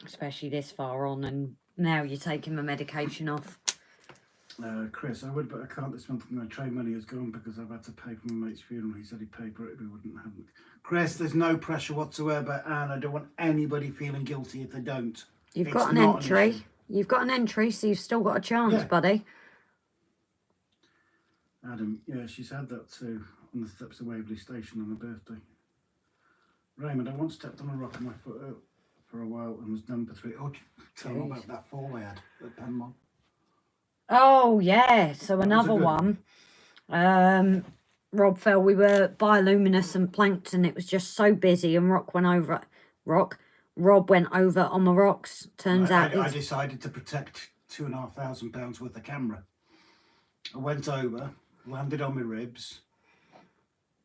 Especially this far on, and now you're taking the medication off. Chris, I would, but I can't this month. My train money is gone because I've had to pay for my mate's funeral. He said he'd pay for it if he wouldn't have it. Chris, there's no pressure whatsoever, and I don't want anybody feeling guilty if they don't. You've got an entry. You've got an entry, so you've still got a chance, buddy. Adam, yeah, she's had that too on the steps of Waverley Station on her birthday. Raymond, I once stepped on a rock on my foot for a while and was done for 3. Oh, tell me about that fall I had at Penmon. Oh, yeah. So another one. Rob fell. We were bioluminescent and plankton. It was just so busy, and Rob went over on the rocks. Turns out I decided to protect £2,500 worth of camera. I went over, landed on my ribs,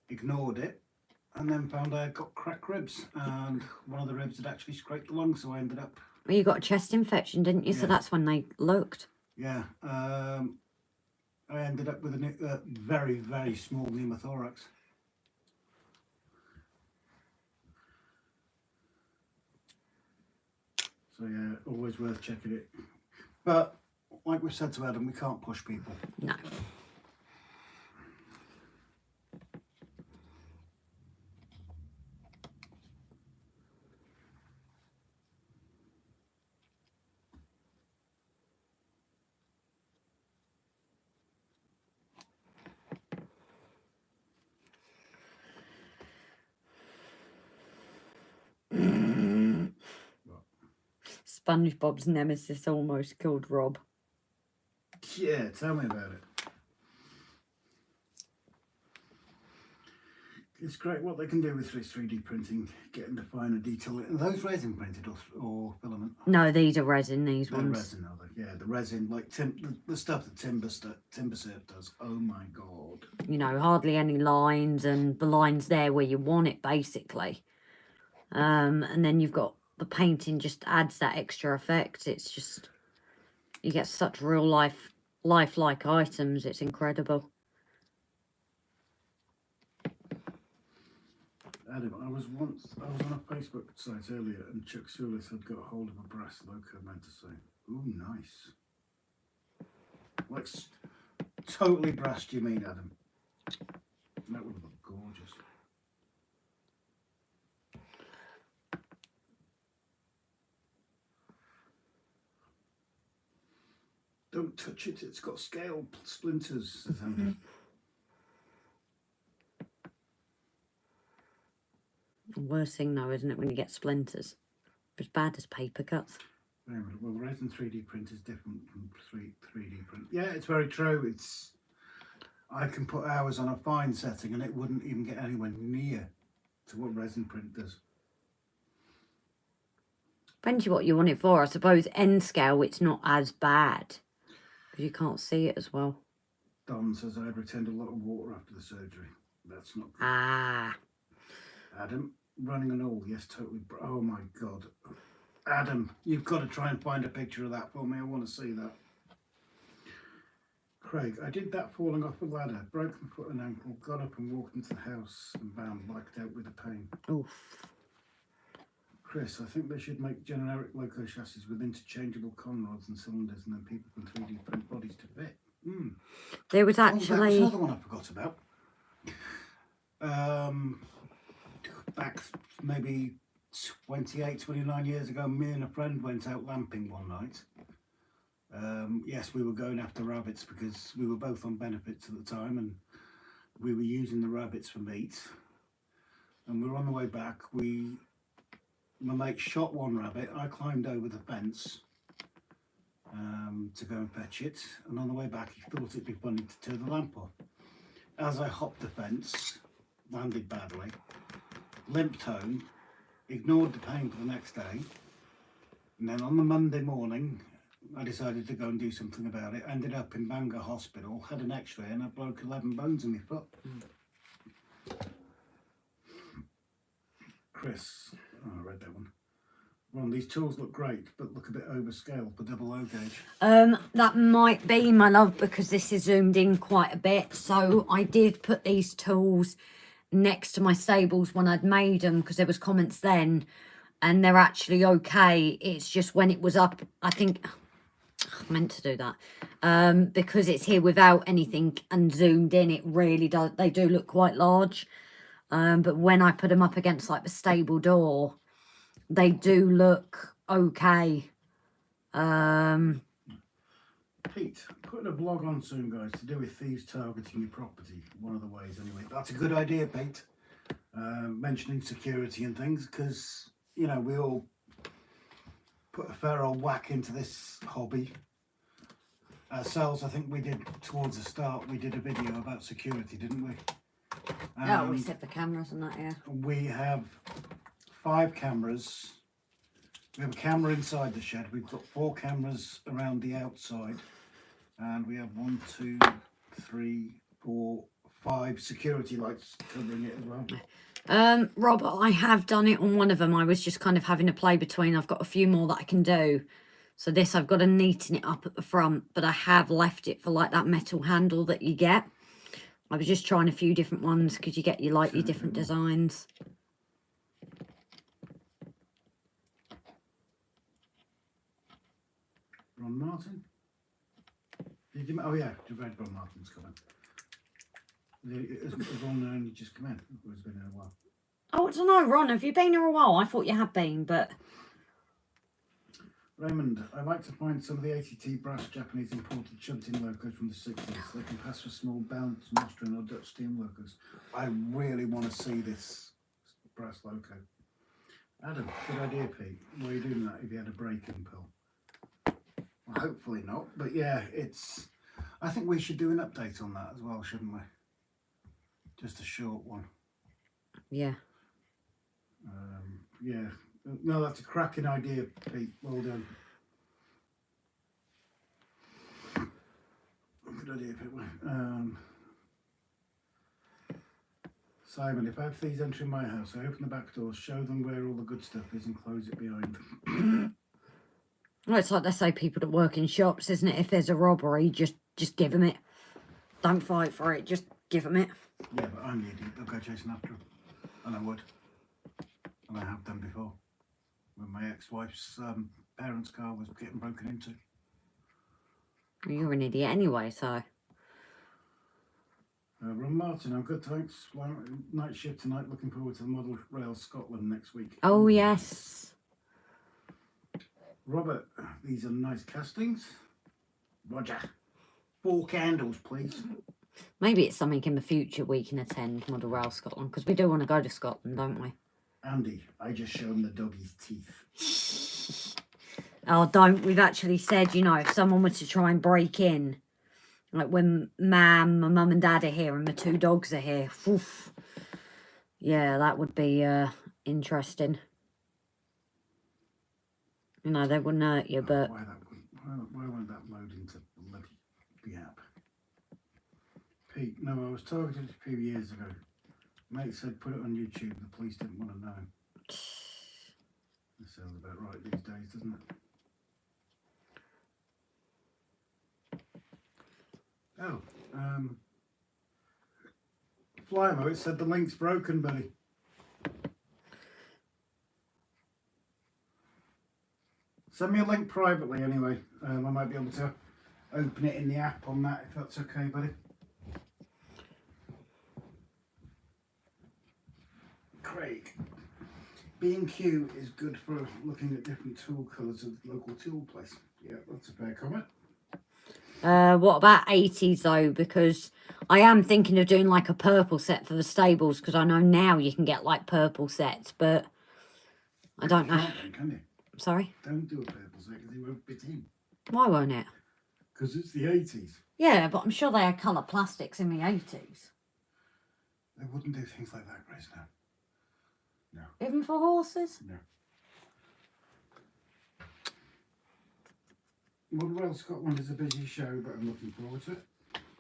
ignored it, and then found I had got cracked ribs, and one of the ribs had actually scraped the lung, so I ended up... Well, you got a chest infection, didn't you? Yeah. So that's when they looked. Yeah. I ended up with a very, very small pneumothorax. So yeah, always worth checking it. But like we said to Adam, we can't push people. No. SpongeBob's nemesis almost killed Rob. Yeah, tell me about it. It's great what they can do with 3D printing, getting the finer detail. Are those resin printed or filament? No, these are resin, these They're ones. resin, are they? Yeah, the resin, like the stuff that TimberServe does. Oh my God. You know, hardly any lines, and the lines there where you want it, basically. And then you've got the painting just adds that extra effect. It's just, you get such real lifelike items. It's incredible. Adam, I was on a Facebook site earlier, and Chuck Sulis had got hold of a brass loco meant to say, "Ooh, nice." Like totally brass, do you mean, Adam? That would look gorgeous. Don't touch it, it's got scale splinters, says Andy. The worst thing though, isn't it, when you get splinters? As bad as paper cuts. Well, resin 3D print is different from 3D print. Yeah, it's very true. I can put hours on a fine setting and it wouldn't even get anywhere near to what resin print does. Depends what you want it for. I suppose end scale, it's not as bad because you can't see it as well. Don says I had retained a lot of water after the surgery. That's not good. Ah. Adam, running an all, yes, totally. Oh my God. Adam, you've got to try and find a picture of that for me. I want to see that. Craig, I did that falling off a ladder, broke my foot and ankle, got up and walked into the house and bam, blacked out with the pain. Oof. Chris, I think they should make generic loco chassis with interchangeable conrods and cylinders, and then people can 3D print bodies to fit. There was actually... that was another one I forgot about. Back maybe 28, 29 years ago, me and a friend went out lamping one night. Yes, we were going after rabbits because we were both on benefits at the time, and we were using the rabbits for meat. And we were on the way back. My mate shot one rabbit. I climbed over the fence to go and fetch it. And on the way back, he thought it'd be funny to turn the lamp off. As I hopped the fence, landed badly, limped home, ignored the pain for the next day, and then on the Monday morning I decided to go and do something about it. Ended up in Bangor Hospital, had an x-ray, and I broke 11 bones in my foot. Chris, I read that one. Ron, these tools look great but look a bit overscale for double O gauge. That might be, my love, because this is zoomed in quite a bit. So I did put these tools next to my stables when I'd made them, because there was comments then, and they're actually okay. It's just when it was up, I think I meant to do that, because it's here without anything and zoomed in, it really does, they do look quite large, but when I put them up against like the stable door, they do look okay. Pete, putting a vlog on soon, guys, to do with thieves targeting your property. One of the ways, anyway. That's a good idea, Pete. Mentioning security and things, because, you know, we all put a fair old whack into this hobby. Ourselves, I think we did, towards the start, we did a video about security, didn't we? Oh, we set the cameras and that, yeah. We have 5 cameras. We have a camera inside the shed. We've got 4 cameras around the outside. And we have 1, 2, 3, 4, 5 security lights covering it as well. Rob, I have done it on one of them. I was just kind of having a play between. I've got a few more that I can do. So this, I've got to neaten it up at the front, but I have left it for like that metal handle that you get. I was just trying a few different ones because you get your like your different designs. Ron Martin? Did you, oh yeah, Ron Martin's coming. Has Ron only just come in? Or has it been in a while? Oh, I don't know, Ron, have you been here a while? I thought you had been, but... Raymond, I'd like to find some of the ATT brass Japanese imported shunting locos from the 60s. They can pass for small bounce, Austrian or Dutch steam locos. I really want to see this brass loco. Adam, good idea, Pete. What are you doing that if you had a break-in pill? Well, hopefully not, but yeah, it's... I think we should do an update on that as well, shouldn't we? Just a short one. Yeah. Yeah. No, that's a cracking idea, Pete. Well done. Good idea, Pete. Simon, if I have thieves entering my house, I open the back doors, show them where all the good stuff is and close it behind them. Well, it's like they say people that work in shops, isn't it? If there's a robbery, just give them it. Don't fight for it, just give them it. Yeah, but I'm the idiot. They'll go chasing after them. And I would. And I have done before. When my ex-wife's parents' car was getting broken into. You're an idiot anyway, so... Ron Martin, I'm good, thanks. Night shift tonight, looking forward to the Model Rail Scotland next week. Oh, yes. Robert, these are nice castings. Roger. 4 candles, please. Maybe it's something in the future we can attend, Model Rail Scotland, because we do want to go to Scotland, don't we? Andy, I just showed him the doggy's teeth. Oh, don't. We've actually said, you know, if someone were to try and break in, like when my mum and dad are here and the 2 dogs are here, oof, yeah, that would be interesting. You know, they wouldn't hurt you, but... Why won't that load into the app? Pete, no, I was targeted a few years ago. Mate said put it on YouTube, the police didn't want to know. That sounds about right these days, doesn't it? Oh, Flymo, it said the link's broken, buddy. Send me a link privately anyway. I might be able to open it in the app on that if that's okay, buddy. Craig, B&Q is good for looking at different tool colours of the local tool place. Yeah, that's a fair comment. What about 80s though? Because I am thinking of doing like a purple set for the stables, because I know now you can get like purple sets, but I don't know. Can you? Sorry? Don't do a purple set because it won't fit in. Why won't it? Because it's the 80s. Yeah, but I'm sure they had colour plastics in the 80s. They wouldn't do things like that, Grace, now. No. Even for horses? No. Model Rail Scotland is a busy show, but I'm looking forward to it.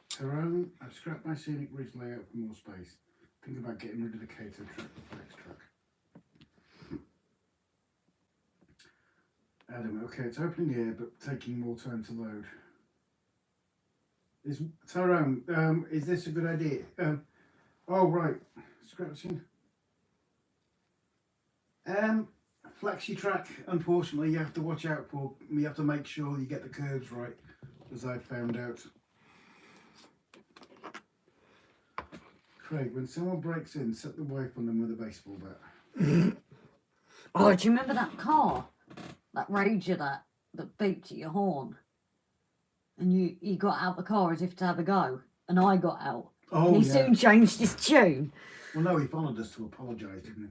Tyrone, I've scrapped my scenic ridge layout for more space. Think about getting rid of the Cato truck, the flex truck. Adam, okay, it's opening here, but taking more time to load. Tyrone, is this a good idea? Oh, right. Scratching. Flexi track, unfortunately, you have to watch out for. You have to make sure you get the curves right, as I found out. Craig, when someone breaks in, set the wife on them with a baseball bat. Oh, do you remember that car? That Ranger that beeped at your horn? And you got out the car as if to have a go. And I got out. Oh, and he soon changed his tune. Well, no, he followed us to apologise, didn't he?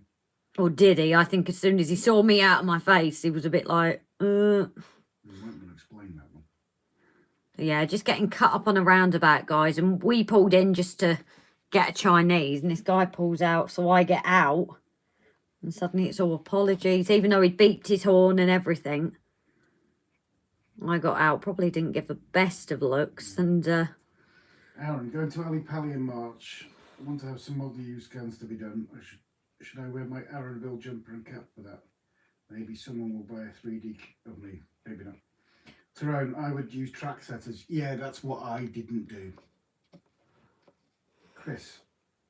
Or did he? I think as soon as he saw me out of my face, he was a bit like, We weren't going to explain that one. But yeah, just getting cut up on a roundabout, guys. And we pulled in just to get a Chinese. And this guy pulls out, so I get out. And suddenly it's all apologies. Even though he'd beeped his horn and everything. I got out. Probably didn't give the best of looks. And, Aaron, going to Ali Pally in March. I want to have some model use scans to be done. Should I wear my Aaronville jumper and cap for that? Maybe someone will buy a 3D of me. Maybe not. Tyrone, I would use track setters. Yeah, that's what I didn't do. Chris,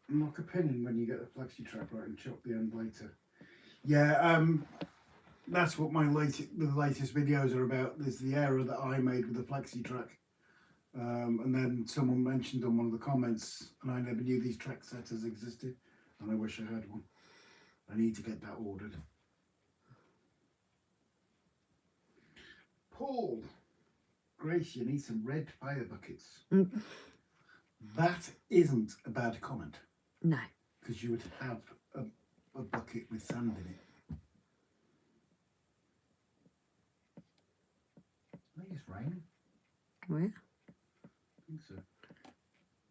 knock a pin in when you get the flexi track right and chop the end later. Yeah, that's what the latest videos are about. There's the error that I made with the flexi track. And then someone mentioned on one of the comments, and I never knew these track setters existed, and I wish I had one. I need to get that ordered. Paul, Grace, you need some red fire buckets. That isn't a bad comment. No. Because you would have a bucket with sand in it. I think it's raining. Oh, yeah? I think so.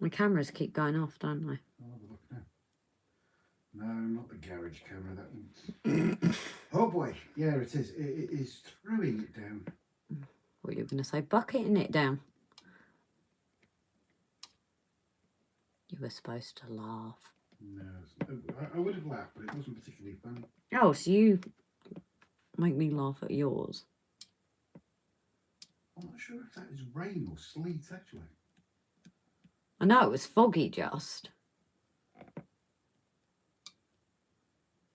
My cameras keep going off, don't they? I'll have a look now. No, not the garage camera, that one's... Oh boy, yeah, it is. It is throwing it down. What, you were going to say bucketing it down? You were supposed to laugh. No, I would have laughed, but it wasn't particularly funny. Oh, so you make me laugh at yours. I'm not sure if that is rain or sleet, actually. I know, it was foggy just.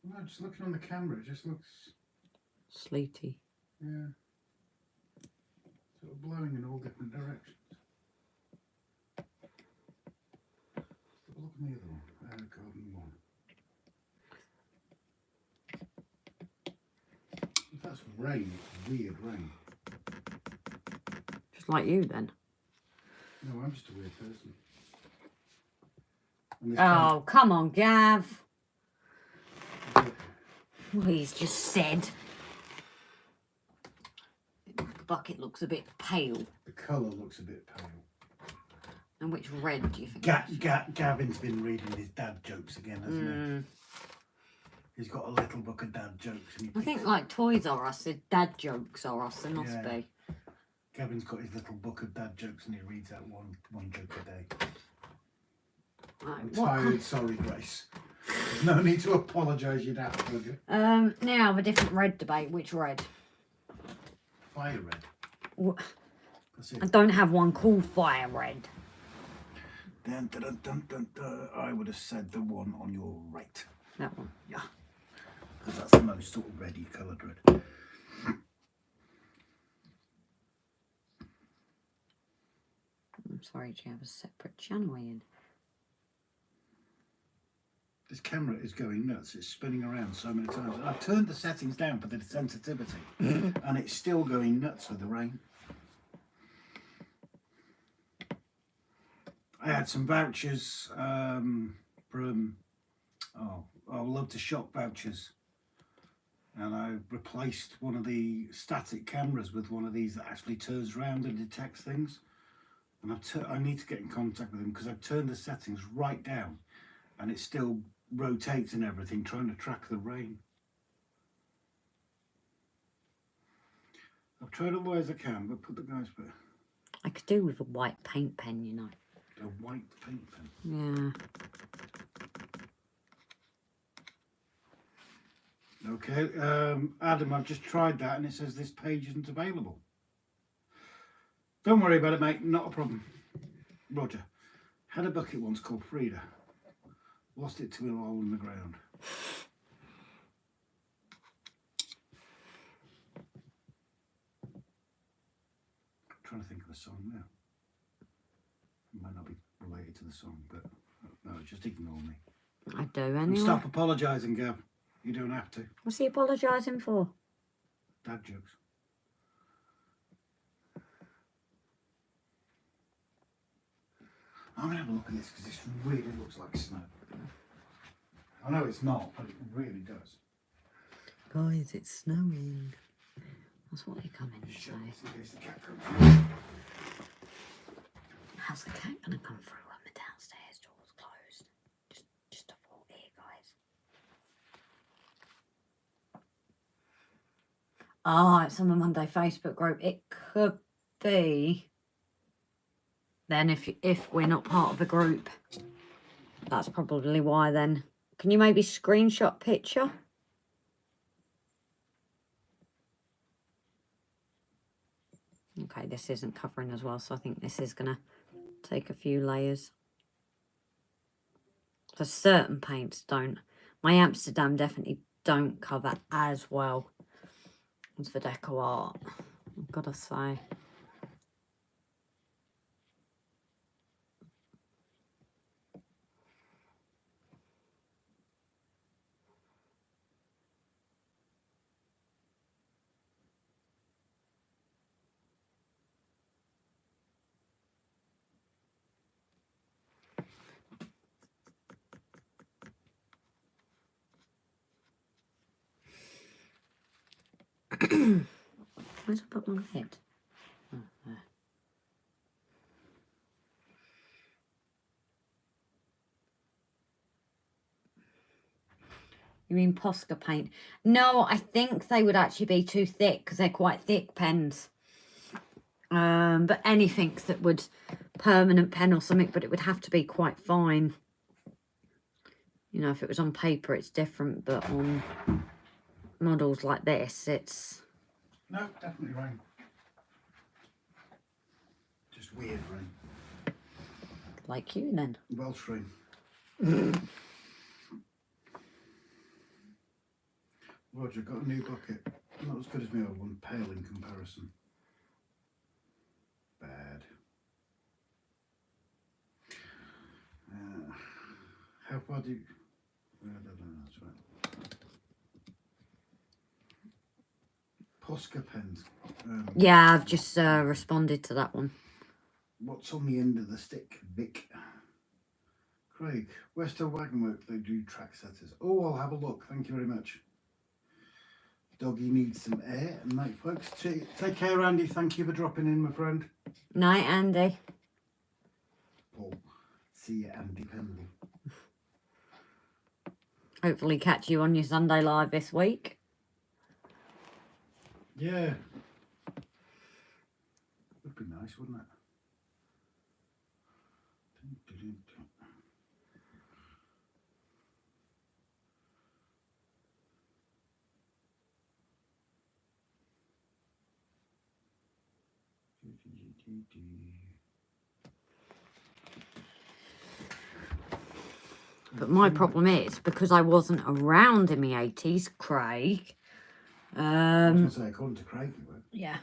No, just looking on the camera, it just looks... Sleety. Yeah. Sort of blowing in all different directions. Look at the other one, garden one. If that's rain, it's weird rain. Just like you then. No, I'm just a weird person. And this Oh, come on, Gav. Yeah. What he's just said. The bucket looks a bit pale. The colour looks a bit pale. And which red do you think? Gavin's been reading his dad jokes again, hasn't he? He's got a little book of dad jokes. And I think like Toys R Us, dad jokes are us, there must be. Gavin's got his little book of dad jokes and he reads out one joke a day. Right, I'm tired, sorry Grace. There's no need to apologise, you'd have to. Now the different red debate. Which red? Fire red. That's it. I don't have one called fire red. Dun, dun, dun, dun, dun. I would have said the one on your right. That one. Yeah. Because that's the most sort of reddy coloured red. I'm sorry, do you have a separate channel in? This camera is going nuts. It's spinning around so many times. I've turned the settings down for the sensitivity and it's still going nuts with the rain. I had some vouchers from, I love to shop vouchers. And I replaced one of the static cameras with one of these that actually turns around and detects things. And I need to get in contact with them because I've turned the settings right down and it still rotates and everything, trying to track the rain. I've tried all the ways I can, but put the guys back. I could do with a white paint pen, you know. A white paint pen? Yeah. Okay, Adam, I've just tried that and it says this page isn't available. Don't worry about it, mate, not a problem. Roger. Had a bucket once called Frida. Lost it to a hole in the ground. I'm trying to think of a song now. It might not be related to the song, but no, just ignore me. I do And anyway. stop apologising, Gav. You don't have to. What's he apologising for? Dad jokes. I'm going to have a look at this because this really looks like snow. I know it's not, but it really does. Guys, it's snowing. That's what they come in and say. Shut this in case the cat comes. How's the cat gonna come through when the downstairs door's closed? Just a thought here, guys. Ah, it's on the Monday Facebook group. It could be. Then if we're not part of the group, that's probably why. Then can you maybe screenshot picture? Okay, this isn't covering as well, so I think this is gonna take a few layers. For certain paints don't. My Amsterdam definitely don't cover as well as the Deco Art, I've got to say. Where's I put my head? Oh, there. You mean Posca paint? No, I think they would actually be too thick because they're quite thick pens. But anything that would permanent pen or something, but it would have to be quite fine. You know, if it was on paper, it's different, but on models like this, it's... No, definitely rain. Just weird rain. Like you, then. Welsh rain. Roger, got a new bucket. Not as good as my old one, pale in comparison. Bad. How far do you... I don't know, that's right. Posca pens. Yeah, I've just responded to that one. What's on the end of the stick, Vic? Craig, Wester Wagonwork, they do track setters. Oh, I'll have a look. Thank you very much. Doggy needs some air. Night, folks. Take care, Andy. Thank you for dropping in, my friend. Night, Andy. Paul. See you, Andy Pendle. Hopefully catch you on your Sunday live this week. Yeah. Would be nice, wouldn't it? But my problem is, because I wasn't around in the 80s, Craig. I was going to say, according to Craig, you were. Yeah.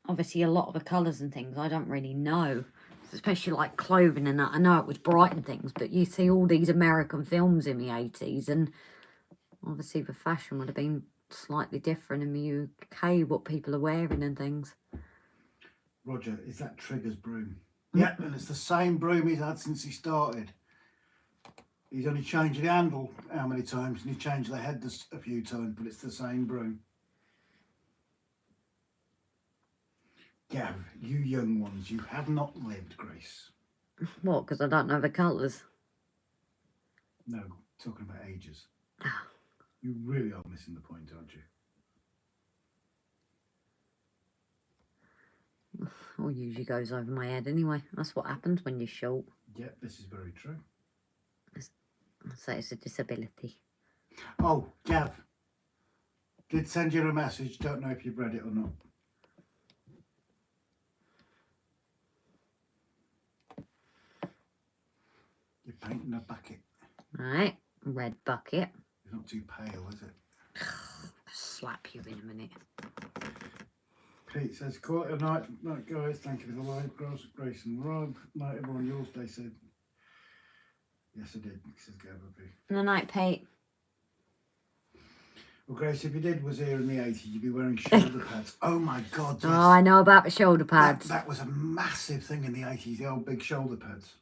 Obviously, a lot of the colours and things I don't really know. Especially like clothing and that. I know it was bright and things, but you see all these American films in the 80s, and obviously the fashion would have been slightly different in the UK, what people are wearing and things. Roger, is that Trigger's broom? Yeah, and it's the same broom he's had since he started. He's only changed the handle how many times, and he changed the head a few times, but it's the same broom. Gav, you young ones, you have not lived, Grace. What, because I don't know the colours? No, talking about ages. You really are missing the point, aren't you? All usually goes over my head anyway. That's what happens when you're short. Yeah, this is very true. So it's a disability. Oh, Gav. Did send you a message. Don't know if you've read it or not. You're painting a bucket. Right, red bucket. It's not too pale, is it? Slap you in a minute. Pete says, call it a night. Night, guys. Thank you for the live. Grace and Rob. Night, everyone. Yours, they said. Yes, I did, says Gabby. Good night, Pete. Well, Grace, if you was here in the 80s, you'd be wearing shoulder pads. Oh, my God. Yes. Oh, I know about the shoulder pads. That was a massive thing in the 80s, the old big shoulder pads.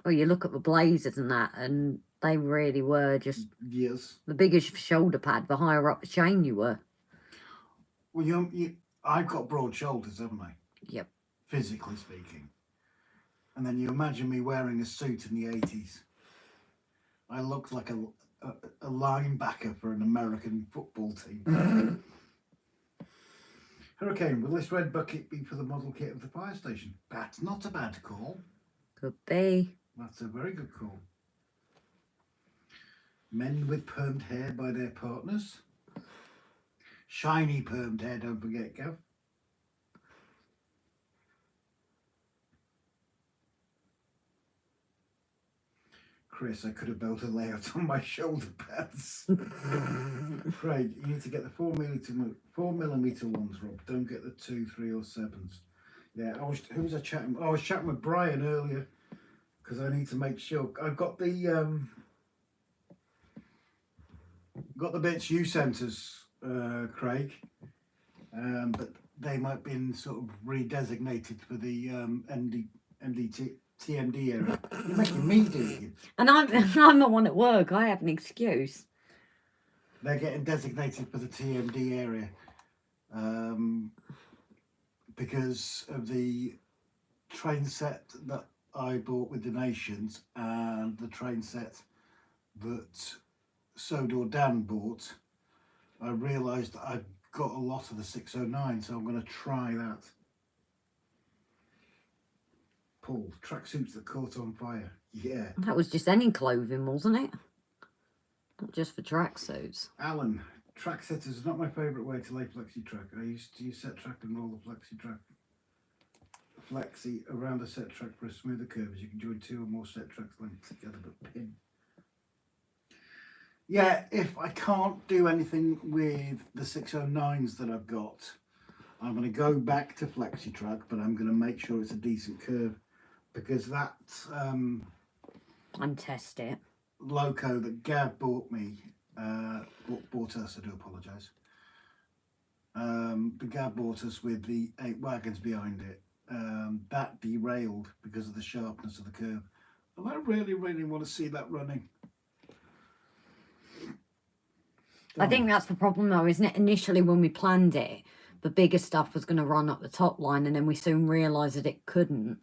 Well, you look at the blazers and that, and they really were just... Yes. The bigger shoulder pad, the higher up the chain you were. Well, I've got broad shoulders, haven't I? Yep. Physically speaking. And then you imagine me wearing a suit in the 80s. I looked like a linebacker for an American football team. Hurricane, will this red bucket be for the model kit of the fire station? That's not a bad call. Could be. That's a very good call. Men with permed hair by their partners. Shiny permed hair, don't forget, Gav. Chris, I could have built a layout on my shoulder pads. Craig, you need to get the 4mm ones, Rob. Don't get the 2, 3 or 7s. Yeah, who was I chatting with? Oh, I was chatting with Brian earlier because I need to make sure. I've got the bits you sent us, Craig, but they might have been sort of redesignated for the TMD area. You're making me do it. And I'm the one at work. I have an excuse. They're getting designated for the TMD area because of the train set that I bought with donations and the train set that Sodor Dan bought. I realised that I've got a lot of the 609, so I'm going to try that. Paul, tracksuits that caught on fire. Yeah. That was just any clothing, wasn't it? Not just for tracksuits. Alan, track setters is not my favourite way to lay flexi track. I used to use set track and roll the flexi around a set track for a smoother curve, as you can join 2 or more set tracks linked together but pin. Yeah, if I can't do anything with the 609s that I've got, I'm going to go back to flexi track, but I'm going to make sure it's a decent curve because that And test it. loco that Gav bought me, bought us, I do apologise. The Gav bought us with the 8 wagons behind it. That derailed because of the sharpness of the curve. And I really, really want to see that running. I think that's the problem though, isn't it? Initially when we planned it, the bigger stuff was going to run up the top line and then we soon realised that it couldn't.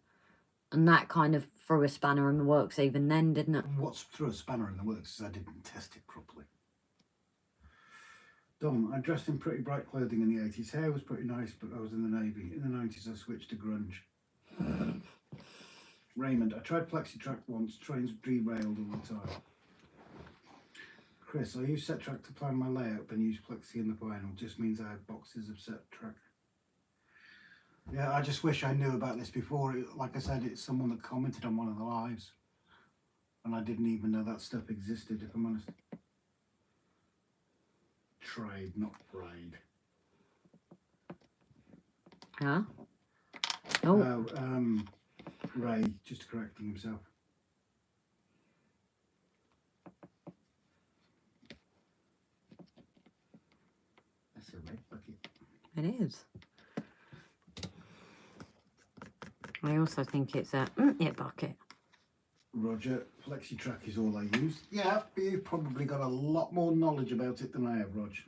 And that kind of threw a spanner in the works even then, didn't it? What's threw a spanner in the works is I didn't test it properly. Dom, I dressed in pretty bright clothing in the 80s. Hair was pretty nice, but I was in the Navy. In the 90s, I switched to grunge. Raymond, I tried flexi track once. Trains derailed all the time. Chris, I use set track to plan my layout, then use flexi in the final. Just means I have boxes of set track. Yeah, I just wish I knew about this before. Like I said, it's someone that commented on one of the lives. And I didn't even know that stuff existed, if I'm honest. Trade, not frayed. Huh? Oh. Ray, just correcting himself. That's a red bucket. It is. I also think it's a bucket. Roger, flexi track is all I use. Yeah, you've probably got a lot more knowledge about it than I have, Roger.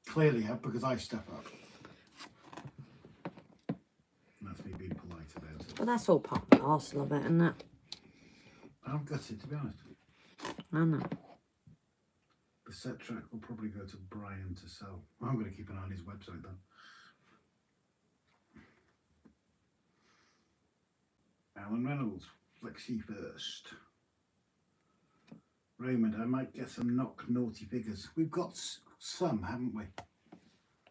Clearly have, because I step up. And that's me being polite about it. Well, that's all part and parcel of it, isn't it? I'm gutted, to be honest. I know. The set track will probably go to Brian to sell. I'm going to keep an eye on his website then. Alan Reynolds, flexi first. Raymond, I might get some knock naughty figures. We've got some, haven't we?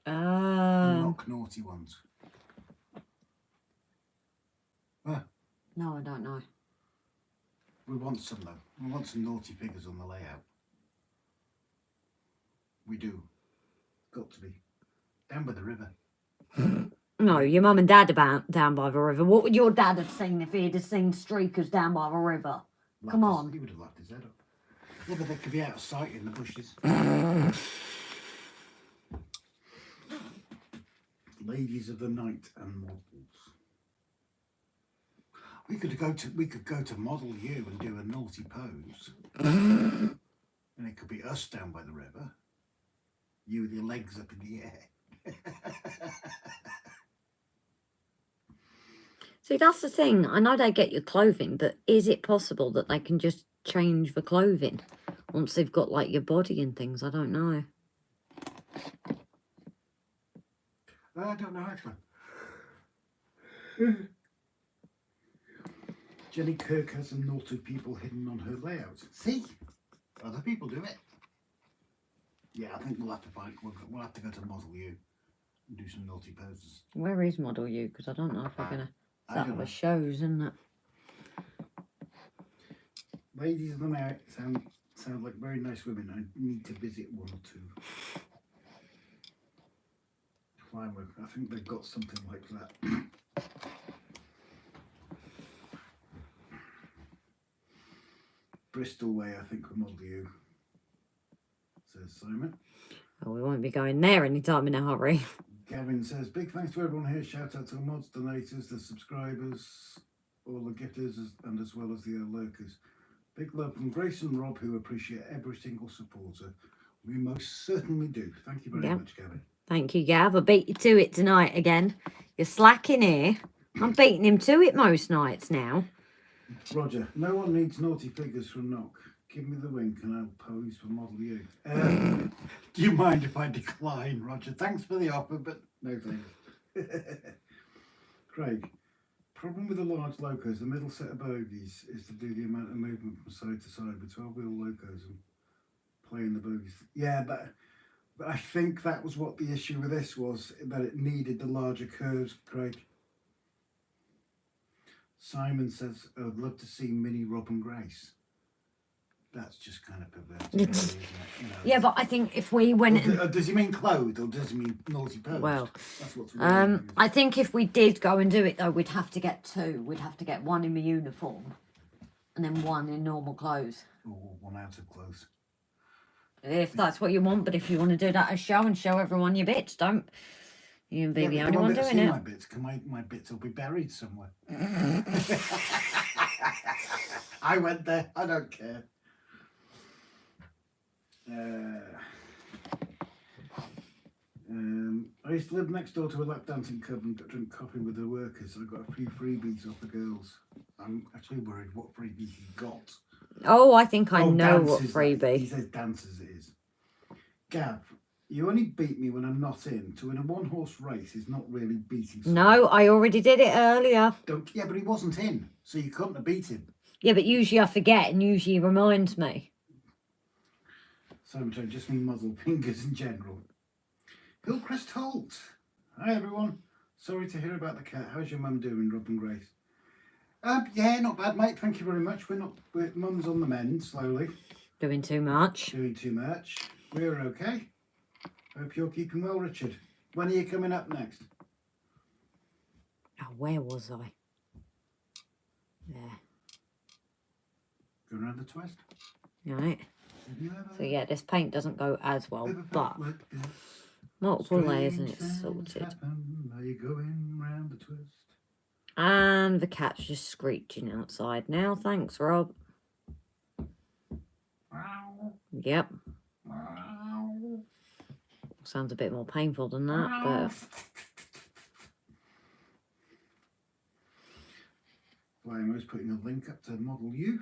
Knock naughty ones. No, I don't know. We want some though. We want some naughty figures on the layout. We do. Got to be. Down by the river. No, your mum and dad are down by the river. What would your dad have seen if he'd have seen streakers down by the river? Come on. He would have laughed his head up. Yeah, but they could be out of sight in the bushes. Ladies of the night and models. We could go to Model U and do a naughty pose. And it could be us down by the river. You with your legs up in the air. See, that's the thing. I know they get your clothing, but is it possible that they can just change the clothing once they've got like your body and things? I don't know. I don't know actually. Jenny Kirk has some naughty people hidden on her layouts. See? Other people do it. Yeah, I think we'll have to find. We'll have to go to Model U and do some naughty poses. Where is Model U? Because I don't know if we're gonna. I That don't know. was shows, isn't it? Ladies of the night sound like very nice women. I need to visit one or two. Flymochairman, I think they've got something like that. Bristol way, I think, with Model U, says Simon. Oh, we won't be going there anytime in a hurry. Gavin says, big thanks to everyone here. Shout out to the mods, donators, the subscribers, all the gifters, and as well as the lurkers. Big love from Grace and Rob, who appreciate every single supporter. We most certainly do. Thank you very much, Gavin. Thank you, Gav. I beat you to it tonight again. You're slacking here. I'm beating him to it most nights now. Roger, no one needs naughty figures from Knock. Give me the wink and I'll pose for Model U. Do you mind if I decline, Roger? Thanks for the offer, but no thanks. Craig, problem with the large locos, the middle set of bogies is to do the amount of movement from side to side with 12-wheel locos and playing the bogies. Yeah, but I think that was what the issue with this was, that it needed the larger curves, Craig. Simon says, I'd love to see Mini Rob and Grace. That's just kind of perverted, really, isn't it? You know, yeah, but I think if we went... does he mean clothed or does he mean naughty posed? Well, that's what's really I think if we did go and do it, though, we'd have to get two. We'd have to get one in the uniform and then one in normal clothes. Or one out of clothes. If that's what you want, but if you want to do that as show and show everyone your bits, don't... You can be the only one doing it. My bits, my bits will be buried somewhere. I went there. I don't care. I used to live next door to a lap dancing club and drink coffee with the workers. So I got a few freebies off the girls. I'm actually worried what freebies he got. Oh, I think I know what dances, freebie. He says dances it is. Gav, you only beat me when I'm not in. To win a one-horse race is not really beating someone. No, I already did it earlier. Yeah, but he wasn't in, so you couldn't have beat him. Yeah, but usually I forget and usually he reminds me. So much I just mean muzzle fingers in general. Hillcrest Holt. Hi everyone. Sorry to hear about the cat. How's your mum doing, Rob and Grace? Yeah, not bad, mate. Thank you very much. Mum's on the mend slowly. Doing too much. Doing too much. We're okay. Hope you're keeping well, Richard. When are you coming up next? Oh, where was I? There. Going around the twist. Right. So yeah, this paint doesn't go as well, but multiple layers and it's sorted. Are you going round the twist? And the cat's just screeching outside now. Thanks, Rob. Yep. Sounds a bit more painful than that, but... Flymo's putting a link up to Model U.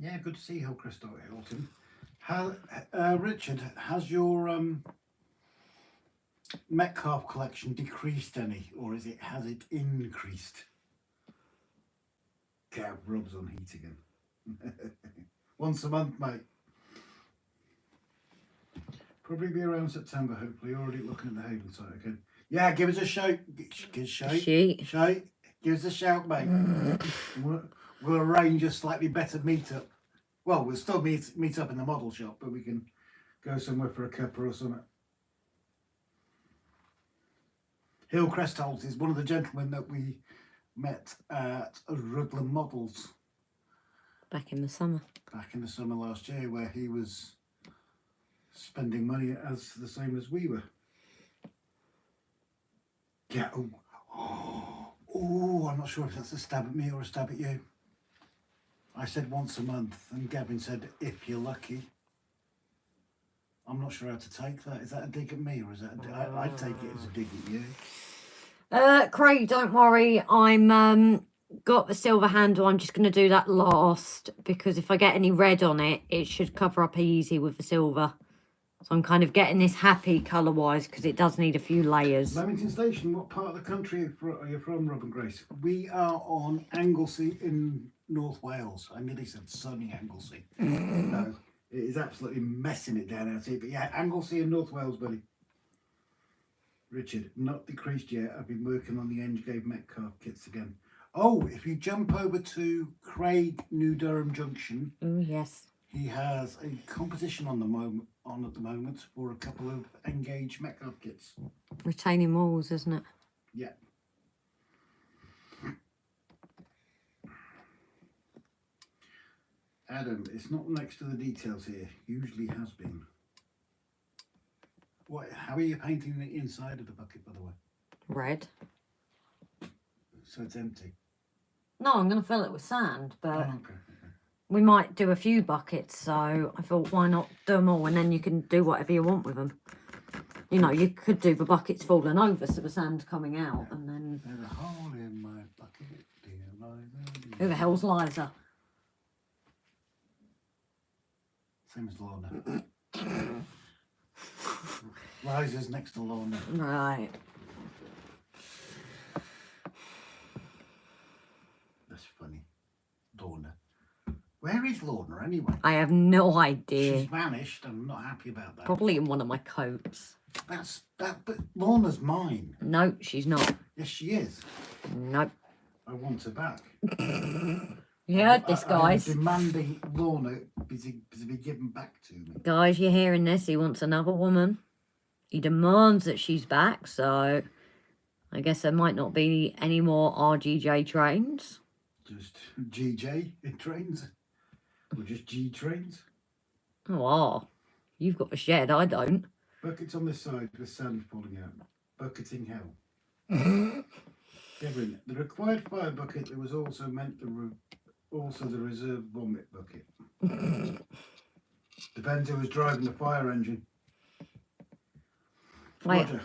Yeah, good to see Hillcrest Hilton. Richard, has your Metcalf collection decreased any, or has it increased? Gav rubs on heat again. Once a month, mate. Probably be around September, hopefully. Already looking at the Hillside again. Yeah, give us a shout. Shout. Give us a shout, mate. We'll arrange a slightly better meetup. Well, we'll still meet up in the model shop, but we can go somewhere for a cuppa or something. Hillcrest Holt is one of the gentlemen that we met at Rutland Models. Back in the summer. Back in the summer last year, where he was spending money as the same as we were. Yeah. Oh, I'm not sure if that's a stab at me or a stab at you. I said once a month, and Gavin said, if you're lucky. I'm not sure how to take that. Is that a dig at me, or is that I'd take it as a dig at you. Craig, don't worry. I'm got the silver handle. I'm just going to do that last because if I get any red on it, it should cover up easy with the silver. So I'm kind of getting this happy colour-wise because it does need a few layers. Leamington Station, what part of the country are you from, Rob and Grace? We are on Anglesey in North Wales. I nearly said sunny Anglesey. No, it is absolutely messing it down out here. But yeah, Anglesey in North Wales, buddy. Richard, not decreased yet. I've been working on the NGA Metcalf kits again. Oh, if you jump over to Craig, New Durham Junction. Oh, yes. He has a competition on at the moment for a couple of Engage Metcalf kits. Retaining walls, isn't it? Yeah. Adam, it's not next to the details here. Usually has been. What? How are you painting the inside of the bucket, by the way? Red. So it's empty. No, I'm going to fill it with sand, but Oh, okay. we might do a few buckets, so I thought why not do them all and then you can do whatever you want with them. You know, you could do the buckets falling over so the sand's coming out and then... There's a hole in my bucket, dear Liza. Who the hell's Liza? Same as Lorna. Liza's next to Lorna. Right. That's funny. Lorna. Where is Lorna anyway? I have no idea. She's vanished. I'm not happy about that. Probably in one of my coats. But Lorna's mine. No, she's not. Yes, she is. Nope. I want her back. You heard this, guys. I'm demanding Lorna to be given back to me. Guys, you're hearing this. He wants another woman. He demands that she's back, so I guess there might not be any more RGJ trains. Just GJ in trains? Or just G trains? Oh, you've got a shed, I don't. Buckets on this side with sand falling out. Bucketing hell. Gavin, the required fire bucket that was also meant also the reserve vomit bucket. Depends who was driving the fire engine. Roger.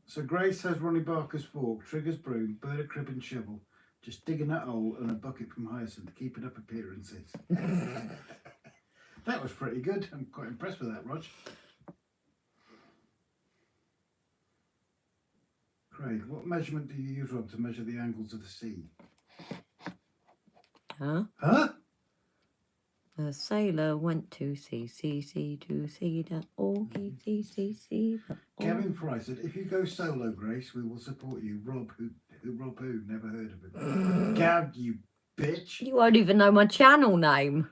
So Grace has Ronnie Barker's fork, Trigger's broom, Bird crib and shovel, just digging that hole and a bucket from Hyacinth, keeping up appearances. That was pretty good. I'm quite impressed with that, Rog. Craig, what measurement do you use, Rob, to measure the angles of the sea? Huh? Huh? A sailor went to sea to see that all he see that all. Gavin Fry said, if you go solo, Grace, we will support you. Rob who? Never heard of him. Gav, you bitch. You won't even know my channel name.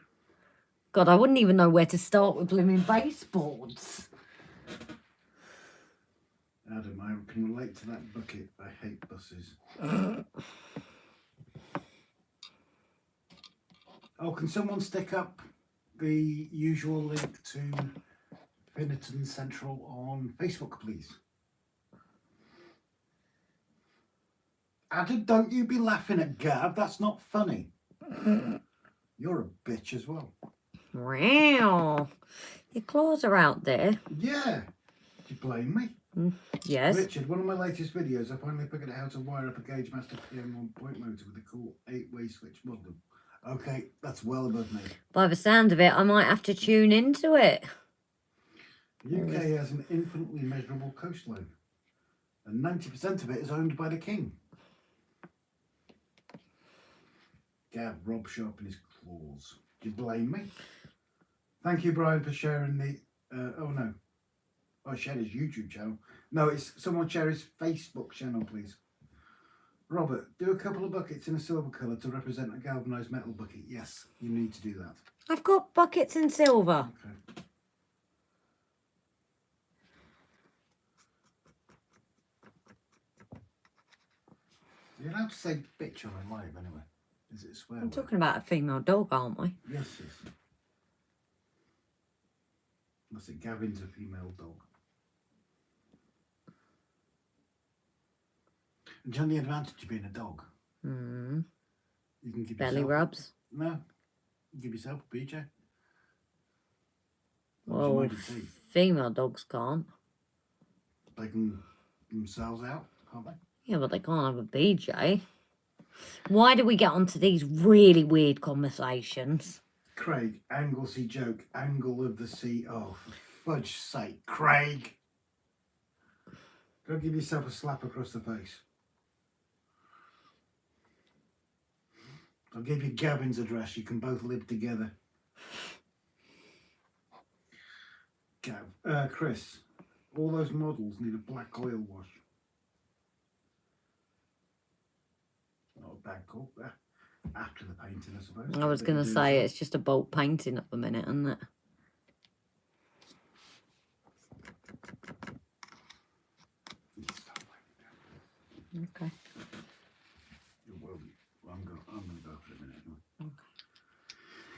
God, I wouldn't even know where to start with blooming baseboards. Adam, I can relate to that bucket. I hate buses. Oh, can someone stick up the usual link to Finnerton Central on Facebook, please? Adam, don't you be laughing at Gav. That's not funny. You're a bitch as well. Wow. Your claws are out there. Yeah. Do you blame me? Yes. Richard, one of my latest videos, I finally figured out how to wire up a Gauge Master PM1 point motor with a cool 8-way switch modem. Okay, that's well above me. By the sound of it, I might have to tune into it. The UK has an infinitely measurable coastline, and 90% of it is owned by the King. Gav, Rob sharpened his claws. Do you blame me? Thank you, Brian, for sharing the... oh, no. I shared his YouTube channel. No, it's someone share his Facebook channel, please. Robert, do a couple of buckets in a silver colour to represent a galvanised metal bucket. Yes, you need to do that. I've got buckets in silver. Okay. You're allowed to say bitch on a live anyway. Is it a swear I'm word? talking about a female dog, aren't we? Yes, yes. That's it, Gavin's a female dog. And do you know the advantage of being a dog? Mm. You can give Belly yourself... rubs. No. You can give yourself a PJ. Well, female dogs can't. They can themselves out, can't they? Yeah, but they can't have a BJ. Why do we get onto these really weird conversations? Craig, Anglesey joke, angle of the sea. Oh, for fudge's sake, Craig. Go give yourself a slap across the face. I'll give you Gavin's address. You can both live together. Chris, all those models need a black oil wash. Not a bad call. After the painting, I suppose. I was going to say, it's just a bulk painting at the minute, isn't it? Okay. Well, I'm going to go for a minute. Okay.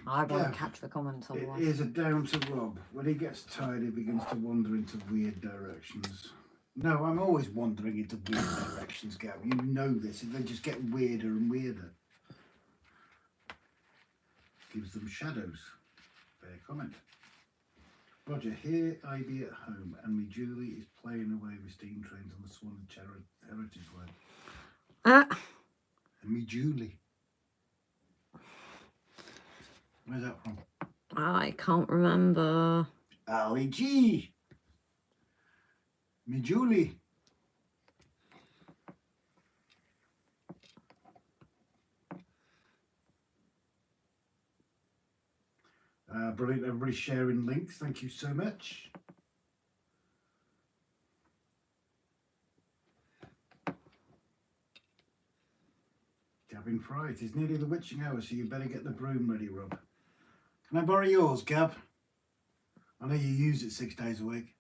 I won't catch the comments otherwise. It is a down to Rob. When he gets tired, he begins to wander into weird directions. No, I'm always wandering into weird directions, Gav. You know this. They just get weirder and weirder. Gives them shadows. Fair comment. Roger, here I be at home, and me Julie is playing away with steam trains on the Swan Heritage Way. And me Julie. Where's that from? I can't remember. Ali G. Me Julie. Brilliant, everybody sharing links. Thank you so much. Gavin Fry, it is nearly the witching hour, so you better get the broom ready, Rob. Can I borrow yours, Gav? I know you use it 6 days a week.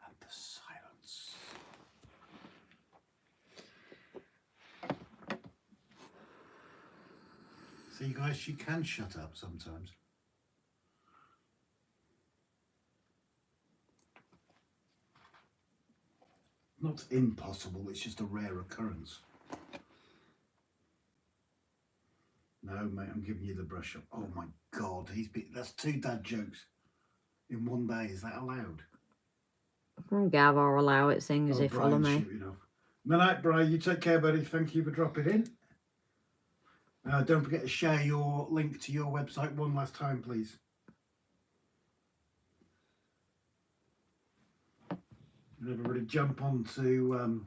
And the silence. See, guys, she can shut up sometimes. Not impossible, it's just a rare occurrence. No, mate, I'm giving you the brush up. Oh my God, that's 2 dad jokes in 1 day. Is that allowed? Gav, I'll allow it, seeing as they follow me. Good night, Brian. You take care, buddy. Thank you for dropping in. Don't forget to share your link to your website one last time, please. And everybody jump onto,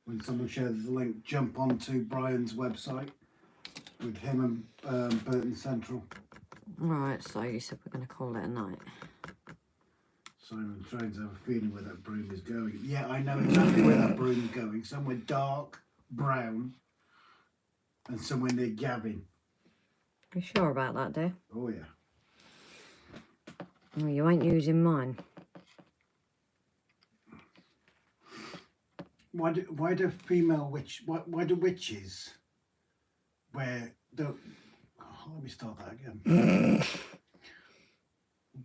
when someone shares the link, jump onto Brian's website with him and Burton Central. Right, so you said we're going to call it a night. Simon Trains have a feeling where that broom is going. Yeah, I know exactly where that broom is going. Somewhere dark, brown, and somewhere near Gavin. You sure about that, dear? Oh, yeah. Well, you ain't using mine. Why do witches wear let me start that again.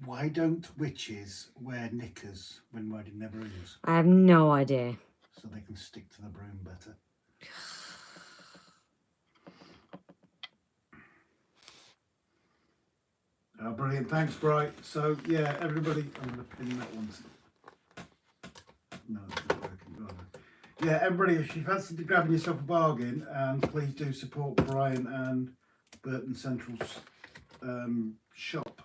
Why don't witches wear knickers when riding their brooms? I have no idea. So they can stick to the broom better. Oh, brilliant. Thanks, Bright. So, yeah, everybody, I'm going to pin that one. No, it's not working. Yeah, everybody, if you fancy grabbing yourself a bargain, please do support Brian and Burton Central's shop.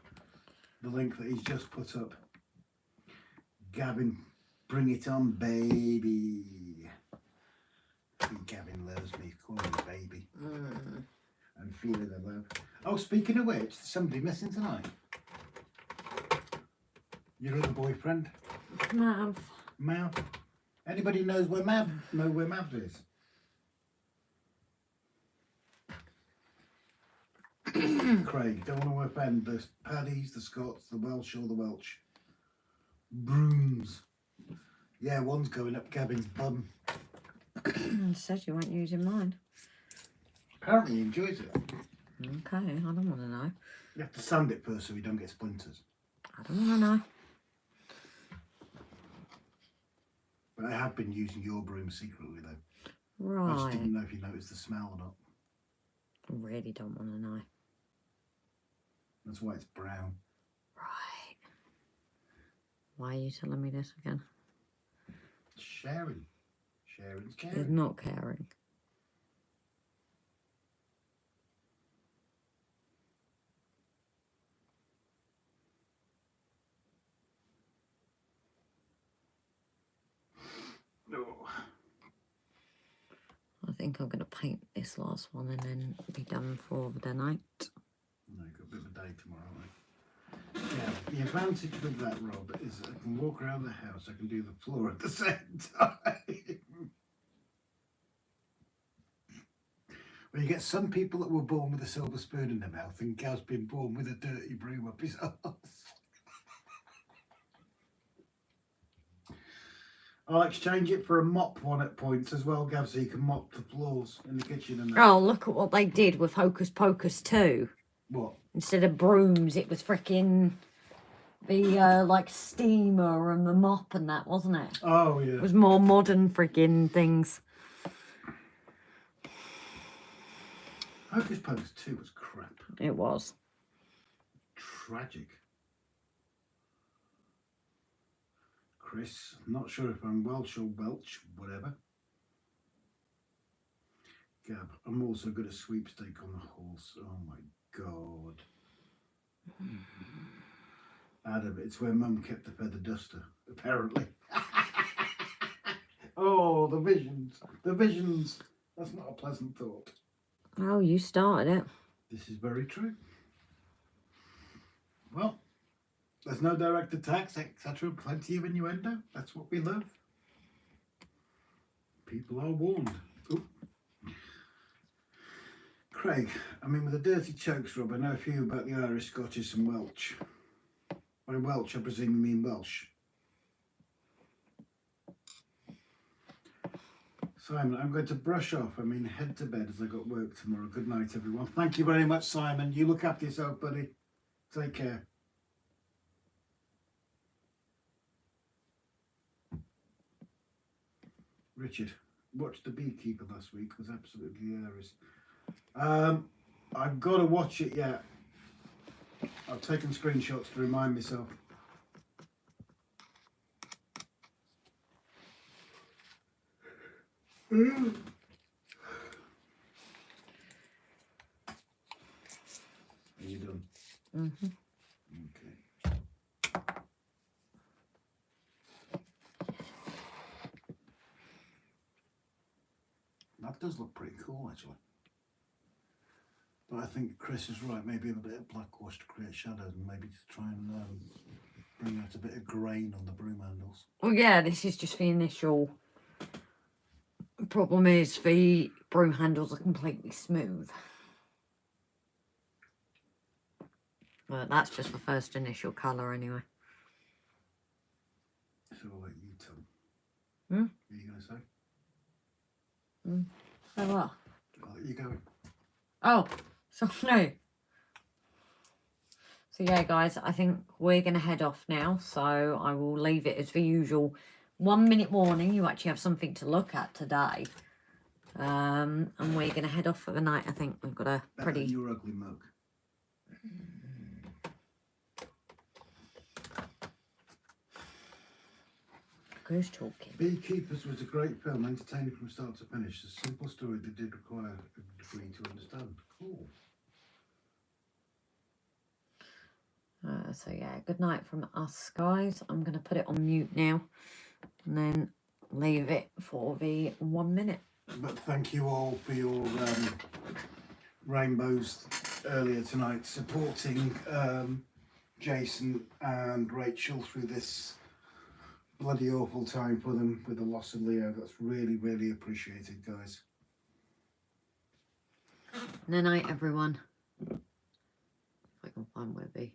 The link that he's just put up. Gavin, bring it on, baby. Gavin loves me, call me baby. I'm feeling the love. Oh, speaking of which, there's somebody missing tonight. Your other boyfriend? Mav. Anybody knows where Mav is? Craig, don't want to offend the Paddies, the Scots, the Welsh or the Welsh. Brooms. Yeah, one's going up Gavin's bum. I said you weren't using mine. Apparently he enjoys it. Okay, I don't want to know. You have to sand it first so we don't get splinters. I don't want to know. But I have been using your broom secretly though. Right. I just didn't know if you noticed the smell or not. I really don't want to know. That's why it's brown. Right. Why are you telling me this again? Sharing. Sharing's It's caring. not caring. Oh. I think I'm going to paint this last one and then be done for the night. No, got a bit of a day tomorrow, haven't we? Yeah, the advantage with that, Rob, is I can walk around the house, I can do the floor at the same time. Well, you get some people that were born with a silver spoon in their mouth, and Gav's been born with a dirty broom up his arse. I'll exchange it for a mop one at points as well, Gav, so you can mop the floors in the kitchen and that. Oh, look at what they did with Hocus Pocus 2. What? Instead of brooms, it was freaking the like steamer and the mop and that, wasn't it? Oh, yeah. It was more modern freaking things. Hocus Pocus 2 was crap. It was. Tragic. Chris, not sure if I'm Welsh or Welch, whatever. Gab, I'm also good at sweepstake on the horse. Oh my god. Adam, it's where Mum kept the feather duster, apparently. Oh, the visions. The visions. That's not a pleasant thought. Oh, you started it. This is very true. Well, there's no direct attacks, etc. Plenty of innuendo. That's what we love. People are warned. Ooh. Craig, I mean, with the dirty chokes, Rob, I know a few about the Irish, Scottish and Welsh. By Welsh, I presume you mean Welsh. Simon, I'm going to brush off. I mean, head to bed as I got work tomorrow. Good night, everyone. Thank you very much, Simon. You look after yourself, buddy. Take care. Richard, watched The Beekeeper last week. It was absolutely hilarious. I've got to watch it yet. I've taken screenshots to remind myself. Are you done? Mm-hmm. Okay. That does look pretty cool, actually. But I think Chris is right. Maybe a bit of black wash to create shadows, and maybe to try and bring out a bit of grain on the broom handles. Well, yeah, this is just the initial. Problem is the broom handles are completely smooth. But that's just the first initial colour anyway. So I'll let you tell. Hmm? What are you going to say? So what? I'll let you go. Oh, so no. So yeah, guys, I think we're going to head off now. So I will leave it as the usual 1 minute warning. You actually have something to look at today. And we're going to head off for the night. I think we've got a pretty... Better than your ugly mug. Who's talking? Beekeepers was a great film, entertaining from start to finish. A simple story that did require a degree to understand. Cool. So yeah, good night from us, guys. I'm going to put it on mute now and then leave it for the 1 minute. But thank you all for your rainbows earlier tonight, supporting Jason and Rachel through this bloody awful time for them with the loss of Leo. That's really, really appreciated, guys. Good night, everyone. If I can find where the